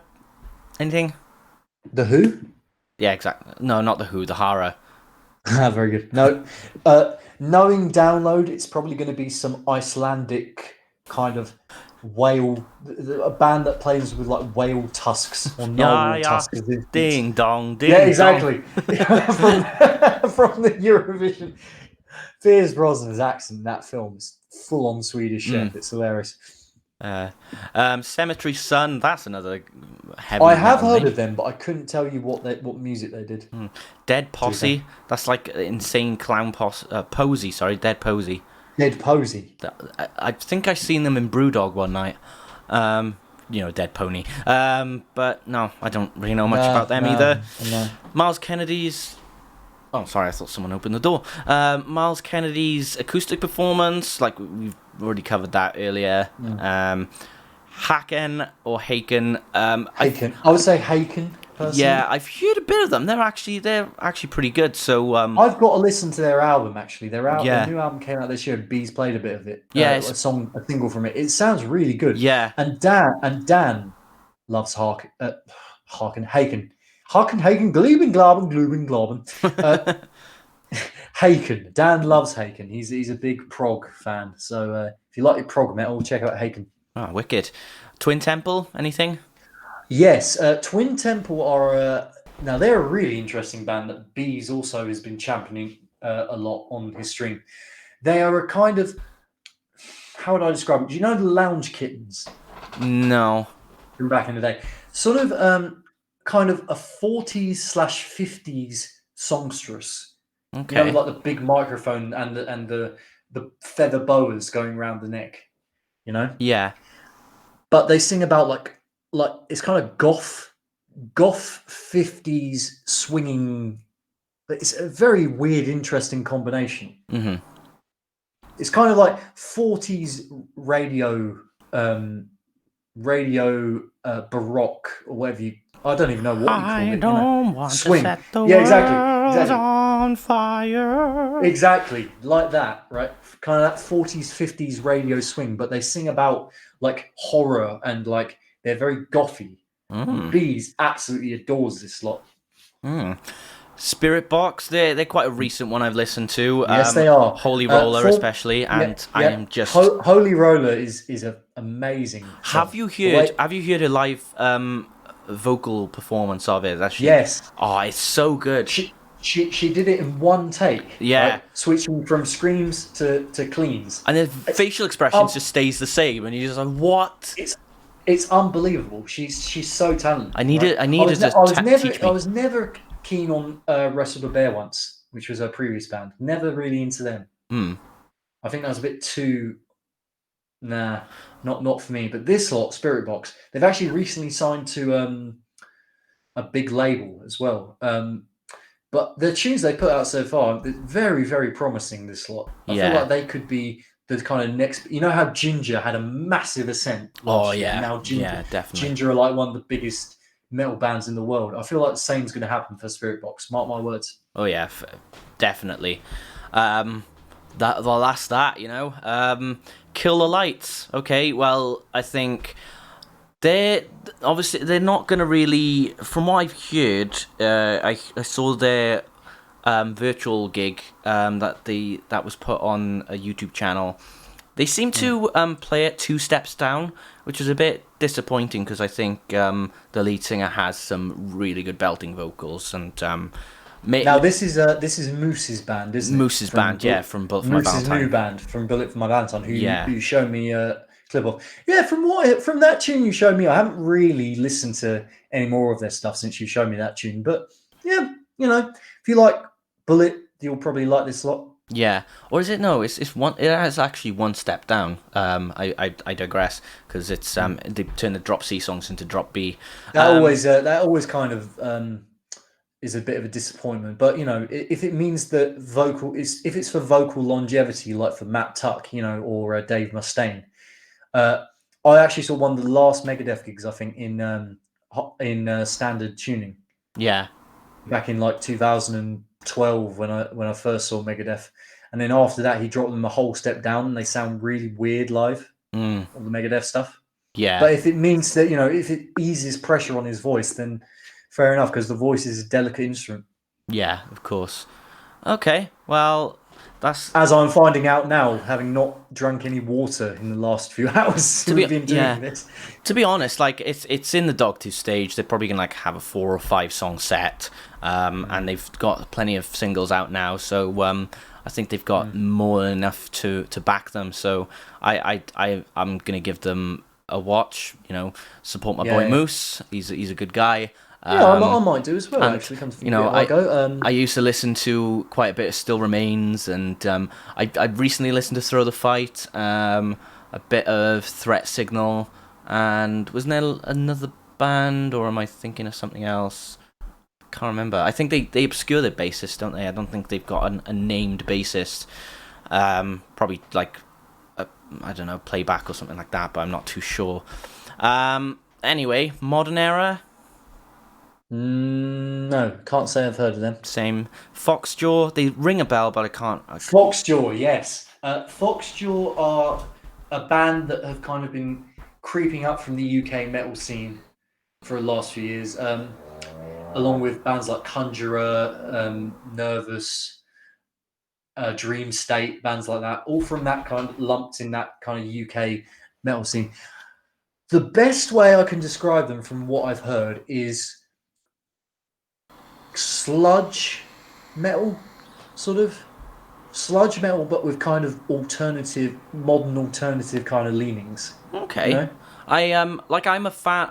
Anything? The Who? Yeah, exactly. No, not the Who. The Hara. Very good. No, knowing Download, it's probably going to be some Icelandic kind of whale, a band that plays with like whale tusks or narwhal tusks. Ding dong, ding. Yeah, dong. exactly. from the Eurovision. Piers Brosnan's accent in that film is full on Swedish chef. It's hilarious. Cemetery Sun. That's another heavy. I have metal heard name. of them, but I couldn't tell you what music they did. Dead Posse. That's like insane clown Posey. Sorry, Dead Posey. Dead Posey. I think I seen them in Brewdog one night. Dead pony. But no, I don't really know much about them either. No. Miles Kennedy's. Oh, sorry, I thought someone opened the door. Miles Kennedy's acoustic performance, like we've already covered that earlier. Haken or Haken. Haken. I would say Haken. Personally. Yeah, I've heard a bit of them. They're actually pretty good. So I've got to listen to their album. Actually, their new album came out this year. Bees played a bit of it. Yeah, a single from it. It sounds really good. Yeah, and Dan loves Haken. Gleben, Globen. Haken. Dan loves Haken. He's a big prog fan. So if you like your prog metal, check out Haken. Oh, wicked. Twin Temple, anything? Yes, Twin Temple are now they're a really interesting band that Bees also has been championing a lot on his stream. They are a kind of, how would I describe it? Do you know the Lounge Kittens? No. From back in the day, sort of kind of a 40s/50s songstress. Okay. You know, like the big microphone and the feather boas going around the neck. You know. Yeah. But they sing about like it's kind of goth 50s swinging. It's a very weird, interesting combination. Mm-hmm. It's kind of like 40s radio baroque or whatever you. I don't even know what you call it. I don't want swing. to set the Exactly. on fire. Exactly, like that, right? Kind of that 40s, 50s radio swing, but they sing about like horror and like they're very gothy. Bees absolutely adores this lot. Spirit Box, they're quite a recent one I've listened to. Yes, they are. Holy Roller especially, and I am just Holy Roller is an amazing song. Have you heard a live vocal performance of it? Actually? Yes. Oh, it's so good. She She did it in one take. Yeah. Right? Switching from screams to cleans. And the facial expressions just stays the same, and you're just like, what? It's unbelievable. She's so talented. I needed I was never keen on Wrestle the Bear once, which was her previous band. Never really into them. I think that was a bit too. Nah, not for me. But this lot, Spirit Box, they've actually recently signed to a big label as well. But the tunes they put out so far, they're very, very promising. This lot, I feel like they could be the kind of next. You know how Ginger had a massive ascent last year? Now definitely. Ginger are like one of the biggest metal bands in the world. I feel like the same's going to happen for Spirit Box. Mark my words. Oh yeah, definitely. That you know. Kill the Lights. Okay, well, I think they're not going to really. From what I've heard, I saw their virtual gig that was put on a YouTube channel. They seem to play it 2 steps down, which is a bit disappointing because I think the lead singer has some really good belting vocals and. Now this is Moose's band, isn't it? Moose's band, from Bullet for My Valentine. Moose's new band from Bullet for My Valentine, who you showed me a clip of. Yeah, from that tune you showed me, I haven't really listened to any more of their stuff since you showed me that tune. But yeah, you know, if you like Bullet, you'll probably like this lot. Yeah, or is it no? It's one. It has actually 1 step down. I digress because it's they turn the drop C songs into drop B. That always kind of is a bit of a disappointment. But you know, if it means that if it's for vocal longevity, like for Matt Tuck, you know, or Dave Mustaine. I actually saw one of the last Megadeth gigs, I think, in standard tuning. Yeah. Back in like 2012 when I first saw Megadeth, and then after that he dropped them a whole step down, and they sound really weird live. All the Megadeth stuff. Yeah. But if it means that, you know, if it eases pressure on his voice, then fair enough, because the voice is a delicate instrument. Yeah, of course. Okay, well, that's... As I'm finding out now, having not drunk any water in the last few hours we've been doing this. To be honest, like, it's in the Dogtooth stage. They're probably going to, like, have a 4 or 5 song set, and they've got plenty of singles out now, so I think they've got more than enough to back them, so I'm going to give them a watch, you know, support my boy Moose. He's a good guy. Yeah, I might do as well, actually. You know, I used to listen to quite a bit of Still Remains, and I recently listened to Throw the Fight, a bit of Threat Signal, and wasn't there another band, or am I thinking of something else? Can't remember. I think they obscure their bassist, don't they? I don't think they've got a named bassist. Probably like, I don't know, Playback or something like that, but I'm not too sure. Anyway, Modern Era... No, can't say I've heard of them. Same. Foxjaw, they ring a bell, but I can't. Foxjaw, yes. Foxjaw are a band that have kind of been creeping up from the UK metal scene for the last few years, along with bands like Conjurer, Nervous, Dream State, bands like that, all from that kind of lumped in that kind of UK metal scene. The best way I can describe them from what I've heard is sludge metal, sort of sludge metal, but with kind of modern alternative kind of leanings. Okay, you know? I'm a fan.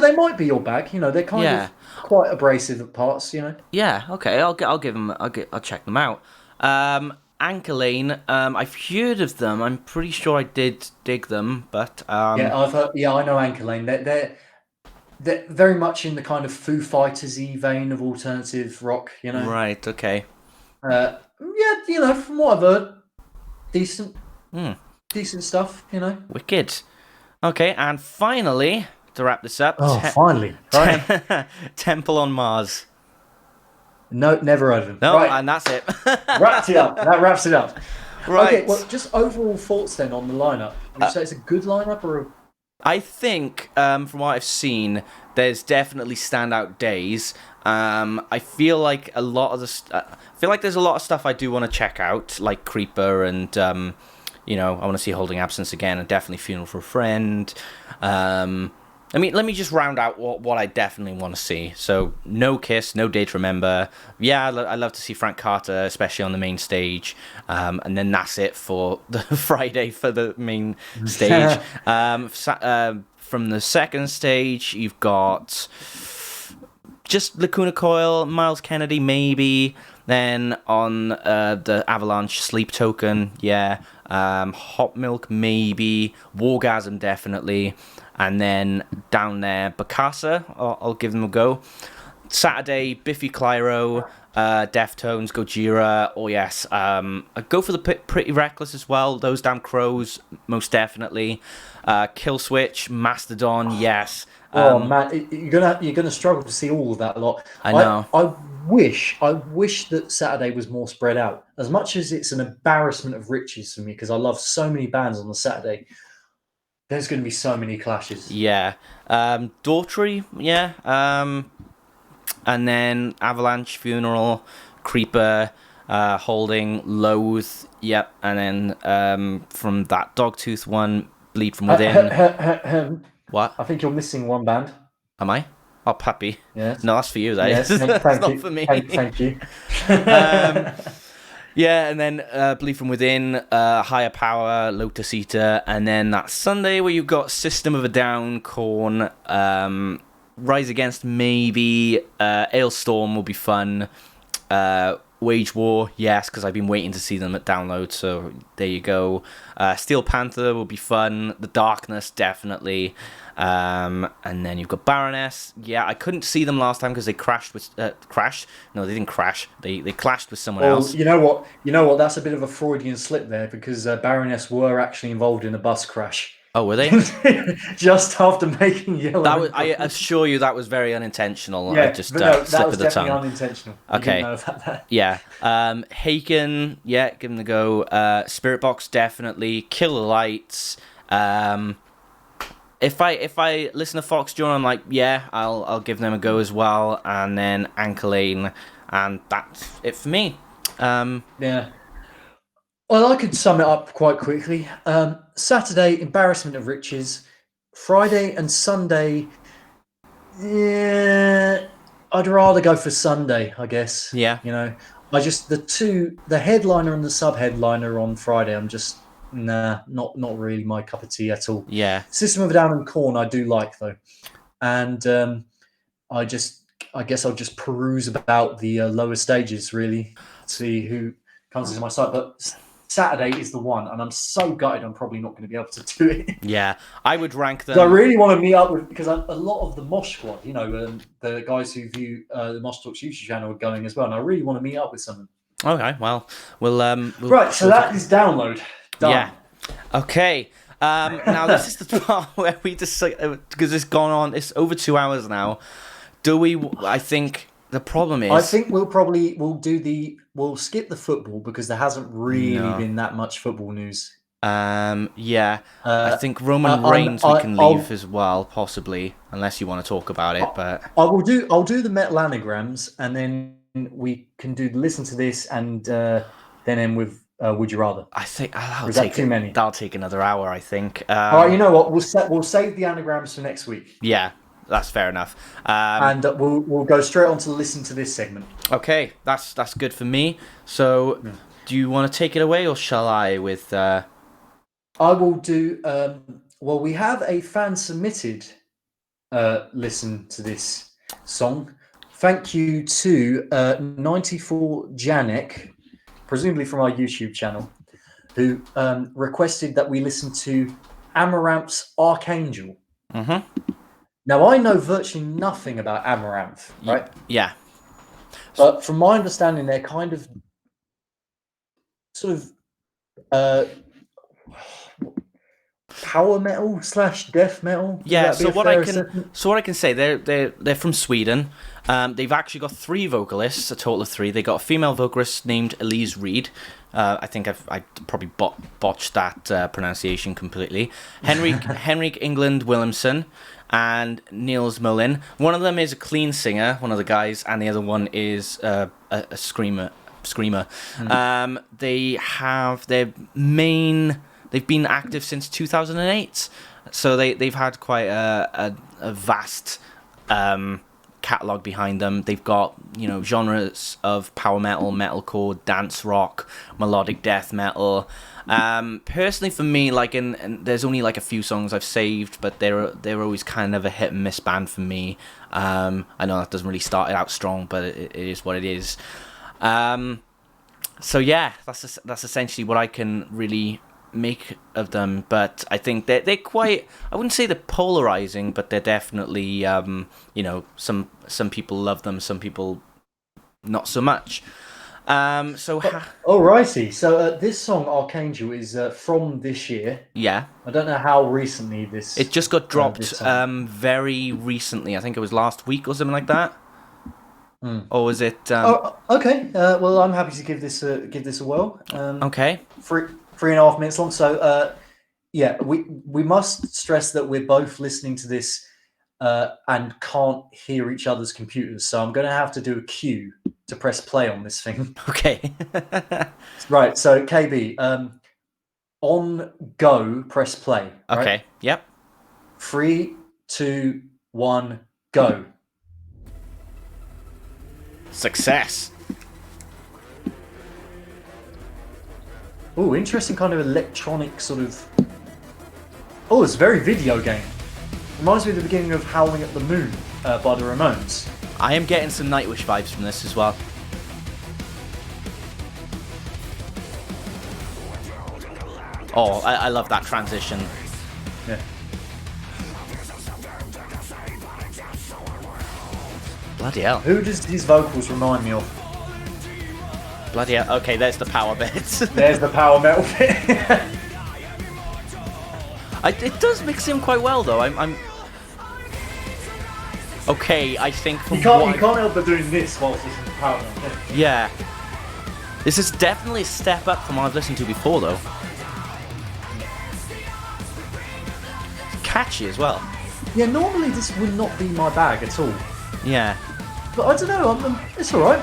They might be your bag. You know, they're kind of quite abrasive at parts. You know. Yeah. Okay. I'll give them. I'll check them out. Anchor Lane. I've heard of them. I'm pretty sure I did dig them, but I've heard. Yeah, I know Anchor Lane. They're very much in the kind of Foo Fighters-y vein of alternative rock, you know. Right. Okay. Yeah, you know, from what I've heard, decent stuff, you know. Wicked. Okay, and finally, to wrap this up. Finally. Right. Temple on Mars. No, never heard of them. No, right. And that's it. Wrapped it up. That wraps it up. Right. Okay, well, just overall thoughts then on the lineup. Would you say it's a good lineup or a... I think, from what I've seen, there's definitely standout days. I feel like there's a lot of stuff I do want to check out, like Creeper and you know, I want to see Holding Absence again, and definitely Funeral for a Friend. Let me just round out what I definitely want to see. So, no Kiss, no Day to Remember. Yeah, I love to see Frank Carter, especially on the main stage. And then that's it for the Friday for the main stage. From the second stage, you've got just Lacuna Coil, Miles Kennedy, maybe. Then on the Avalanche, Sleep Token, yeah. Hot Milk, maybe. Wargasm, definitely. And then down there, Bacasa, I'll give them a go. Saturday, Biffy Clyro, Deftones, Gojira, oh yes. I'd go for the Pretty Reckless as well. Those Damn Crows, most definitely. Kill Switch, Mastodon, yes. Oh man, you're gonna struggle to see all of that lot. I know. I wish that Saturday was more spread out. As much as it's an embarrassment of riches for me because I love so many bands on the Saturday. There's going to be so many clashes. Yeah. Daughtry, yeah. And then Avalanche, Funeral, Creeper, Holding, Loathe, yep. And then from that Dogtooth one, Bleed From Within. What? I think you're missing one band. Am I? Oh, Puppy. Yes. No, that's for you, that yes, is. Thank That's you. not for me. Thank you. Yeah, and then Bleed From Within, Higher Power, Lotus Eater, and then that Sunday where you've got System of a Down, Korn, Rise Against, maybe, Ailstorm will be fun, Wage War, yes, because I've been waiting to see them at Download, so there you go. Steel Panther will be fun, The Darkness, definitely. And then you've got Baroness. Yeah, I couldn't see them last time because they crashed with crashed. No, they didn't crash. They clashed with someone else. You know what? That's a bit of a Freudian slip there because Baroness were actually involved in a bus crash. Oh, were they? Just after making Yellow. I assure you that was very unintentional. Yeah, I just that slip was of the definitely tongue. unintentional. Okay. You didn't know about that. Yeah. Haken, yeah, give them a go. Spirit Box, definitely. Kill the Lights. If I listen to Fox John, I'm like, yeah, I'll give them a go as well. And then Anchor Lane, and that's it for me. Yeah. Well, I could sum it up quite quickly. Saturday, embarrassment of riches. Friday and Sunday, yeah, I'd rather go for Sunday, I guess. Yeah. You know, the headliner and the sub-headliner on Friday, I'm just, nah, not really my cup of tea at all. Yeah. System of a Down and Korn I do like though, and I guess I'll just peruse about the lower stages really, see who comes into my site. But Saturday is the one, and I'm so gutted I'm probably not going to be able to do it. Yeah, I would rank them. I really want to meet up with, because a lot of the Mosh Squad, you know, the guys who view the Mosh Talks YouTube channel are going as well, and I really want to meet up with some of them. Okay, well, we'll right, so that is Download. Done. Yeah. Okay. Now this is the part where we just, because it's gone on, it's over 2 hours now. I think the problem is, I think we'll skip the football because there hasn't really been that much football news. Yeah. I think Roman Reigns we can leave as well, possibly, unless you want to talk about it. But I'll do the metal anagrams, and then we can do listen to this, and then end with Would You Rather. I think that'll take another hour. I think. All right, you know what? We'll save the anagrams for next week. Yeah. That's fair enough. And we'll go straight on to listen to this segment. Okay, that's good for me. So, do you want to take it away, or shall I? With I will do. Well, we have a fan submitted listen to this song. Thank you to 94 Janek, presumably from our YouTube channel, who requested that we listen to Amaranthe's Archangel. Mm-hmm. Now, I know virtually nothing about Amaranthe, right? Yeah. But from my understanding, they're kind of sort of power metal / death metal. Yeah. So what I can say, they're from Sweden. They've actually got 3 vocalists, a total of 3. They got a female vocalist named Elise Reed. I think I probably botched that pronunciation completely. Henrik England Williamson and Niels Mullin. One of them is a clean singer, one of the guys, and the other one is a screamer. They've been active since 2008. So they've had quite a vast catalog behind them. They've got, you know, genres of power metal, metalcore, dance rock, melodic death metal. Personally, for me, like, and there's only like a few songs I've saved, but they're always kind of a hit and miss band for me. I know that doesn't really start it out strong, but it is what it is. So yeah, that's essentially what I can really make of them. But I think they're quite, I wouldn't say they're polarizing, but they're definitely, you know, some people love them, some people not so much. Alrighty. So this song Archangel is from this year. Yeah. I don't know how recently this. It just got dropped very recently. I think it was last week or something like that. Or was it? Okay. Well, I'm happy to give this a whirl. Okay. 3.5 minutes long. So yeah, we must stress that we're both listening to this and can't hear each other's computers. So I'm going to have to do a cue to press play on this thing. Okay. Right. So KB, on go, press play. Right? Okay. Yep. 3, 2, 1, go. Success. Oh, interesting kind of electronic sort of. Oh, it's very video game. Reminds me of the beginning of Howling at the Moon by the Ramones. I am getting some Nightwish vibes from this as well. Oh, I love that transition. Yeah. Bloody hell. Who does these vocals remind me of? Bloody hell. Okay, there's the power bit. There's the power metal bit. It does mix in quite well, though. I'm okay. I think from you can't help but doing this whilst listening to power metal. Yeah. This is definitely a step up from what I've listened to before, though. It's catchy as well. Yeah, normally this would not be my bag at all. Yeah. But I don't know. It's all right.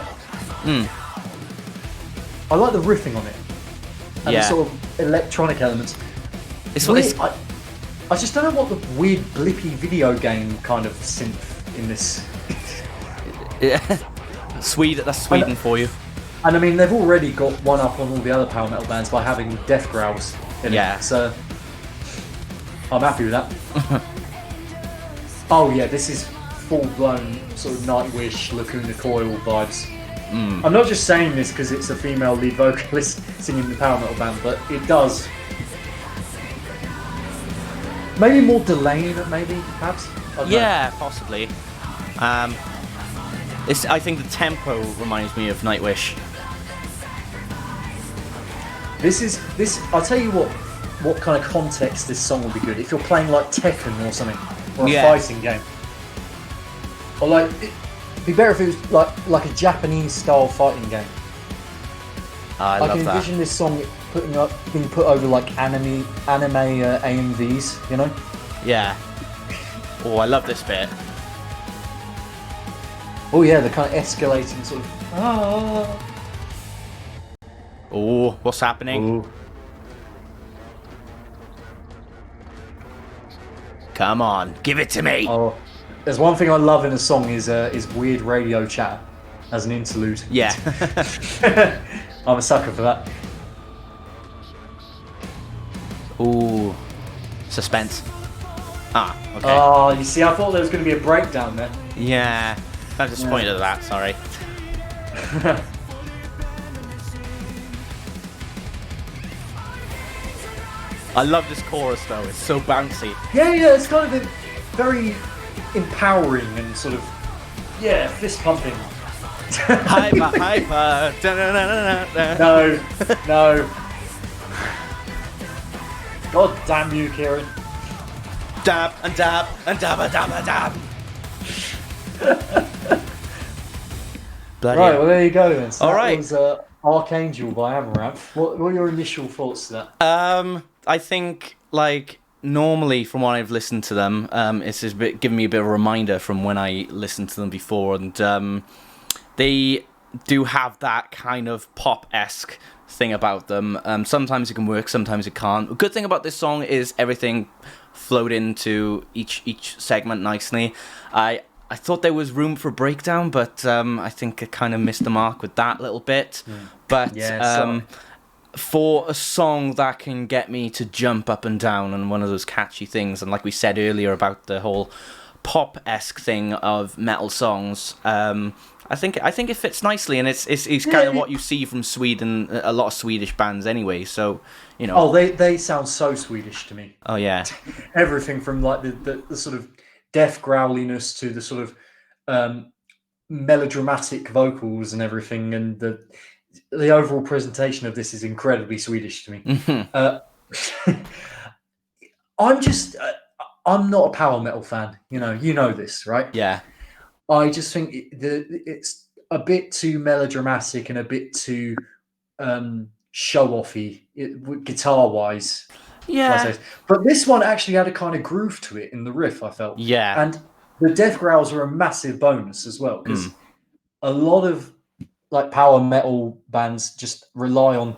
I like the riffing on it and the sort of electronic elements. I just don't know what the weird blippy video game kind of synth in this. Yeah. That's Sweden for you. And I mean, they've already got one up on all the other power metal bands by having death growls in it. So I'm happy with that. Oh yeah, this is full-blown sort of Nightwish, Lacuna Coil vibes. I'm not just saying this because it's a female lead vocalist singing the power metal band, but it does. Maybe more delay in it, perhaps? Yeah, possibly. I think the tempo reminds me of Nightwish. I'll tell you what kind of context this song would be good. If you're playing like Tekken or something, or a fighting game. Or like, it'd be better if it was like a Japanese style fighting game. I love can envision this song being put over like anime AMVs, you know? Yeah. Oh, I love this bit. Oh yeah, the kind of escalating sort of. Oh, what's happening? Ooh. Come on, give it to me. Oh, there's one thing I love in a song is weird radio chatter as an interlude. Yeah. I'm a sucker for that. Ooh, suspense. Ah, okay. Oh, you see, I thought there was going to be a breakdown there. Yeah, I'm disappointed at that, sorry. I love this chorus though, it's so bouncy. Yeah, it's kind of very empowering and sort of, fist pumping. Hyper. No. God damn you, Kieran. Dab and dab and dab and dab and dab. Right, well there you go then. So that was Archangel by Amaranthe. What are your initial thoughts to that? I think, like, normally from what I've listened to them, it's just giving me a bit of a reminder from when I listened to them before, and they do have that kind of pop-esque thing about them. Sometimes it can work, sometimes it can't. A good thing about this song is everything flowed into each segment nicely. I thought there was room for breakdown, but I think I kind of missed the mark with that little bit. But for a song that can get me to jump up and down and one of those catchy things, and like we said earlier about the whole pop-esque thing of metal songs, I think it fits nicely, and it's kind of what you see from Sweden, a lot of Swedish bands anyway. So, you know. Oh, they sound so Swedish to me. Oh yeah. Everything from like the sort of death growliness to the sort of melodramatic vocals and everything, and the overall presentation of this is incredibly Swedish to me. I'm not a power metal fan. You know this, right? Yeah. I just think it's a bit too melodramatic and a bit too show-offy, guitar-wise. Yeah. But this one actually had a kind of groove to it in the riff, I felt. Yeah. And the death growls are a massive bonus as well, because a lot of like power metal bands just rely on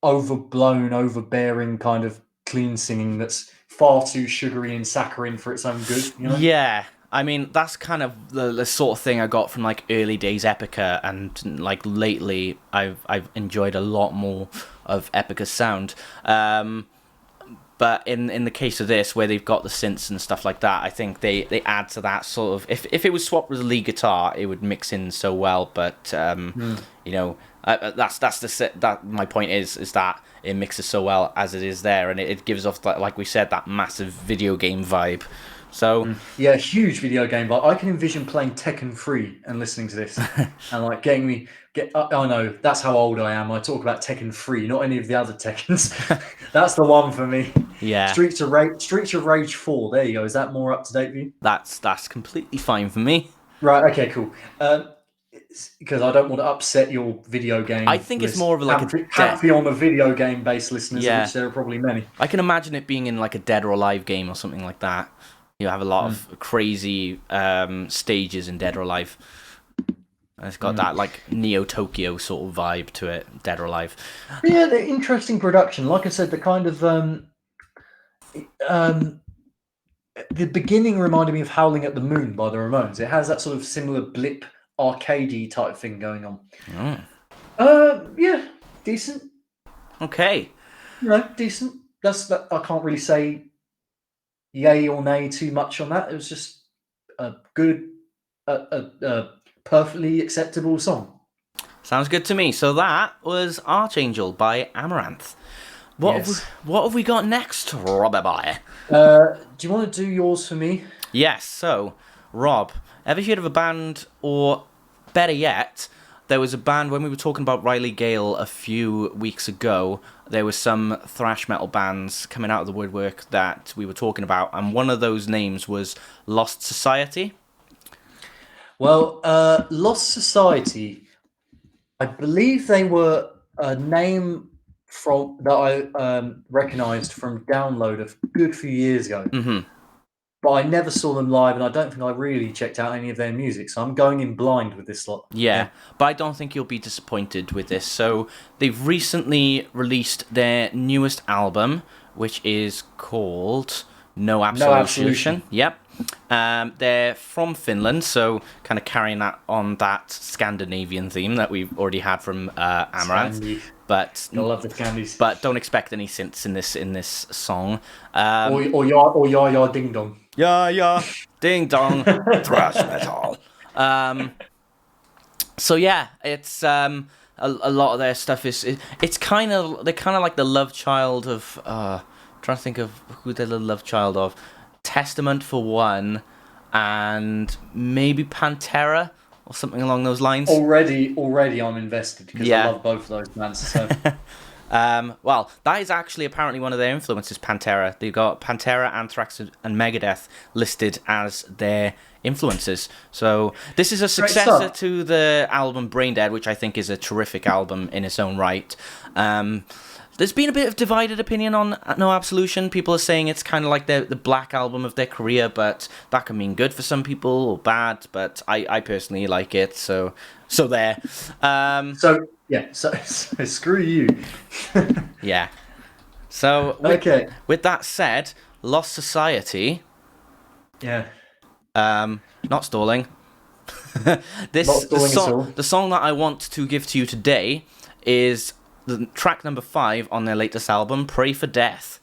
overblown, overbearing kind of clean singing that's far too sugary and saccharine for its own good. You know? Yeah. I mean, that's kind of the sort of thing I got from like early days Epica, and like lately I've enjoyed a lot more of Epica's sound. But in the case of this, where they've got the synths and stuff like that, I think they add to that sort of. If it was swapped with a lead guitar, it would mix in so well. But you know, that my point is that it mixes so well as it is there, and it gives off, like we said, that massive video game vibe. So yeah, huge video game vibe. I can envision playing Tekken 3 and listening to this, and like I know that's how old I am. I talk about Tekken 3, not any of the other Tekkens. That's the one for me. Yeah. Streets of Rage 4. There you go. Is that more up to date for you? That's completely fine for me. Right. Okay. Cool. Because I don't want to upset your video game. I think it's more of like a pantheon of video game based listeners, Yeah. of which there are probably many. I can imagine it being in like a Dead or Alive game or something like that. You have a lot of crazy stages in Dead or Alive. And it's got that like Neo Tokyo sort of vibe to it, Dead or Alive. Yeah, the interesting production. Like I said, the kind of the beginning reminded me of Howling at the Moon by the Ramones. It has that sort of similar blip arcadey type thing going on. Yeah, decent. Okay. Decent. I can't really say yay or nay too much on that. It was just a good, perfectly acceptable song. Sounds good to me. So that was Archangel by Amaranth. What have we got next, Robbie boy? Do you want to do yours for me? Yes. So, Rob, ever heard of a band, or better yet, there was a band when we were talking about Riley Gale a few weeks ago. There were some thrash metal bands coming out of the woodwork that we were talking about, and one of those names was Lost Society. Well, Lost Society, I believe they were a name that I recognised from Download a good few years ago. Mm-hmm. But I never saw them live, and I don't think I really checked out any of their music, so I'm going in blind with this lot. Yeah, but I don't think you'll be disappointed with this. So they've recently released their newest album, which is called No Absolution. Yep. They're from Finland, so kind of carrying that Scandinavian theme that we've already had from Amaranthe. Scandi. But I love the Scandis. But don't expect any synths in this song. Or ya ding dong. Yeah, ding dong, thrash metal. So yeah, it's a lot of their stuff they're kind of like the love child of trying to think of who they're the love child of. Testament for one, and maybe Pantera or something along those lines. Already I'm invested because I love both of those bands. So. Well, that is actually apparently one of their influences, Pantera. They've got Pantera, Anthrax, and Megadeth listed as their influences. So this is a successor to the album Brain Dead, which I think is a terrific album in its own right. There's been a bit of divided opinion on No Absolution. People are saying it's kind of like the black album of their career, but that can mean good for some people or bad. But I personally like it, so there. So screw you. Yeah. So with that said, Lost Society. Yeah. Not stalling. Not stalling at all. The song that I want to give to you today is the track number 5 on their latest album, Pray for Death.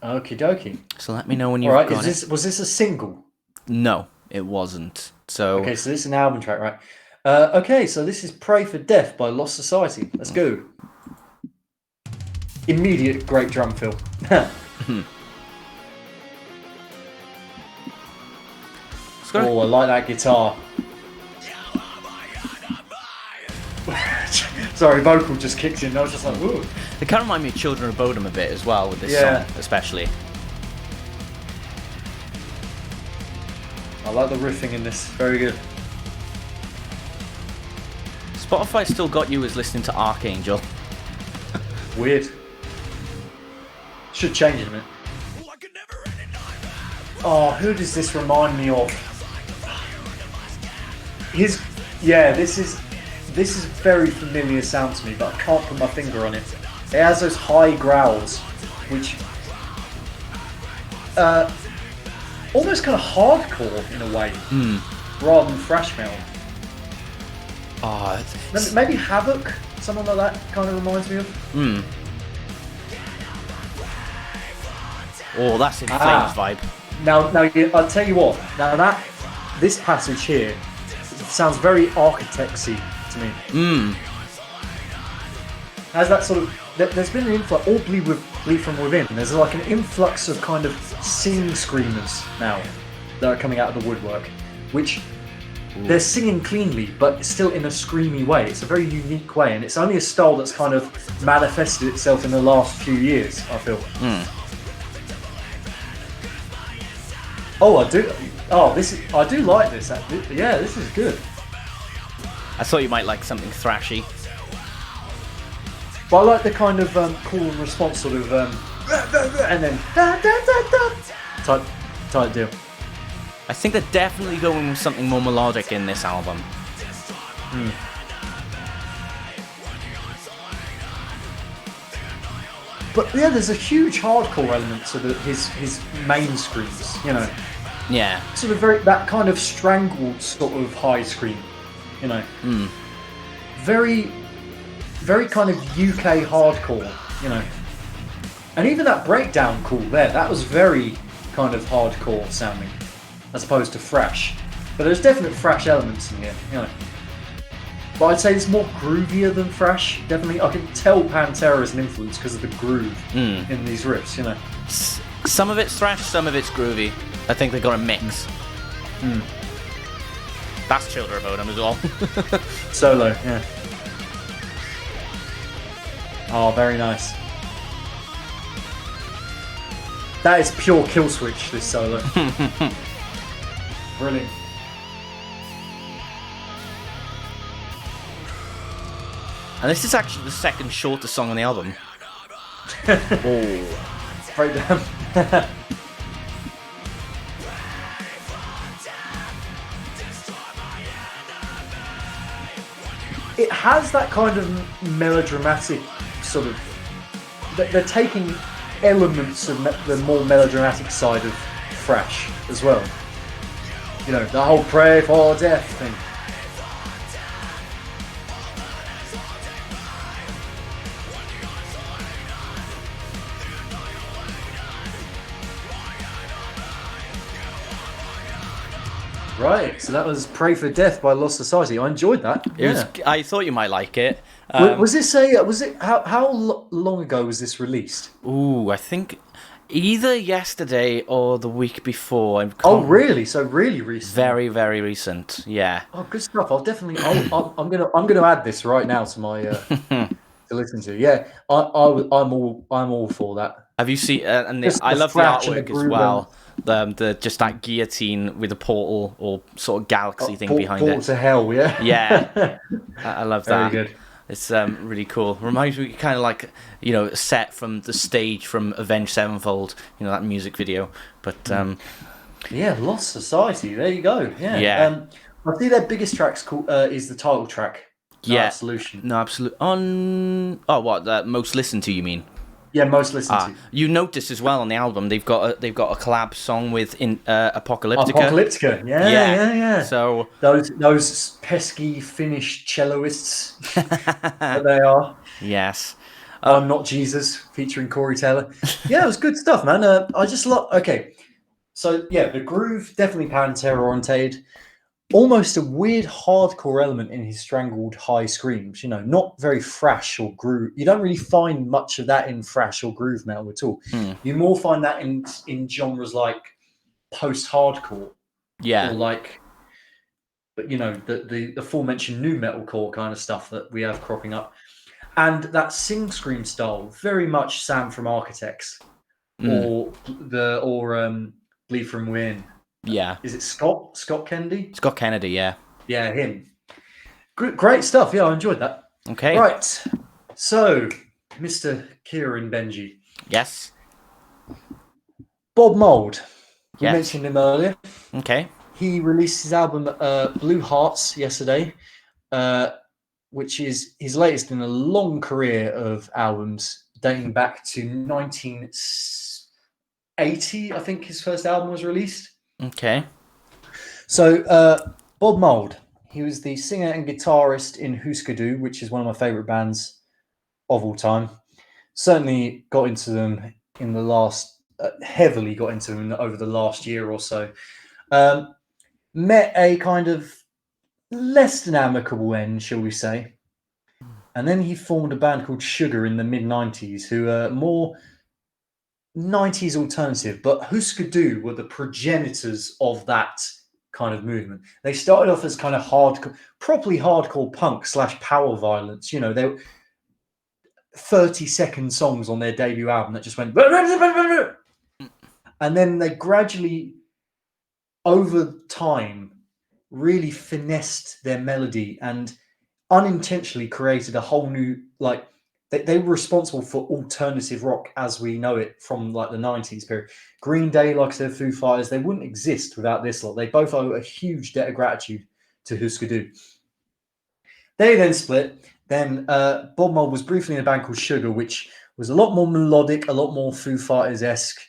Okie dokie. So let me know when you've All right, got it. Was this a single? No, it wasn't. So Okay, so this is an album track, right? Okay, so this is Pray for Death by Lost Society. Let's go. Immediate great drum fill. Oh, I like that guitar. Sorry, vocal just kicked in. I was just like, ooh. It kind of reminds me of Children of Bodom a bit as well with this song, especially. I like the riffing in this. Very good. Spotify still got you as listening to Archangel. Weird. Should change in a minute. Oh, who does this remind me of? This is a very familiar sound to me, but I can't put my finger on it. It has those high growls, which almost kind of hardcore in a way, rather than thrash metal. Oh, Maybe Havoc, someone like that kind of reminds me of. Oh, that's In Flames vibe. Now, I'll tell you what. Now this passage here sounds very architectsy to me. Has that sort of? There's been an influx, all bleed from within. There's like an influx of kind of sing screamers now that are coming out of the woodwork, which they're singing cleanly, but still in a screamy way. It's a very unique way, and it's only a style that's kind of manifested itself in the last few years, I feel. Oh, I do. Oh, I do like this. Yeah, this is good. I thought you might like something thrashy. But I like the kind of call and response sort of, and then type deal. I think they're definitely going with something more melodic in this album. But yeah, there's a huge hardcore element to his main screams, you know. Yeah. Sort of that kind of strangled sort of high scream, you know. Very, very kind of UK hardcore, you know. And even that breakdown call there, that was very kind of hardcore sounding, as opposed to thrash. But there's definite thrash elements in here, you know. But I'd say it's more groovier than thrash. Definitely, I can tell Pantera is an influence because of the groove in these riffs, you know. Some of it's thrash, some of it's groovy. I think they got a mix. That's Children of Bodom as well. Solo, yeah. Oh, very nice. That is pure kill switch, this solo. Brilliant. And this is actually the second shortest song on the album. Oh, breakdown. It has that kind of melodramatic sort of. They're taking elements of the more melodramatic side of thrash as well. You know, the whole pray for death thing. Right, so that was "Pray for Death" by Lost Society. I enjoyed that. I thought you might like it. Was it? How long ago was this released? Ooh, I think either yesterday or the week before. Oh, really? So really recent. Very, very recent. Yeah. Oh, good stuff. I'll definitely. I'm gonna add this right now to my to listen to. Yeah, I'm all for that. Have you seen? And I love the artwork as well. The just that guillotine with a portal or sort of galaxy thing behind portal it. To hell, yeah. Yeah, I love that. Very good. It's really cool. Reminds me kind of like, you know, set from the stage from Avenged Sevenfold. You know, that music video. But yeah, Lost Society. There you go. Yeah. Yeah. I see their biggest track's called is the title track. Yeah. Solution. No, absolutely. On what? Most listened to? You mean? Yeah, most listened to. You notice as well on the album they've got a collab song with Apocalyptica. Apocalyptica, yeah, Yeah. yeah, yeah. So Those pesky Finnish celloists that they are. yes. I'm Not Jesus, featuring Corey Taylor. Yeah, it was good stuff, man. I just love. Okay, so yeah, the groove definitely Pantera-oriented. Almost a weird hardcore element in his strangled high screams. You know, not very thrash or groove. You don't really find much of that in thrash or groove metal at all. You more find that in genres like post-hardcore Yeah. or like, but you know, the aforementioned new metalcore kind of stuff that we have cropping up. And that sing scream style, very much Sam from Architects, or Bleed from Win. Yeah. Is it Scott Kennedy? Scott Kennedy, yeah. Yeah, him. Great stuff. Yeah, I enjoyed that. Okay. Right. So, Mr. Kieran Benji. Yes. Bob Mould. We Yes. mentioned him earlier. Okay. He released his album Blue Hearts yesterday, which is his latest in a long career of albums dating back to 1980. I think his first album was released. Okay. So Bob Mould, he was the singer and guitarist in Husker Du, which is one of my favorite bands of all time. Certainly got into them in the last, heavily got into them over the last year or so. Met a kind of less than amicable end, shall we say. And then he formed a band called Sugar in the mid-90s, who are more 90s alternative, but Husker Du were the progenitors of that kind of movement. They started off as kind of hardcore, properly hardcore punk / power violence. You know, they were 30-second songs on their debut album that just went, and then they gradually, over time, really finessed their melody and unintentionally created a whole new, like, they were responsible for alternative rock as we know it from like the 90s period. Green Day, like I said, Foo Fighters, they wouldn't exist without this lot. They both owe a huge debt of gratitude to Husker Du. They then split. Then Bob Mould was briefly in a band called Sugar, which was a lot more melodic, a lot more Foo Fighters-esque.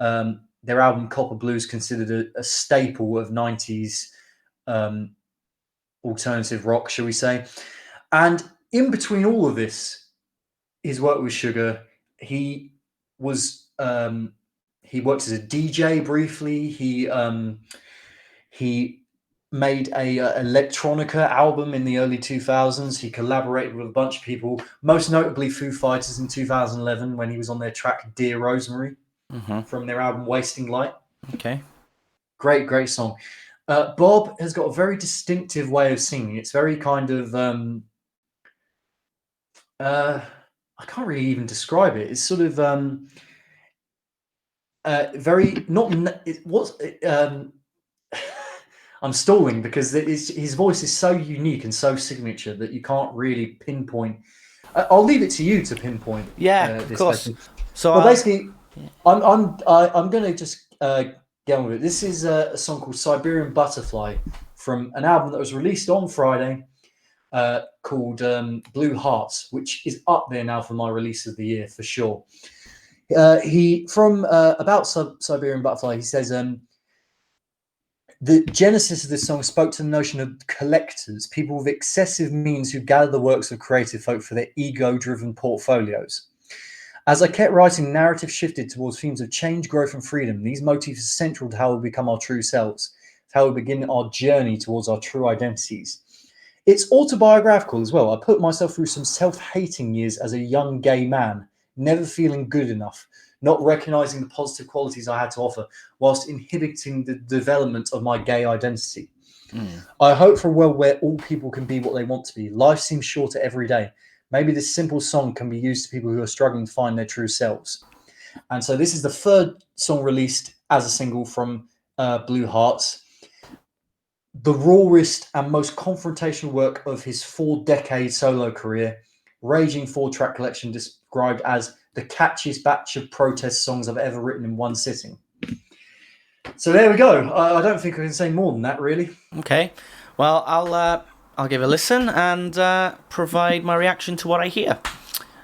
Their album Copper Blues considered a staple of 90s alternative rock, shall we say. And in between all of this, his work with Sugar, he was he worked as a DJ briefly. He made a electronica album in the early 2000s. He collaborated with a bunch of people, most notably Foo Fighters in 2011 when he was on their track Dear Rosemary from their album Wasting Light. Okay. Great song. Bob has got a very distinctive way of singing. It's very kind of I can't really even describe it. It's sort of very not. I'm stalling because his voice is so unique and so signature that you can't really pinpoint. I'll leave it to you to pinpoint. Yeah, of course. Basically. So, well, basically, I'm going to just get on with it. This is a song called Siberian Butterfly from an album that was released on Friday. Called Blue Hearts, which is up there now for my release of the year for sure. He from about Siberian Butterfly, he says the genesis of this song spoke to the notion of collectors, people with excessive means who gather the works of creative folk for their ego-driven portfolios. As I kept writing, narrative shifted towards themes of change, growth, and freedom. These motifs are central to how we become our true selves, how we begin our journey towards our true identities. It's autobiographical as well. I put myself through some self-hating years as a young gay man, never feeling good enough, not recognizing the positive qualities I had to offer, whilst inhibiting the development of my gay identity. I hope for a world where all people can be what they want to be. Life seems shorter every day. Maybe this simple song can be used to people who are struggling to find their true selves. And so this is the third song released as a single from Blue Hearts. The rawest and most confrontational work of his 4-decade solo career, raging 4-track collection described as the catchiest batch of protest songs I've ever written in one sitting. So there we go. I don't think I can say more than that, really. Okay. Well, I'll give a listen and provide my reaction to what I hear.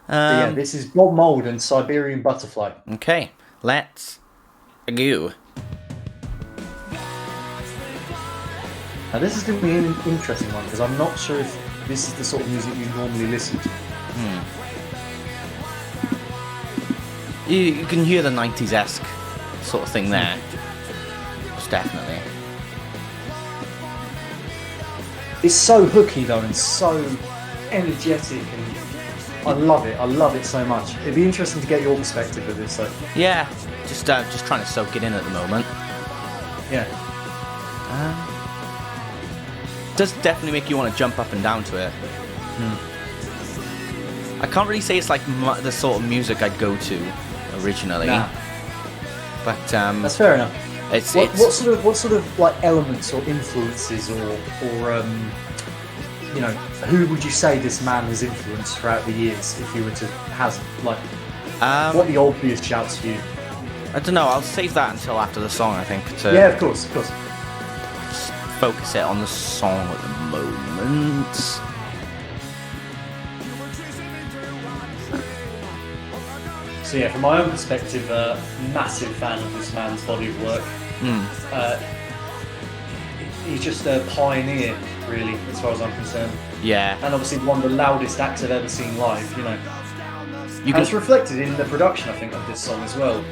So this is Bob Mould and Siberian Butterfly. Okay, let's go. Now this is going to be an interesting one because I'm not sure if this is the sort of music you normally listen to. You can hear the 90s-esque sort of thing there. Most definitely. It's so hooky though and so energetic, and I love it. I love it so much. It'd be interesting to get your perspective of this though. Yeah, just trying to soak it in at the moment. Yeah. Does definitely make you want to jump up and down to it. I can't really say it's like the sort of music I'd go to originally. Nah. But that's fair enough. What sort of like elements or influences or who would you say this man has influenced throughout the years if you were to hazard what are the obvious shouts for you? I don't know, I'll save that until after the song, I think. Yeah, of course. Just focus it on the song at the moment. So yeah, from my own perspective, massive fan of this man's body of work. He's just a pioneer, really, as far as I'm concerned. Yeah. And obviously one of the loudest acts I've ever seen live, and it's reflected in the production, I think, of this song as well.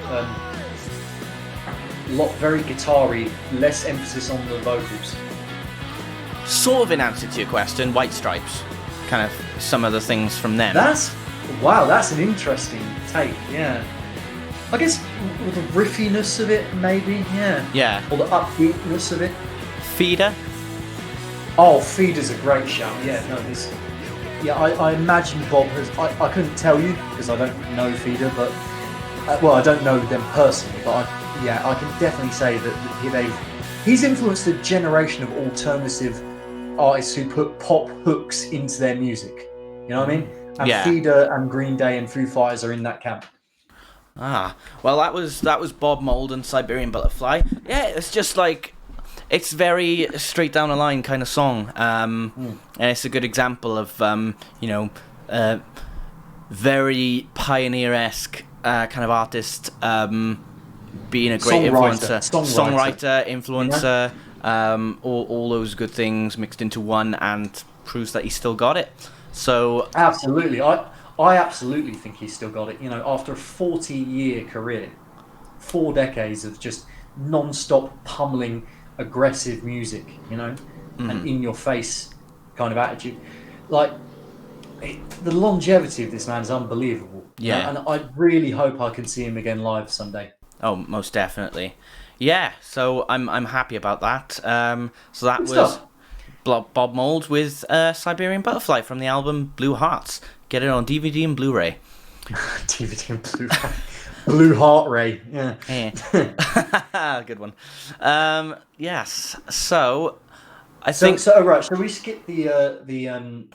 Very guitar-y, less emphasis on the vocals. Sort of in answer to your question, White Stripes. Kind of some of the things from them. That's an interesting take, yeah. I guess with the riffiness of it, maybe, yeah. Yeah. Or the upbeatness of it. Feeder? Oh, Feeder's a great shout, yeah. No, I imagine Bob has... I couldn't tell you, because I don't know Feeder, but... I don't know them personally, but I can definitely say that he's influenced a generation of alternative artists who put pop hooks into their music. You know what I mean? And Feeder and Green Day and Foo Fighters are in that camp. Well, that was Bob Mould and Siberian Butterfly. Yeah, it's just like, it's very straight down the line kind of song. And it's a good example of very pioneer-esque kind of artist, being a great songwriter, influencer, all those good things mixed into one, and proves that he still got it. So absolutely, I absolutely think he's still got it. After a 40-year career, 4 decades of just non-stop pummeling, aggressive music, and in-your-face kind of attitude, the longevity of this man is unbelievable. Yeah, and I really hope I can see him again live someday. Oh, most definitely. Yeah, so I'm happy about that. So that Good was stuff. Bob Mould with Siberian Butterfly from the album Blue Hearts. Get it on DVD and Blu-ray. DVD and Blu-ray. Blue Heart Ray. Yeah. Good one. Yes. So I think. So right. Shall we skip the?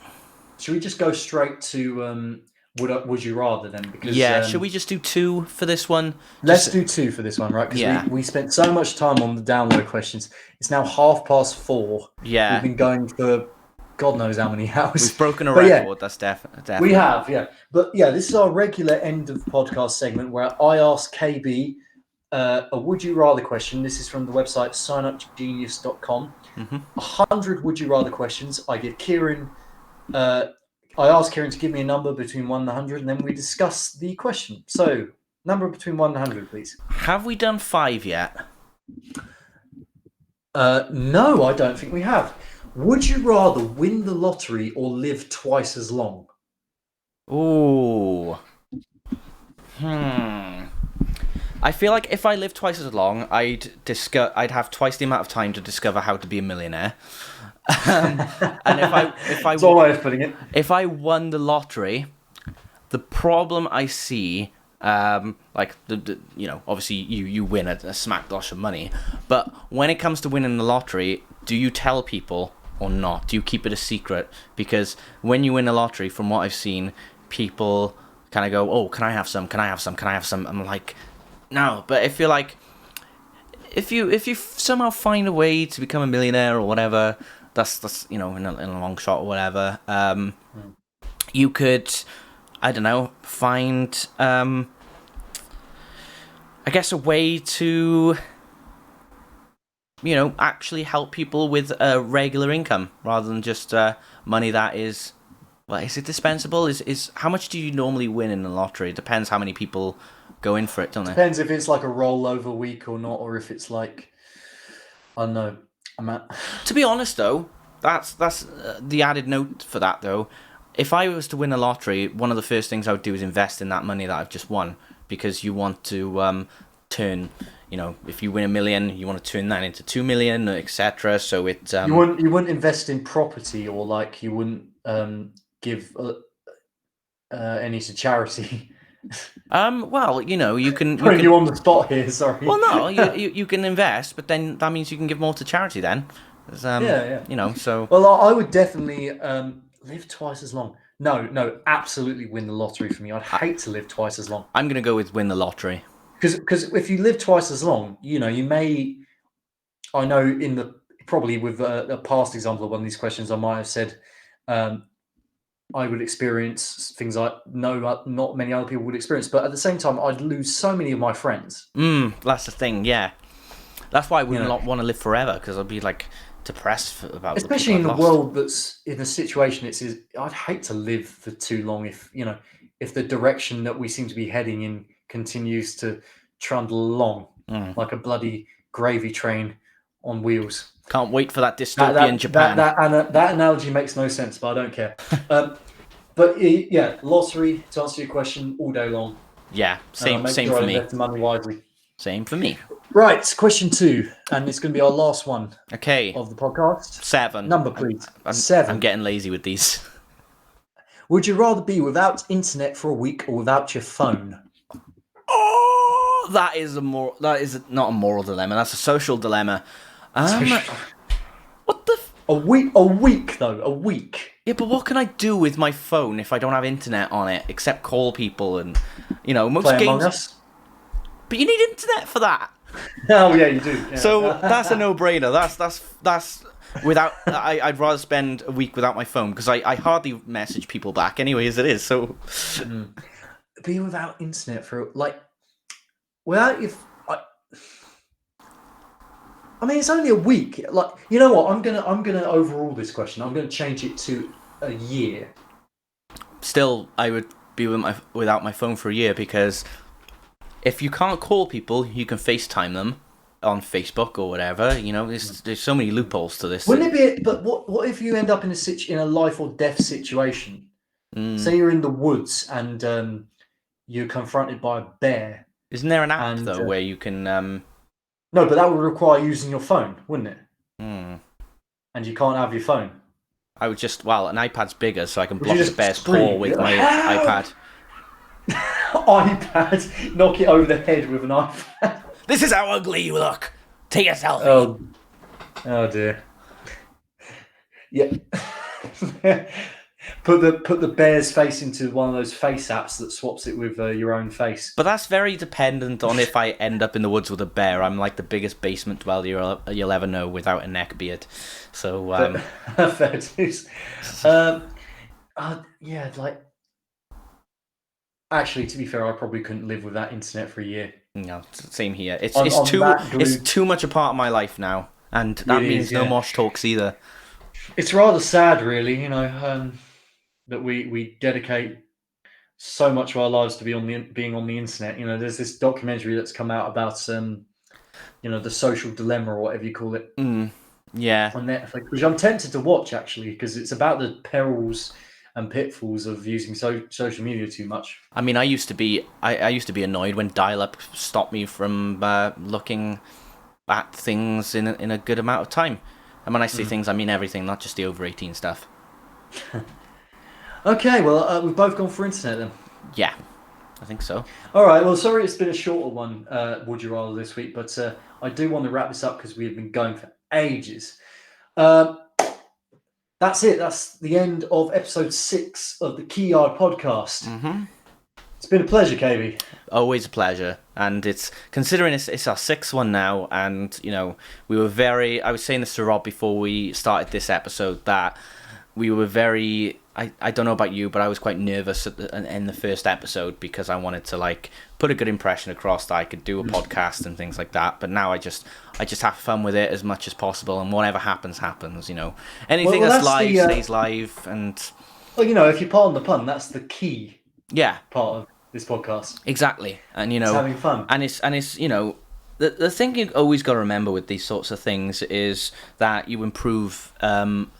Should we just go straight to would you rather then? Because should we just do 2 for this one? Let's do 2 for this one, right? Because we spent so much time on the download questions. It's now 4:30. Yeah. We've been going for God knows how many hours. We've broken a record. That's definitely. We have, yeah. But yeah, this is our regular end of podcast segment where I ask KB a would you rather question. This is from the website signupgenius.com. 100 would you rather questions. I give Kieran. I ask Kieran to give me a number between 1 and 100, and then we discuss the question. So, number between 1 and 100, please. Have we done 5 yet? No, I don't think we have. Would you rather win the lottery or live twice as long? Ooh. I feel like if I lived twice as long, I'd have twice the amount of time to discover how to be a millionaire. And if I That's all way of putting it. If I won the lottery, the problem I see, obviously you win a smack dosh of money, but when it comes to winning the lottery, do you tell people or not? Do you keep it a secret? Because when you win a lottery, from what I've seen, people kind of go, "Oh, can I have some? Can I have some? Can I have some?" I'm like, no. But if you're like, if you somehow find a way to become a millionaire or whatever. That's in a long shot or whatever. You could I don't know, find, I guess, a way to, actually help people with a regular income rather than just money that is, well, is it dispensable? Is how much do you normally win in the lottery? It depends how many people go in for it, don't it? Depends if it's like a rollover week or not, or if it's like, I don't know. To be honest, though, that's the added note for that, though. If I was to win a lottery, one of the first things I would do is invest in that money that I've just won, because you want to turn, if you win $1 million, you want to turn that into 2 million, etc. So it you wouldn't invest in property, or like you wouldn't give any to charity. Well, you can Putting you on the spot here. Sorry. Well, no, you can invest, but then that means you can give more to charity. Then, yeah. So. Well, I would definitely live twice as long. No, absolutely win the lottery for me. I'd hate to live twice as long. I'm gonna go with win the lottery. Because if you live twice as long, you may. I know probably with a past example of one of these questions, I might have said. I would experience things not many other people would experience, but at the same time, I'd lose so many of my friends. That's the thing, yeah. That's why I would not want to live forever, because I'd be like depressed about. Especially in a world that's in a situation I'd hate to live for too long if the direction that we seem to be heading in continues to trundle along like a bloody gravy train on wheels. Can't wait for that dystopian Japan. That analogy makes no sense, but I don't care. But yeah, lottery, to answer your question, all day long. Yeah, same sure for I me. invest the money wisely. Same for me. Right, question 2, and it's going to be our last one. Okay. Of the podcast. 7. Number, please. 7. I'm getting lazy with these. Would you rather be without internet for a week or without your phone? Oh, that is not a moral dilemma. That's a social dilemma. What the? A week though. A week. Yeah, but what can I do with my phone if I don't have internet on it except call people and most Play games? Among Us? But you need internet for that. Oh yeah, you do. Yeah. So that's a no-brainer. That's without. I'd rather spend a week without my phone because I hardly message people back anyway as it is. So be without internet for I mean, it's only a week. Like, you know what? I'm gonna overrule this question. I'm gonna change it to a year. Still, I would be without my phone for a year because if you can't call people, you can FaceTime them on Facebook or whatever. There's so many loopholes to this. Wouldn't it be? But what if you end up in a life or death situation? Say you're in the woods and you're confronted by a bear. Isn't there an app though where you can? No, but that would require using your phone, wouldn't it? And you can't have your phone. I would an iPad's bigger, so I can block the bear's paw with my iPad. iPad, knock it over the head with an iPad. This is how ugly you look. Take a selfie. Oh dear. Yeah. Put the bear's face into one of those face apps that swaps it with your own face. But that's very dependent on if I end up in the woods with a bear. I'm like the biggest basement dweller you'll ever know without a neck beard. So fair dues. Yeah, like. Actually, to be fair, I probably couldn't live without internet for a year. No, same here. It's too much a part of my life now, and that means no Mosh talks either. It's rather sad, really, that we dedicate so much of our lives to being on the internet. There's this documentary that's come out about the social dilemma or whatever you call it. Yeah. On Netflix, which I'm tempted to watch actually, because it's about the perils and pitfalls of using social media too much. I mean, I used to be annoyed when dial-up stopped me from looking at things in a good amount of time. And when I say things, I mean everything, not just the over 18 stuff. Okay, well, we've both gone for internet then. Yeah, I think so. All right, well, sorry it's been a shorter one, Would You Rather, this week, but I do want to wrap this up because we have been going for ages. That's it. That's the end of episode 6 of the Key Yard podcast. Mm-hmm. It's been a pleasure, KB. Always a pleasure. And it's considering it's our 6th one now, and we were I was saying this to Rob before we started this episode, that we were very I don't know about you, but I was quite nervous in the first episode because I wanted to like put a good impression across that I could do a podcast and things like that. But now I just have fun with it as much as possible, and whatever happens, happens. You know, anything that's live stays live, and well, you know, if you pardon the pun, that's the key. Yeah, part of this podcast. Exactly, and you know, it's having fun, and it's you know. The thing you always got to remember with these sorts of things is that you improve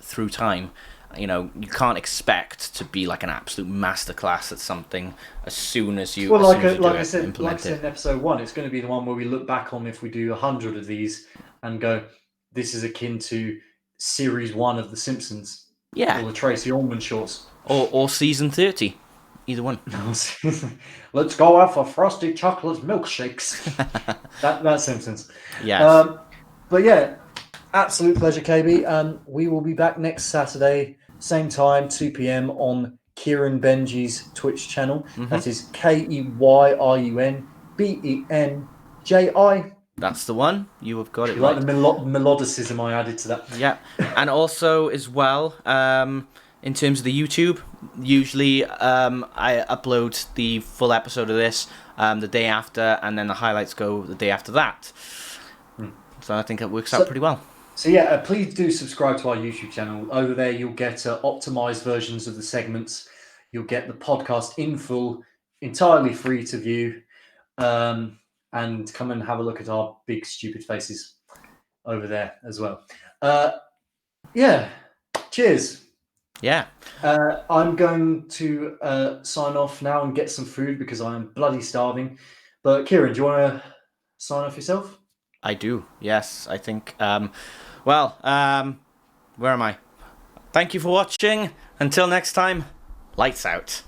through time. You know, you can't expect to be like an absolute masterclass at something as soon as you. Well, like I said in episode 1, it's going to be the one where we look back on if we do 100 of these and go, "This is akin to series 1 of The Simpsons." Yeah. Or the Tracy Ullman shorts. Or season 30. Either one. Let's go out for frosty chocolate milkshakes. That's Simpsons. Yeah. But yeah, absolute pleasure, KB. And we will be back next Saturday, same time, 2 p.m. on Kieran Benji's Twitch channel. That is KEYRUNBENJI. That's the one. You have got it right. Like the melodicism I added to that. Yeah. And also, as well, in terms of the YouTube, usually I upload the full episode of this the day after, and then the highlights go the day after that. So I think it works out pretty well. So yeah, please do subscribe to our YouTube channel. Over there, you'll get optimized versions of the segments. You'll get the podcast in full, entirely free to view. And come and have a look at our big, stupid faces over there as well. Yeah, cheers. Yeah. I'm going to sign off now and get some food because I am bloody starving. But Kieran, do you want to sign off yourself? I do, yes. I think, where am I? Thank you for watching. Until next time, lights out.